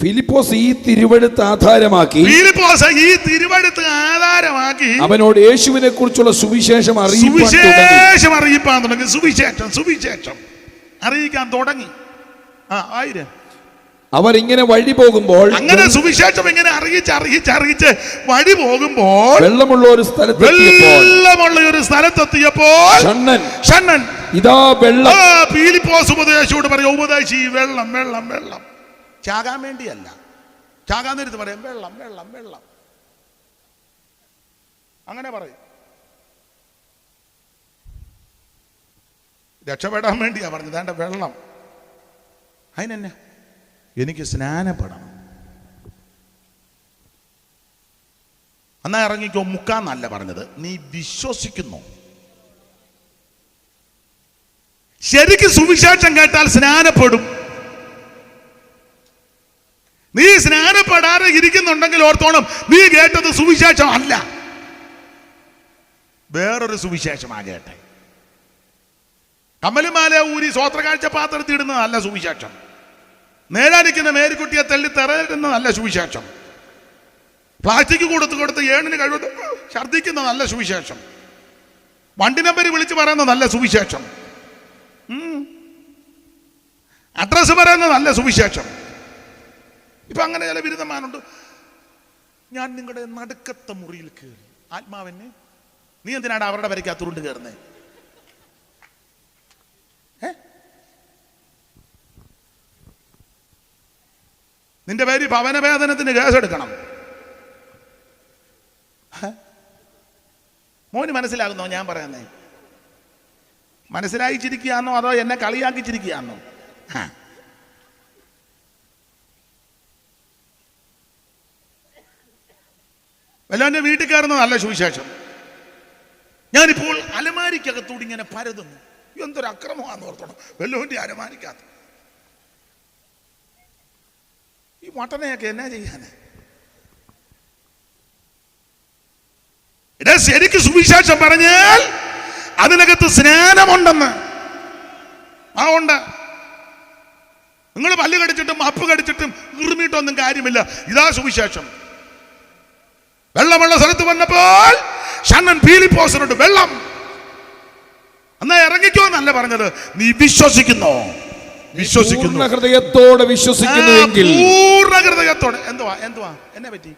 ഫിലിപ്പോസ് ഈ തിരുവഴുത്ത് ആധാരമാക്കി അവനോട് യേശുവിനെ കുറിച്ചുള്ള സുവിശേഷം അറിയിപ്പാൻ തുടങ്ങി. സുവിശേഷം അറിയിക്കാൻ തുടങ്ങി. അവർ ഇങ്ങനെ വഴി പോകുമ്പോൾ, അങ്ങനെ സുവിശേഷം ഇങ്ങനെ അറിയിച്ച് വഴി പോകുമ്പോൾ വെള്ളമുള്ള ഒരു സ്ഥലത്തെത്തിയപ്പോൾ ഷണ്ണൻ ഇതാ വെള്ളം. ഫിലിപ്പോസ് ഉപദേശിയോട് പറയും, ഉപദേശി വെള്ളം. ചാകാൻ വേണ്ടിയല്ല, ചാകാൻ നേരത്ത് പറയും വെള്ളം. അങ്ങനെ പറയും. രക്ഷപ്പെടാൻ വേണ്ടിയാ പറഞ്ഞത്. വേണ്ട വെള്ളം. അതിനെന്നെ എനിക്ക് സ്നാനപ്പെടണം. എന്നാ ഇറങ്ങിക്കോ, മുക്കാന്നല്ല പറഞ്ഞത്. നീ വിശ്വസിക്കുന്നു. ശരിക്കും സുവിശേഷം കേട്ടാൽ സ്നാനപ്പെടും. നീ സ്നാനപ്പെടാതെ ഇരിക്കുന്നുണ്ടെങ്കിൽ ഓർത്തോണം, നീ കേട്ടത് സുവിശേഷം അല്ല, വേറൊരു സുവിശേഷമാ കേട്ടെ. കമ്മലുമാല ഊരി സ്വോത്രകാഴ്ച പാത്രത്തിടുന്നത് അല്ല സുവിശേഷം. നേരാനിക്കുന്ന മേരിക്കുട്ടിയെ തള്ളി തെറയുന്നത് നല്ല സുവിശേഷം. പ്ലാസ്റ്റിക് കൊടുത്ത് ഏണിന് കഴിവത്ത് ഛർദ്ദിക്കുന്ന നല്ല സുവിശേഷം. വണ്ടി നമ്പർ വിളിച്ച് പറയുന്ന നല്ല സുവിശേഷം. അഡ്രസ് പറയുന്ന നല്ല സുവിശേഷം. ഇപ്പൊ അങ്ങനെ ചില ബിരുദന്മാരുണ്ട്. ഞാൻ നിങ്ങളുടെ നടുക്കത്തെ മുറിയിൽ കയറി. ആത്മാവെന്നെ, നീ എന്തിനാണ് അവരുടെ വരയ്ക്കകത്തുരുണ്ട് കയറുന്നേ? നിന്റെ പേര് ഭവനവേദനത്തിന് കേസെടുക്കണം. മോന് മനസ്സിലാകുന്നോ ഞാൻ പറയുന്നേ? മനസ്സിലായിച്ചിരിക്കുകയാണോ അതോ എന്നെ കളിയാക്കിച്ചിരിക്കുകയാണോ? വല്ലവന്റെ വീട്ടിൽ കയറുന്ന നല്ല സുവിശേഷം. ഞാനിപ്പോൾ അലമാരിക്കകത്തൂടി ഇങ്ങനെ പരതുന്നു. എന്തൊരു അക്രമമാണെന്ന് ഓർത്തോണം. വല്ലവന്റെ അലമാരിക്കകത്ത് ഈ മട്ടനെയൊക്കെ എന്നാ ചെയ്യാന്? ശരിക്ക് സുവിശേഷം പറഞ്ഞാൽ അതിനകത്ത് സ്നാനമുണ്ടെന്ന്. ഉണ്ട്. നിങ്ങൾ പല്ല് കടിച്ചിട്ടും അപ്പ് കടിച്ചിട്ടും ഉറുമിയിട്ടൊന്നും കാര്യമില്ല. ഇതാ സുവിശേഷം. വെള്ളമുള്ള സ്ഥലത്ത് വന്നപ്പോൾ ഷണ്ണൻ ഫിലിപ്പോസിനോട് വെള്ളം. എന്നാ ഇറങ്ങിക്കോ എന്നല്ല പറഞ്ഞത്, നീ വിശ്വസിക്കുന്നു. പൂർണ്ണ ഹൃദയത്തോടെ വിശ്വസിക്കുന്നുവെങ്കിൽ. പൂർണ്ണ ഹൃദയത്തോടെ. എന്തുവാ എന്നെ പറ്റി?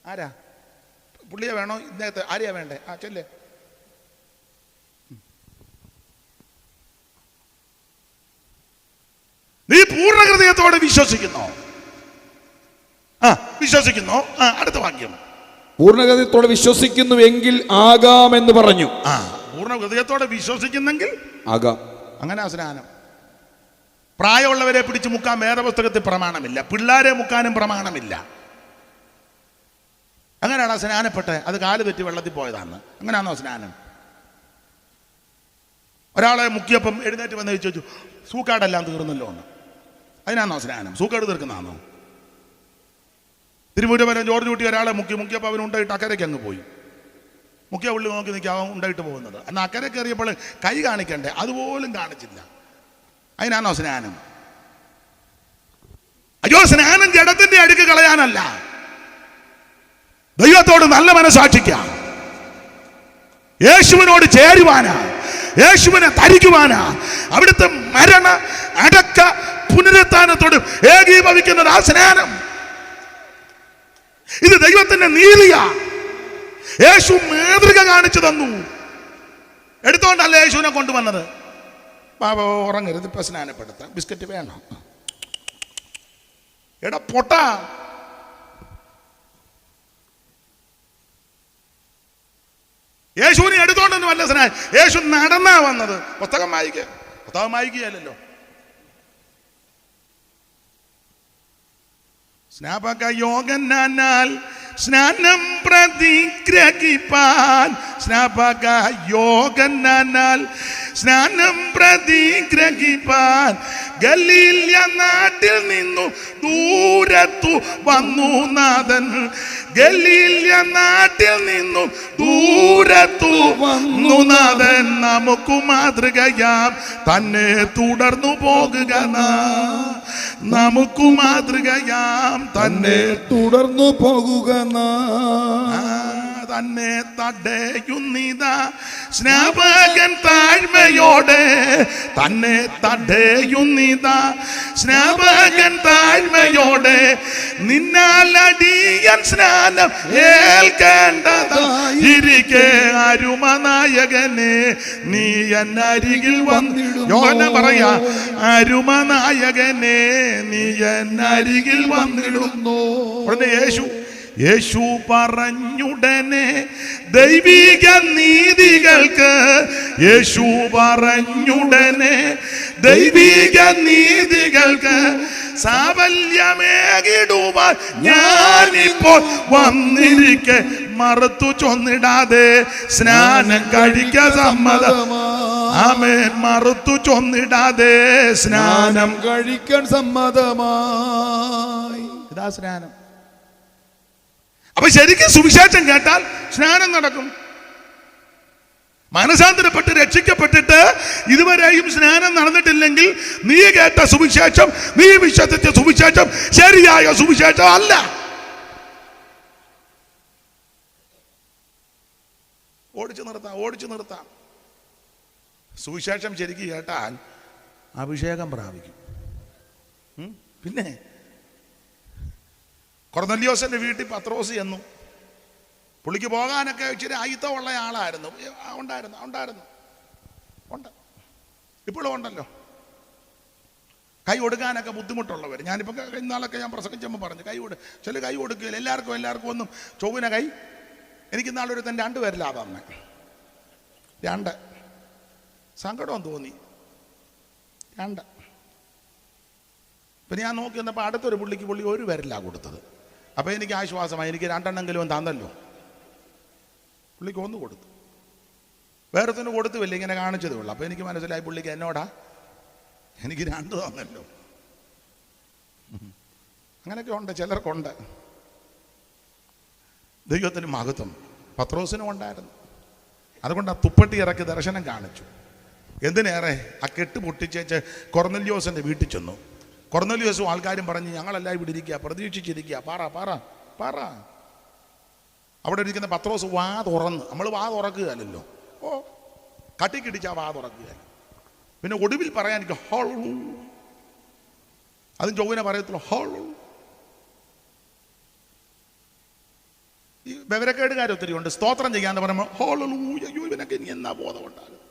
ആരാ പുള്ളിയെ വേണോ? ഇന്നത്തെ ആരെയാ വേണ്ടേ? ചെല്ലേ. നീ പൂർണ്ണ ഹൃദയത്തോടെ വിശ്വസിക്കുന്നു. വിശ്വസിക്കുന്നു. അടുത്ത വാക്യം. പൂർണ്ണ ഹൃദയത്തോടെ വിശ്വസിക്കുന്നുവെങ്കിൽ ആകാമെന്ന് പറഞ്ഞു. പൂർണ്ണ ഹൃദയത്തോടെ വിശ്വസിക്കുന്നെങ്കിൽ ആകാം. അങ്ങനെ സ്നാനം. പ്രായമുള്ളവരെ പിടിച്ച് മുക്കാൻ വേദപുസ്തകത്തിൽ പ്രമാണമില്ല. പിള്ളേരെ മുക്കാനും പ്രമാണമില്ല. അങ്ങനെയാണോ സ്നാനപ്പെട്ടെ? അത് കാല് തെറ്റി വെള്ളത്തിൽ പോയതാണ്. അങ്ങനെയാണോ സ്നാനം? ഒരാളെ മുക്കിയപ്പം എഴുന്നേറ്റ് വന്ന് ചോദിച്ചു, സൂക്കാടെല്ലാം തീർന്നല്ലോ എന്ന്. അതിനാണോ സ്നാനം? സൂക്കാട് തീർക്കുന്നതാണോ? തിരുവനന്തപുരം ജോർജ് കുട്ടി ഒരാളെ മുക്കിയപ്പോൾ അവനുണ്ടായിട്ട് അക്കരയ്ക്ക് അങ്ങ് പോയി. മുക്കിയ ഉള്ളി നോക്കി നിൽക്കുക, അവൻ ഉണ്ടായിട്ട് പോകുന്നത്. എന്നാൽ അക്കരെ കയറിയപ്പോൾ കൈ കാണിക്കണ്ടേ, അതുപോലും കാണിച്ചില്ല. അതിനാണോ സ്നാനം? അയ്യോ, സ്നാനം ജഡത്തിന്റെ അടുക്ക് കളയാനല്ല, ദൈവത്തോട് നല്ല മനസാക്ഷിക്ക, യേശുവിനോട് ചേരുവാനാ, യേശുവിനെ ധരിക്കുവാനാ. അവിടുത്തെ മരണ അടക്ക പുനരുത്ഥാനത്തോട് ഏകീഭവിക്കുന്നത് ആ സ്നാനം. ഇത് ദൈവത്തിന്റെ നീതിയാ. യേശു മാതൃക കാണിച്ചു തന്നു. എടുത്തോണ്ടല്ല യേശുവിനെ കൊണ്ടുവന്നത്. ബാബ ഉറങ്ങരുത്, ഇപ്പൊ സ്നാനപ്പെടുത്താം, ബിസ്ക്കറ്റ് വേണോ? എടാ പൊട്ട, യേശുവിനെ എടുത്തോണ്ടൊന്നും അല്ല സ്നാനം. യേശു നടന്നാ വന്നത്. പുസ്തകം വായിക്കുകയല്ലോ. സ്നാപക യോഗനാൽ സ്നാനം പ്രതിഗ്രഹിപ്പാൻ, സ്നാപക യോഗനാൽ സ്നാനം പ്രതിഗ്രഹിപ്പാൻ ഗലീല നാട്ടിൽ നിന്നു ദൂരത്തു വന്നു നാഥൻ. ഗലീല നാട്ടിൽ നിന്നും ദൂരത്തു വന്നു നാഥൻ. നമുക്ക് മാതൃകയാം തന്നെ തുടർന്നു പോകുക. നമുക്ക് മാതൃകയാം തന്നെ തുടർന്നു പോകുക. തന്നെ തടയുന്നിതാ സ്നാപകൻ താഴ്മയോടെ, തന്നെ തടയുന്നിതാ സ്നാപകൻ താഴ്മയോടെ. നിന്നാലടിയൻ സ്നാനം ഏൽക്കേണ്ടതായിരിക്കെ അരുമനായകനെ നീ എന്നരികിൽ വന്നിടും. യോഹന്നാൻ പറയാ, അരുമനായകനെ നീ എന്നരികിൽ വന്നിടുന്നു. യേശു പറഞ്ഞുടനെ ദൈവിക നീതികൾക്ക്, യേശു പറഞ്ഞുടനെ ദൈവിക നീതികൾക്ക് സാഫല്യമേകിടുവാൻ ഞാനിപ്പോൾ വന്നിരിക്കെ മറുത്തു ചൊന്നിടാതെ സ്നാനം കഴിക്കാൻ സമ്മതമാ. ആമേൻ. മറുത്തു ചൊന്നിടാതെ സ്നാനം കഴിക്കാൻ സമ്മതമായി. ഇതാ സ്നാനം. അപ്പൊ ശരിക്കും സുവിശേഷം കേട്ടാൽ സ്നാനം നടക്കും. മനസാന്തരപ്പെട്ട് രക്ഷിക്കപ്പെട്ടിട്ട് ഇതുവരെയും സ്നാനം നടന്നിട്ടില്ലെങ്കിൽ നീ കേട്ട സുവിശേഷം, നീ വിശ്വസിച്ച സുവിശേഷം ശരിയായ സുവിശേഷം അല്ല. ഓടിച്ചു നിർത്താം. സുവിശേഷം ശരിക്കും കേട്ടാൽ അഭിഷേകം പ്രാപിക്കും. പിന്നെ കൊർന്നല്യോസിന്റെ വീട്ടിൽ പത്രോസ് ചെന്നു. പുള്ളിക്ക് പോകാനൊക്കെ ഇച്ചിരി അയിത്തമുള്ള ആളായിരുന്നു. ഉണ്ട്, ഇപ്പോഴും ഉണ്ടല്ലോ. കൈ കൊടുക്കാനൊക്കെ ബുദ്ധിമുട്ടുള്ളവർ. ഞാനിപ്പോൾ ഇന്നാളൊക്കെ ഞാൻ പ്രസംഗിച്ചപ്പോൾ പറഞ്ഞു, ചില കൈ കൊടുക്കുകയില്ല. എല്ലാവർക്കും ഒന്നും ചൊവ്വിന കൈ. എനിക്ക് ഇന്നാളൊരു തന്നെ 2 പേരിലാ തന്നെ 2 സങ്കടം തോന്നി. 2 പിന്നെ ഞാൻ നോക്കി വന്നപ്പോൾ അടുത്തൊരു പുള്ളി 1 പേരിലാണ് കൊടുത്തത്. അപ്പോൾ എനിക്ക് ആശ്വാസമായി. എനിക്ക് 2 എണ്ണെങ്കിലും തന്നല്ലോ. പുള്ളിക്ക് 1 കൊടുത്തു, വേറൊത്തിന് കൊടുത്തുമില്ല, ഇങ്ങനെ കാണിച്ചതേ ഉള്ളൂ. അപ്പോൾ എനിക്ക് മനസ്സിലായി പുള്ളിക്ക് എന്നോടാ, എനിക്ക് 2 തന്നല്ലോ. അങ്ങനെയൊക്കെ ഉണ്ട്, ചിലർക്കുണ്ട്. ദൈവത്തിന് മഹത്വം. പത്രോസിനും ഉണ്ടായിരുന്നു. അതുകൊണ്ട് ആ തുപ്പട്ടി ഇറക്കി ദർശനം കാണിച്ചു. എന്തിനേറെ ആ കെട്ട് പൊട്ടിച്ചേച്ച് കൊർന്നല്യോസിൻ്റെ വീട്ടിൽ ചെന്നു. കൊർന്നല്യോസും ആൾക്കാരും പറഞ്ഞ്, ഞങ്ങളെല്ലാം ഇവിടെ ഇരിക്കുക, പ്രതീക്ഷിച്ചിരിക്കുക, പാറ. അവിടെ ഇരിക്കുന്ന പത്രോസ് വാ തുറന്ന്, നമ്മൾ വാ തുറക്കുകയല്ലോ, കട്ടിക്കിടിച്ചാൽ വാ തുറക്കുകയല്ല. പിന്നെ ഒടുവിൽ പറയാൻ എനിക്ക് ഹോളു, അതും ചൊവ്വനെ പറയത്തുള്ളൂ, ഹോളു. ഈ വിവരക്കേടുകാർ ഒത്തിരി ഉണ്ട്. സ്തോത്രം ചെയ്യാന്ന് പറയുമ്പോൾ ഹോളു, അയ്യോ ഇവനൊക്കെ ഇനി എന്നാ ബോധം ഉണ്ടാകും.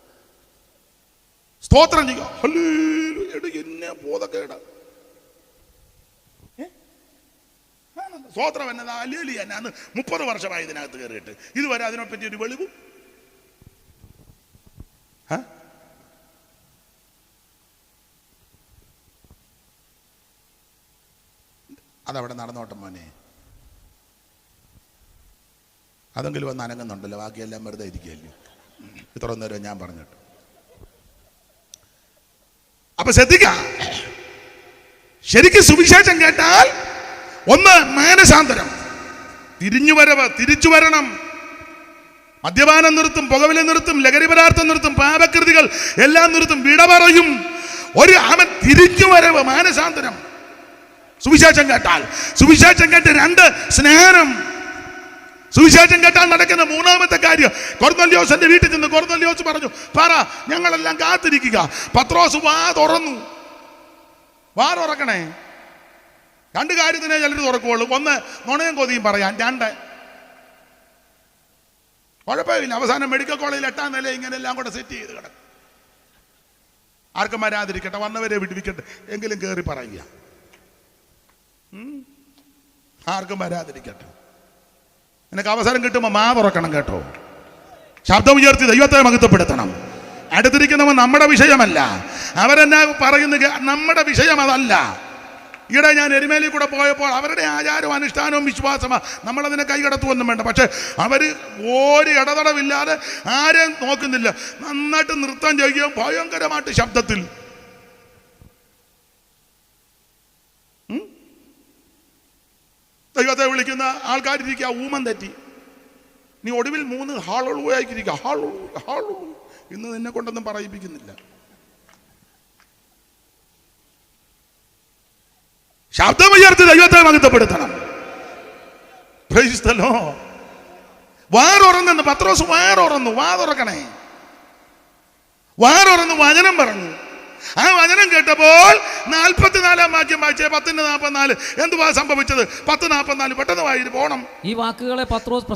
സ്തോത്രം ചെയ്യുക, എന്നെ ബോധക്കേട. സ്തോത്രം എന്നതാ അല്ലേലി എന്നെ. അന്ന് 30 വർഷമായി ഇതിനകത്ത് കയറിയിട്ട് ഇതുവരെ അതിനെപ്പറ്റി ഒരു വെളിവും. അതവിടെ നടന്നോട്ടെ മോനെ. അതെങ്കിലും വന്ന് അനങ്ങുന്നുണ്ടല്ലോ, ബാക്കിയെല്ലാം വെറുതെ ഇരിക്കുകയല്ലോ. ഇത്ര നേരം ഞാൻ പറഞ്ഞിട്ട് അപ്പൊ ശ്രദ്ധിക്കാം, ശരിക്കും സുവിശേഷം കേട്ടാൽ ഒന്ന് മാനസാന്തരം, തിരിഞ്ഞുവരവ്, തിരിച്ചു വരണം. മദ്യപാനം നിർത്തും, പുകവലി നിർത്തും, ലഹരി പദാർത്ഥം നിർത്തും, പാപകൃതികൾ എല്ലാം നിർത്തും, വിട പറയും. അവൻ തിരിഞ്ഞു വരവ്, മാനസാന്തരം. സുവിശേഷം കേട്ടാൽ, സുവിശേഷം കേട്ട് 2 സ്നാനം. സുവിശേഷം കേട്ടാൽ നടക്കുന്ന 3ാമത്തെ കാര്യം, കൊർന്നല്യോസിന്റെ വീട്ടിൽ ചെന്ന് കൊർന്നല്യോസ് പറഞ്ഞു, പറ ഞങ്ങളെല്ലാം കാത്തിരിക്കുക. പത്രോസ് വാ തുറന്നു. വാ തുറക്കണേ. 2 കാര്യത്തിനെ ചിലർ തുറക്കുള്ളൂ. 1 നുണയും കൊതിയും പറയാൻ, 2 കുഴപ്പമില്ല. അവസാനം മെഡിക്കൽ കോളേജിൽ 8ാം നില ഇങ്ങനെ എല്ലാം കൂടെ സെറ്റ് ചെയ്ത് കിടക്കും. ആർക്കും വരാതിരിക്കട്ടെ, വന്നവരെ വിടുവിക്കട്ടെ എങ്കിലും കയറി പറയുക. ആർക്കും വരാതിരിക്കട്ടെ. നിനക്ക് അവസരം കിട്ടുമ്പോൾ മാ തുറക്കണം കേട്ടോ. ശബ്ദം ഉയർത്തി ദൈവത്തെ മഹത്വപ്പെടുത്തണം. അടുത്തിരിക്കുന്നവൻ നമ്മുടെ വിഷയമല്ല, അവരെന്നാ പറയുന്നത് നമ്മുടെ വിഷയം അതല്ല. ഈയിടെ ഞാൻ എരുമേലിൽ കൂടെ പോയപ്പോൾ അവരുടെ ആചാരവും അനുഷ്ഠാനവും വിശ്വാസമാണ്, നമ്മളതിനെ കൈകടത്തുവൊന്നും വേണ്ട. പക്ഷെ അവർ ഒരു ഇടതടവില്ലാതെ ആരെയും നോക്കുന്നില്ല, നന്നായിട്ട് നൃത്തം ചെയ്യുകയും ഭയങ്കരമായിട്ട് ശബ്ദത്തിൽ. ദൈവത്തെ വിളിക്കുന്ന ആൾക്കാരിരിക്കുക, ഊമൻ തെറ്റി. നീ ഒടുവിൽ 3 ഹാളൊഴുവായിരിക്കുക. ഹാളൊഴു ഇന്ന് നിന്നെ കൊണ്ടൊന്നും പറയിപ്പിക്കുന്നില്ല. ശബ്ദമുയർത്തി ദൈവത്തെ മഹത്വപ്പെടുത്തണം. Praise the Lord. വാറൊറന്നു പത്രോസ്, വാറൊറന്നു. വാ തുറക്കണേ. വാറൊറന്നു വചനം പറഞ്ഞു. ആ വചനം കേട്ടപ്പോൾ 44-ാം വാക്യം വായിച്ചേ. 10:44. എന്തുവാ സംഭവിച്ചത്? 10:44 പെട്ടെന്ന് വായിച്ചു പോണം. ഈ വാക്കുകളെ പത്രോസ്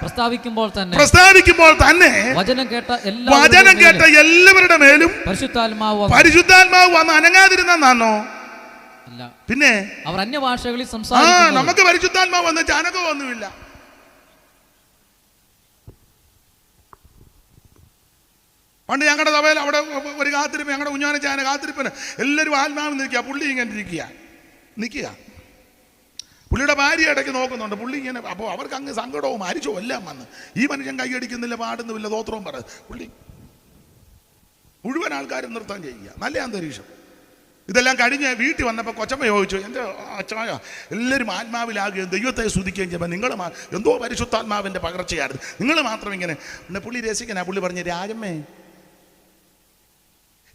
പ്രസ്താവിക്കുമ്പോൾ തന്നെ വചനം കേട്ട എല്ലാവരുടെ മേലും പരിശുദ്ധാത്മാവ് വന്ന് അനങ്ങാതിരുന്നാണോ? ഇല്ല. പിന്നെ അവർ അന്യഭാഷകളിൽ സംസാരിക്കുന്നു. നമുക്ക് പരിശുദ്ധാത്മാവ് വന്ന് അനക്കമൊന്നുമില്ല. പണ്ട് ഞങ്ങളുടെ സഭയിൽ അവിടെ ഒരു കാത്തിരിപ്പ്, ഞങ്ങളുടെ കുഞ്ഞാനച്ചാന കാത്തിരിപ്പിന് എല്ലാവരും ആത്മാവ് നിൽക്കുക. പുള്ളി ഇങ്ങനെ നിൽക്കുക. പുള്ളിയുടെ ഭാര്യ ഇടയ്ക്ക് നോക്കുന്നുണ്ട്. പുള്ളി ഇങ്ങനെ, അപ്പോൾ അവർക്ക് അങ്ങ് സങ്കടവും അരിച്ചോ എല്ലാം വന്ന്. ഈ മനുഷ്യൻ കൈയടിക്കുന്നില്ല, പാടുന്നുമില്ല, തോത്രവും പറ. പുള്ളി മുഴുവൻ ആൾക്കാരും നൃത്തം ചെയ്യുക. നല്ല അന്തരീക്ഷം. ഇതെല്ലാം കഴിഞ്ഞ് വീട്ടിൽ വന്നപ്പോൾ കൊച്ചമ്മ ചോദിച്ചു, എൻ്റെ അച്ചായ എല്ലാവരും ആത്മാവിലാകുകയും ദൈവത്തെ സ്തുതിക്കുകയും ചെയ്യുമ്പോൾ നിങ്ങൾ എന്തോ പരിശുദ്ധാത്മാവിൻ്റെ പകർച്ചയായിരുന്നു, നിങ്ങൾ മാത്രം ഇങ്ങനെ. പിന്നെ പുള്ളി രസിക്കനാ. പുള്ളി പറഞ്ഞ്, രാജമ്മേ,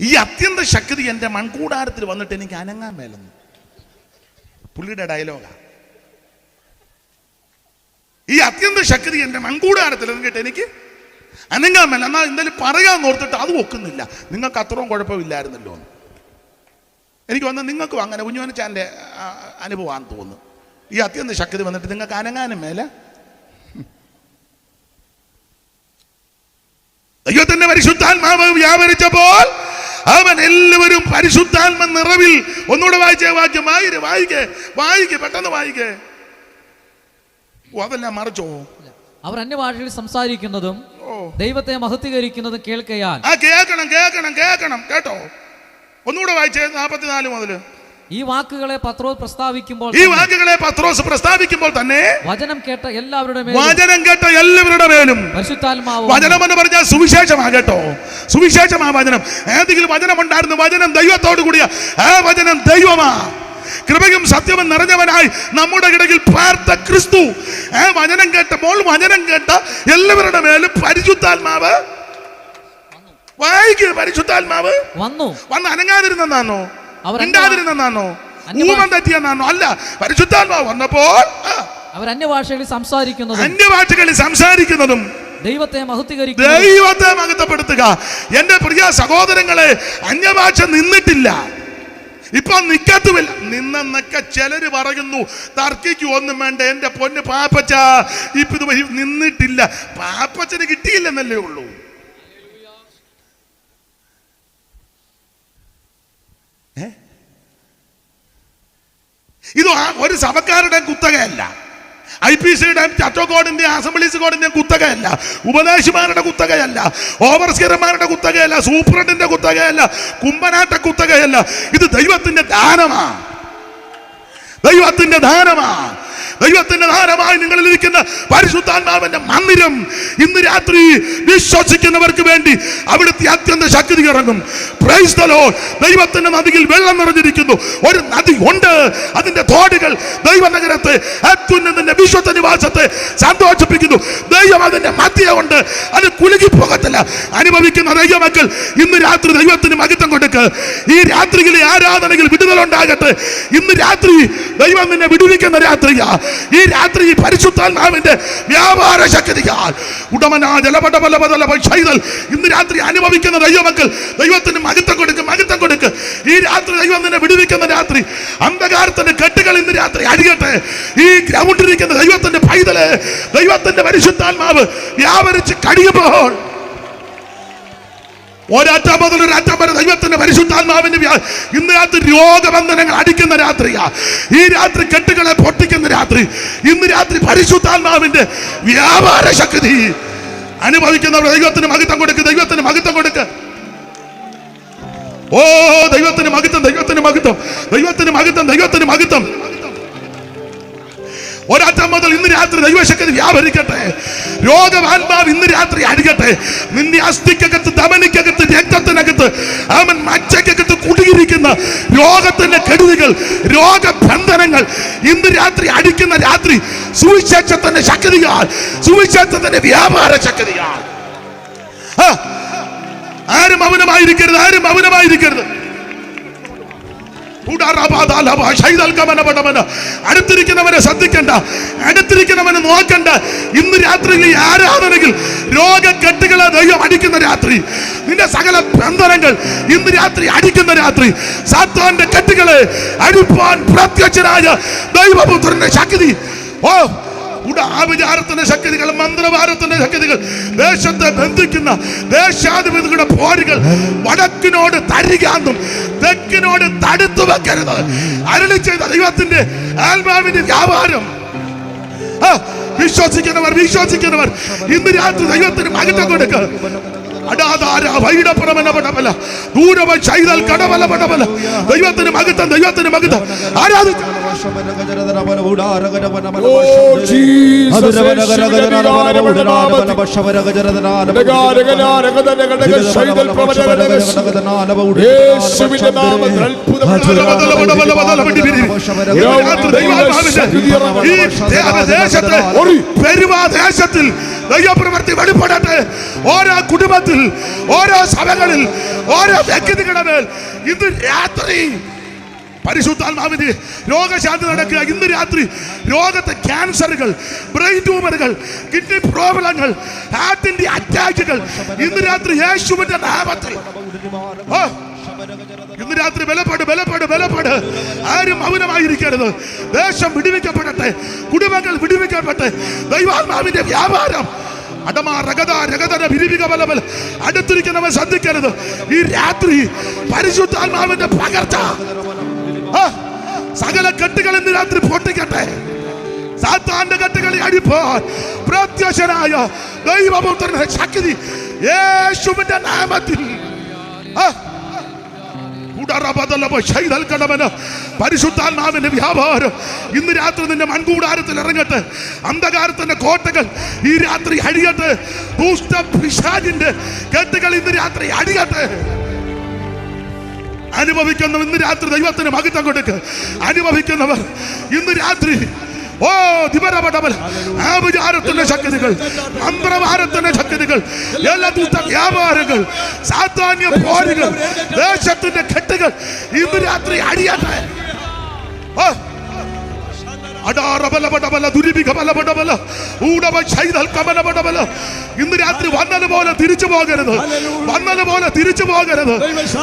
ഈ അത്യന്ത ശക്തി എൻ്റെ മൺകൂടാരത്തിൽ വന്നിട്ട് എനിക്ക് അനങ്ങാൻ മേലെന്ന്. പുള്ളിയുടെ ഡയലോഗാ. ഈ അത്യന്ത ശക്തി എൻ്റെ മൺകൂടാരത്തിൽ എന്നിട്ട് എനിക്ക് അനങ്ങാൻ മേല. എന്നാൽ എന്തായാലും പറയാൻ ഓർത്തിട്ട് അത് ഒക്കുന്നില്ല. നിങ്ങൾക്ക് അത്രയും കുഴപ്പമില്ലായിരുന്നല്ലോ എന്ന് എനിക്ക് വന്ന്. നിങ്ങൾക്കും അങ്ങനെ കുഞ്ഞുവനച്ചാൻ്റെ അനുഭവമാണെന്ന് തോന്നുന്നു. ഈ അത്യന്ത ശക്തി വന്നിട്ട് നിങ്ങൾക്ക് അനങ്ങാനും മേലെ. ദൈവത്തിന്റെ പരിശുദ്ധാത്മാവ് വ്യാപരിച്ചപ്പോൾ അവൻ എല്ലാവരും പരിശുദ്ധാത്മ നിറവിൽ. ഒന്നുകൂടെ വായിച്ചേ വാക്യം. വായിക്കേ പെട്ടെന്ന് വായിക്കേ. അതെല്ലാം മറിച്ചോ? അവർ അന്യഭാഷയിൽ സംസാരിക്കുന്നതും ദൈവത്തെ മഹത്വീകരിക്കുന്നതും കേൾക്കയാൽ. കേൾക്കണം കേട്ടോ. ഒന്നുകൂടെ വായിച്ചേ 44 മുതൽ. ഈ വാക്കുകളെ പത്രോസ് പ്രസ്താവിക്കുമ്പോൾ തന്നെ വചനം കേട്ട എല്ലാവരുടെ മേലും പരിശുദ്ധാത്മാവ്. വചനം എന്ന് പറഞ്ഞാൽ സുവിശേഷമാ കേട്ടോ. സുവിശേഷമാ വചനം. ഏതെങ്കിലും വചനം ഉണ്ടായിരുന്നു, വചനം ദൈവത്തോട് കൂടിയ ആ വചനം ദൈവമാ. കൃപയും സത്യവും നിറഞ്ഞവനായി നമ്മുടെ ഇടയിൽ പാർത്ത ക്രിസ്തു. വചനം കേട്ടപ്പോൾ വചനം കേട്ട എല്ലാവരുടെ മേലും പരിശുദ്ധാത്മാവ്. പരിശുദ്ധാത്മാവ് വന്ന് അനങ്ങാതിരുന്നാണോ? മിണ്ടാതിരുന്നാണോ? ഊമം തെറ്റിയെന്നാണോ? അല്ല. പരിശുദ്ധാത്മാവ് വന്നപ്പോൾ അവർ അന്യഭാഷകളിൽ സംസാരിക്കുന്നതും ദൈവത്തെ മഹത്വപ്പെടുത്തുക. എന്റെ പ്രിയ സഹോദരങ്ങളെ, അന്യഭാഷ നിന്നിട്ടില്ല, ഇപ്പൊ നിക്കത്തുമില്ല. നിന്നൊക്കെ ചിലര് പറയുന്നു, തർക്കിക്കും ഒന്നും വേണ്ട. എന്റെ പൊന്ന് പാപ്പച്ച ഇപ്പൊ ഇത് നിന്നിട്ടില്ല. പാപ്പച്ചന് കിട്ടിയില്ലെന്നല്ലേ ഉള്ളൂ. ഇത് ഒരു സഭക്കാരുടെ കുത്തകയല്ല, IPCയുടെയും ചട്ടോകോടിന്റെയും അസംബ്ലീസ് കോഡിന്റെയും കുത്തകയല്ല, ഉപദേശിമാരുടെ കുത്തകയല്ല, ഓവർസിയർമാരുടെ കുത്തകയല്ല, സൂപ്രണ്ടിന്റെ കുത്തകയല്ല, കുമ്പനാട്ട കുത്തകയല്ല. ഇത് ദൈവത്തിന്റെ ദാനമാ. ദൈവത്തിന്റെ ദാനമായി നിങ്ങളിൽ ഇരിക്കുന്ന പരിശുദ്ധാത്മാവിന്റെ മന്ദിരം ഇന്ന് രാത്രി വിശ്വസിക്കുന്നവർക്ക് വേണ്ടി അവിടുത്തെ അത്യന്ത ശക്തി ഇറങ്ങും. Price the Lord. ദൈവത്തിന്റെ നദിയിൽ വെള്ളം നിറഞ്ഞിരിക്കുന്നു. ഒരു നദി ഉണ്ട്, അതിന്റെ തോടുകൾ ദൈവനഗരത്തെ അത്യുന്നതന്റെ വിശ്വത്ത നിവാസത്തെ സന്തോഷിപ്പിക്കുന്നു. ദൈവം അതിന്റെ മധ്യ ഉണ്ട്, അത് കുലുങ്ങി പോകത്തില്ല. അനുഭവിക്കുന്ന ദൈവമക്കൾ ഇന്ന് രാത്രി ദൈവത്തിന് മഹത്വം കൊടുക്കുക. ഈ രാത്രിയിലെ ആരാധനയിൽ വിടുതലുണ്ടാകട്ടെ. ഇന്ന് രാത്രി ദൈവം നിന്നെ വിടുവിക്കുന്ന രാത്രിയാ. ഈ രാത്രി പരിശുദ്ധാത്മാവിന്റെ വ്യാപാര ശക്തിയാൽ ഉടമനാ ജലപടബലബദല ശൈതൽ ഇന്ന് രാത്രി അനുഭവിക്കുന്ന ദൈവമക്കൾ ദൈവത്തിന് മഹത്വം കൊടുക്കുക, മഹത്വം കൊടുക്കുക. ഈ രാത്രി ദൈവം നിന്നെ വിടുവിക്കുന്ന രാത്രി. അന്ധകാരത്തിന്റെ കെട്ടുകൾ ഇന്ന് രാത്രി അടിയട്ടെ. ഈ ഗ്രൗണ്ടിലിരിക്കുന്ന ദൈവത്തിന്റെ പൈതല് ദൈവത്തിന്റെ പരിശുദ്ധാത്മാവ് വ്യാപരിച്ച് കഴിയുമ്പോൾ ഒരറ്റം മുതൽ ഒരറ്റം വരെ ദൈവത്തിന്റെ പരിശുദ്ധാത്മാവിന്റെ ഇന്ന് രാത്രി രോഗബന്ധനങ്ങൾ അടിക്കുന്ന രാത്രിയാ. ഈ രാത്രി കെട്ടുകളെ പൊട്ടിക്കുന്ന രാത്രി. ഇന്ന് രാത്രി പരിശുദ്ധാത്മാവിന്റെ വ്യാപാര ശക്തി അനുഭവിക്കുന്നവർ ദൈവത്തിന് മഹത്വം കൊടുക്കുക, ദൈവത്തിന് മഹത്വം കൊടുക്കുക. ഓ ദൈവത്തിന് മഹത്വം, ദൈവത്തിന് മഹത്വം, ദൈവത്തിന് മഹത്വം, ദൈവത്തിന് മഹത്വം. ഒരറ്റം മുതൽ ഇന്ന് രാത്രി ദൈവശക്തി വ്യാപരിക്കട്ടെ. രോഗാത്മാവ് ഇന്ന് രാത്രി അടിക്കട്ടെ. നിന്റെ അസ്ഥിക്കകത്ത്, ധമനിക്കകത്ത്, രക്തത്തിനകത്ത്, അവൻ മച്ചക്കകത്ത് കുടുങ്ങിയിരിക്കുന്ന രോഗത്തിന്റെ കെടുതികൾ, രോഗബന്ധനങ്ങൾ ഇന്ന് രാത്രി അടിക്കുന്ന രാത്രി. സുവിശേഷത്തിന്റെ ശക്തിയാൽ, സുവിശേഷത്തിന്റെ വ്യാപാര ശക്തിയാൽ. ആരും മൗനമായിരിക്കരുത്, ആരും മൗനമായിരിക്കരുത്. അടുത്തിരിക്കുന്നവനെ ശ്രദ്ധിക്കണ്ട, അടുത്തിരിക്കുന്നവനെ നോക്കണ്ട. ഇന്ന് രാത്രി ഈ ആരാധനയിൽ രോഗക്കെട്ടുകളെ ദൈവം അടിക്കുന്ന രാത്രി. നിന്റെ സകല ബന്ധനങ്ങൾ ഇന്ന് രാത്രി അടിക്കുന്ന രാത്രി. സാത്താന്റെ കെട്ടുകളെ അടിപ്പാൻ പ്രത്യക്ഷനായ ദൈവപുത്രന്റെ ശക്തി. ഓ ആവിചാരത്തിന്റെ ശക്തികൾ, മന്ത്രവാദത്തിന്റെ ശക്തികൾ, ദേശത്തെ ബന്ധിക്കുന്ന ദേശാധിപതികളുടെ പോരുകൾ വടക്കിനോട് തരികാന്നും തെക്കിനോട് തടുത്തു വെക്കരുത്. അരുളി ചെയ്ത ദൈവത്തിന്റെ ആത്മാവിന്റെ വ്യാപാരം. വിശ്വസിക്കുന്നവർ, വിശ്വസിക്കുന്നവർ ഇന്ന് രാത്രി ദൈവത്തിന് മഹത്വം കൊടുക്കുക. ദൈവത്തിന് മഹത്വം, ദൈവത്തിന് മഹത്വം. ദേശത്തിൽ ദൈവപ്രവൃത്തി വെളിപ്പെടട്ടെ. ഓരോ കുടുംബത്തിൽ, ഓരോ സഭകളിൽ, ഓരോ വ്യക്തികളുടെ മേൽ ഇന്ന് രാത്രി പരിശുദ്ധാത്മാവിന്റെ രോഗശാന്തി നടക്കുക. ഇന്ന് രാത്രി രോഗത്തെ ക്യാൻസറുകൾ, ബ്രെയിൻ ട്യൂമറുകൾ, കിഡ്നി പ്രോബ്ലങ്ങൾ, ഹാർട്ടിന്റെ അറ്റാക്കുകൾ ഇന്ന് രാത്രി യേശുവിന്റെ നാമത്തിൽ ഇന്ന് രാത്രി ബലപ്പെട്, ബലപ്പെട്, ബലപ്പെട്. ആരും മൗനമായിരിക്കരുത്. ദേശം വിടുവിക്കപ്പെടട്ടെ, കുടുംബങ്ങൾ വിടുവിക്കപ്പെടട്ടെ. ദൈവാത്മാവിന്റെ വ്യാപാരം. അടുത്തിരിക്കുന്നവൻ ശ്രദ്ധിക്കരുത്. ഈ രാത്രി പരിശുദ്ധാത്മാവിന്റെ പകർച്ച സകല കെട്ടുകൾ ഇന്ന് രാത്രി പൊട്ടിക്കട്ടെ. സാത്താന്റെ കെട്ടുകളെ അടിപ്പാൻ പ്രത്യക്ഷനായ ദൈവപുത്രന്റെ ശക്തി യേശുവിന്റെ നാമത്തിൽ. പരിശുദ്ധാത്മാവിന്റെ വ്യാപാരം ഇന്ന് രാത്രി നിന്റെ മൺകൂടാരത്തിൽ ഇറങ്ങട്ടെ. അന്ധകാരത്തിന്റെ കോട്ടകൾ ഈ രാത്രി അടിയട്ടെ. ദുഷ്ടപിശാചിന്റെ കെട്ടുകൾ ഇന്ന് രാത്രി അടിയട്ടെ. അനുഭവിക്കുന്നവർ ഇന്ന് രാത്രി ദൈവത്തിന് മഹത്വം കൊടുക്കുക. അനുഭവിക്കുന്നവർ ഇന്ന് രാത്രി ഓ ദിവരപടവൽ ആഭിചാരത്തിന്റെ ശക്തികൾ, മന്ത്രവാദത്തിന്റെ ശക്തികൾ, എല്ലാ ദുഷ്ട വ്യാപാരങ്ങൾ, സാത്താന്യ പോരുകൾ, ദേശത്തിന്റെ കെട്ടുകൾ ഇന്ന് രാത്രി അടിയട്ടെ. ഇന്ന് രാത്രി വന്നതുപോലെ തിരിച്ചു പോകരുത്, വന്നതുപോലെ തിരിച്ചു പോകരുത്.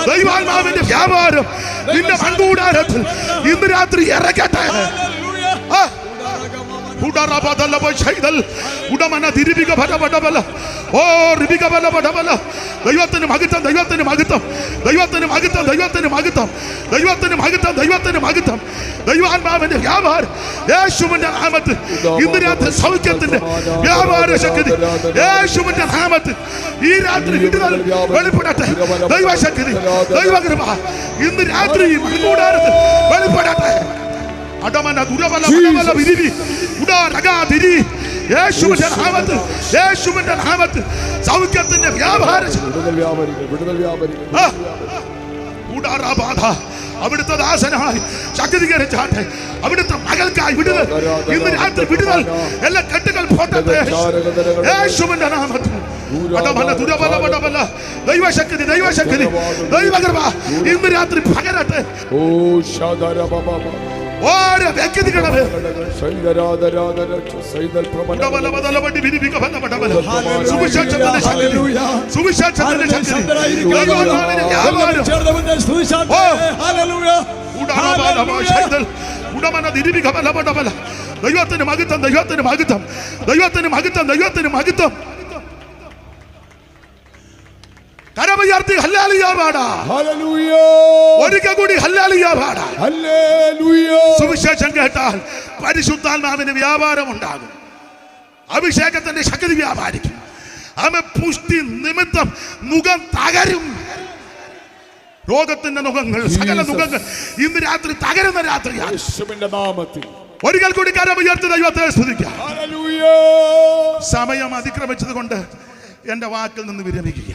ദൈവാത്മാവിന്റെ വ്യാപാരം നിന്റെ മൺകൂടാരത്തിൽ ഇന്ന് രാത്രി ഇറക്കട്ടെ. ദൈവത്തിന് മഹത്വം, ദൈവത്തിന് മഹത്വം, ദൈവത്തിന് മഹത്വം, ദൈവത്തിന് മഹത്വം, ദൈവത്തിന് മഹത്വം, ദൈവത്തിന് മഹത്വം. ദൈവാത്മാവിന്റെ വ്യാപാരം യേശുവിന്റെ നാമത്തിൽ ഇന്ന് രാത്രി സൗഖ്യത്തിന്റെ വ്യാപാര ശക്തി യേശുവിന്റെ നാമത്തിൽ ഈ രാത്രി വെളിപ്പെടട്ടെ. ദൈവശക്തി, ദൈവകൃപ ഇന്ന് രാത്രി മൺകൂടാരത്തിൽ വെളിപ്പെടട്ടെ. അടമന ദുരബല ബലബല വിരിവി ഉടാ രഗാ തിരി യേശുവിന്റെ നാമത്തിൽ യേശുവിന്റെ നാമത്തിൽ സൗഖ്യത്തിന്റെ വ്യാപാരം ഉടാറാബാധ അവിടുത്തെ ദാസനായി ശക്തീകരിച്ചാട്ടെ അവിടുത്തെ മകൾക്കായി വിടുതൽ ഇന്ന് രാത്രി വിടുതൽ എല്ലാ കെട്ടുകൾ പോട്ടെ യേശുവിന്റെ നാമത്തിൽ അടമന ദുരബല ബലബല ദൈവശക്തി ദൈവശക്തി ദൈവകൃപ ഇന്ന് രാത്രി പകരട്ടെ ഓ ശാദര ബാബാ ഓരോ വ്യക്തികളെ ദൈവത്തിന് മഹത്വം ദൈവത്തിന് മഹത്വം ദൈവത്തിന് മഹത്വം ദൈവത്തിന് മഹത്വം കരമുയർത്തി ഹല്ലേലൂയ പാടാ ഹല്ലേലൂയ ഒരിക്കൽ കൂടി ഹല്ലേലൂയ പാടാ ഹല്ലേലൂയ സുവിശേഷം കേട്ടാൽ പരിശുദ്ധാത്മാവിന് വ്യാപാരം ഉണ്ടാകും അഭിഷേകത്തിന്റെ ശക്തി വ്യാപാരിക്കും ആമേ പുഷ്ടി നിമിത്തം മുഖം തകരും രോഗത്തിന്റെ മുഖങ്ങൾ സകല മുഖങ്ങൾ ഇന്ന് രാത്രി തകരുന്ന രാത്രിയാണ് യേശുവിന്റെ നാമത്തിൽ ഒരിക്കൽ കൂടി കരമുയർത്തി ദൈവത്തെ സ്തുതിക്കാം ഹല്ലേലൂയ സമയം അതിക്രമിച്ചത് കൊണ്ട് എന്റെ വാക്കിൽ നിന്ന് വിരമിക്കുക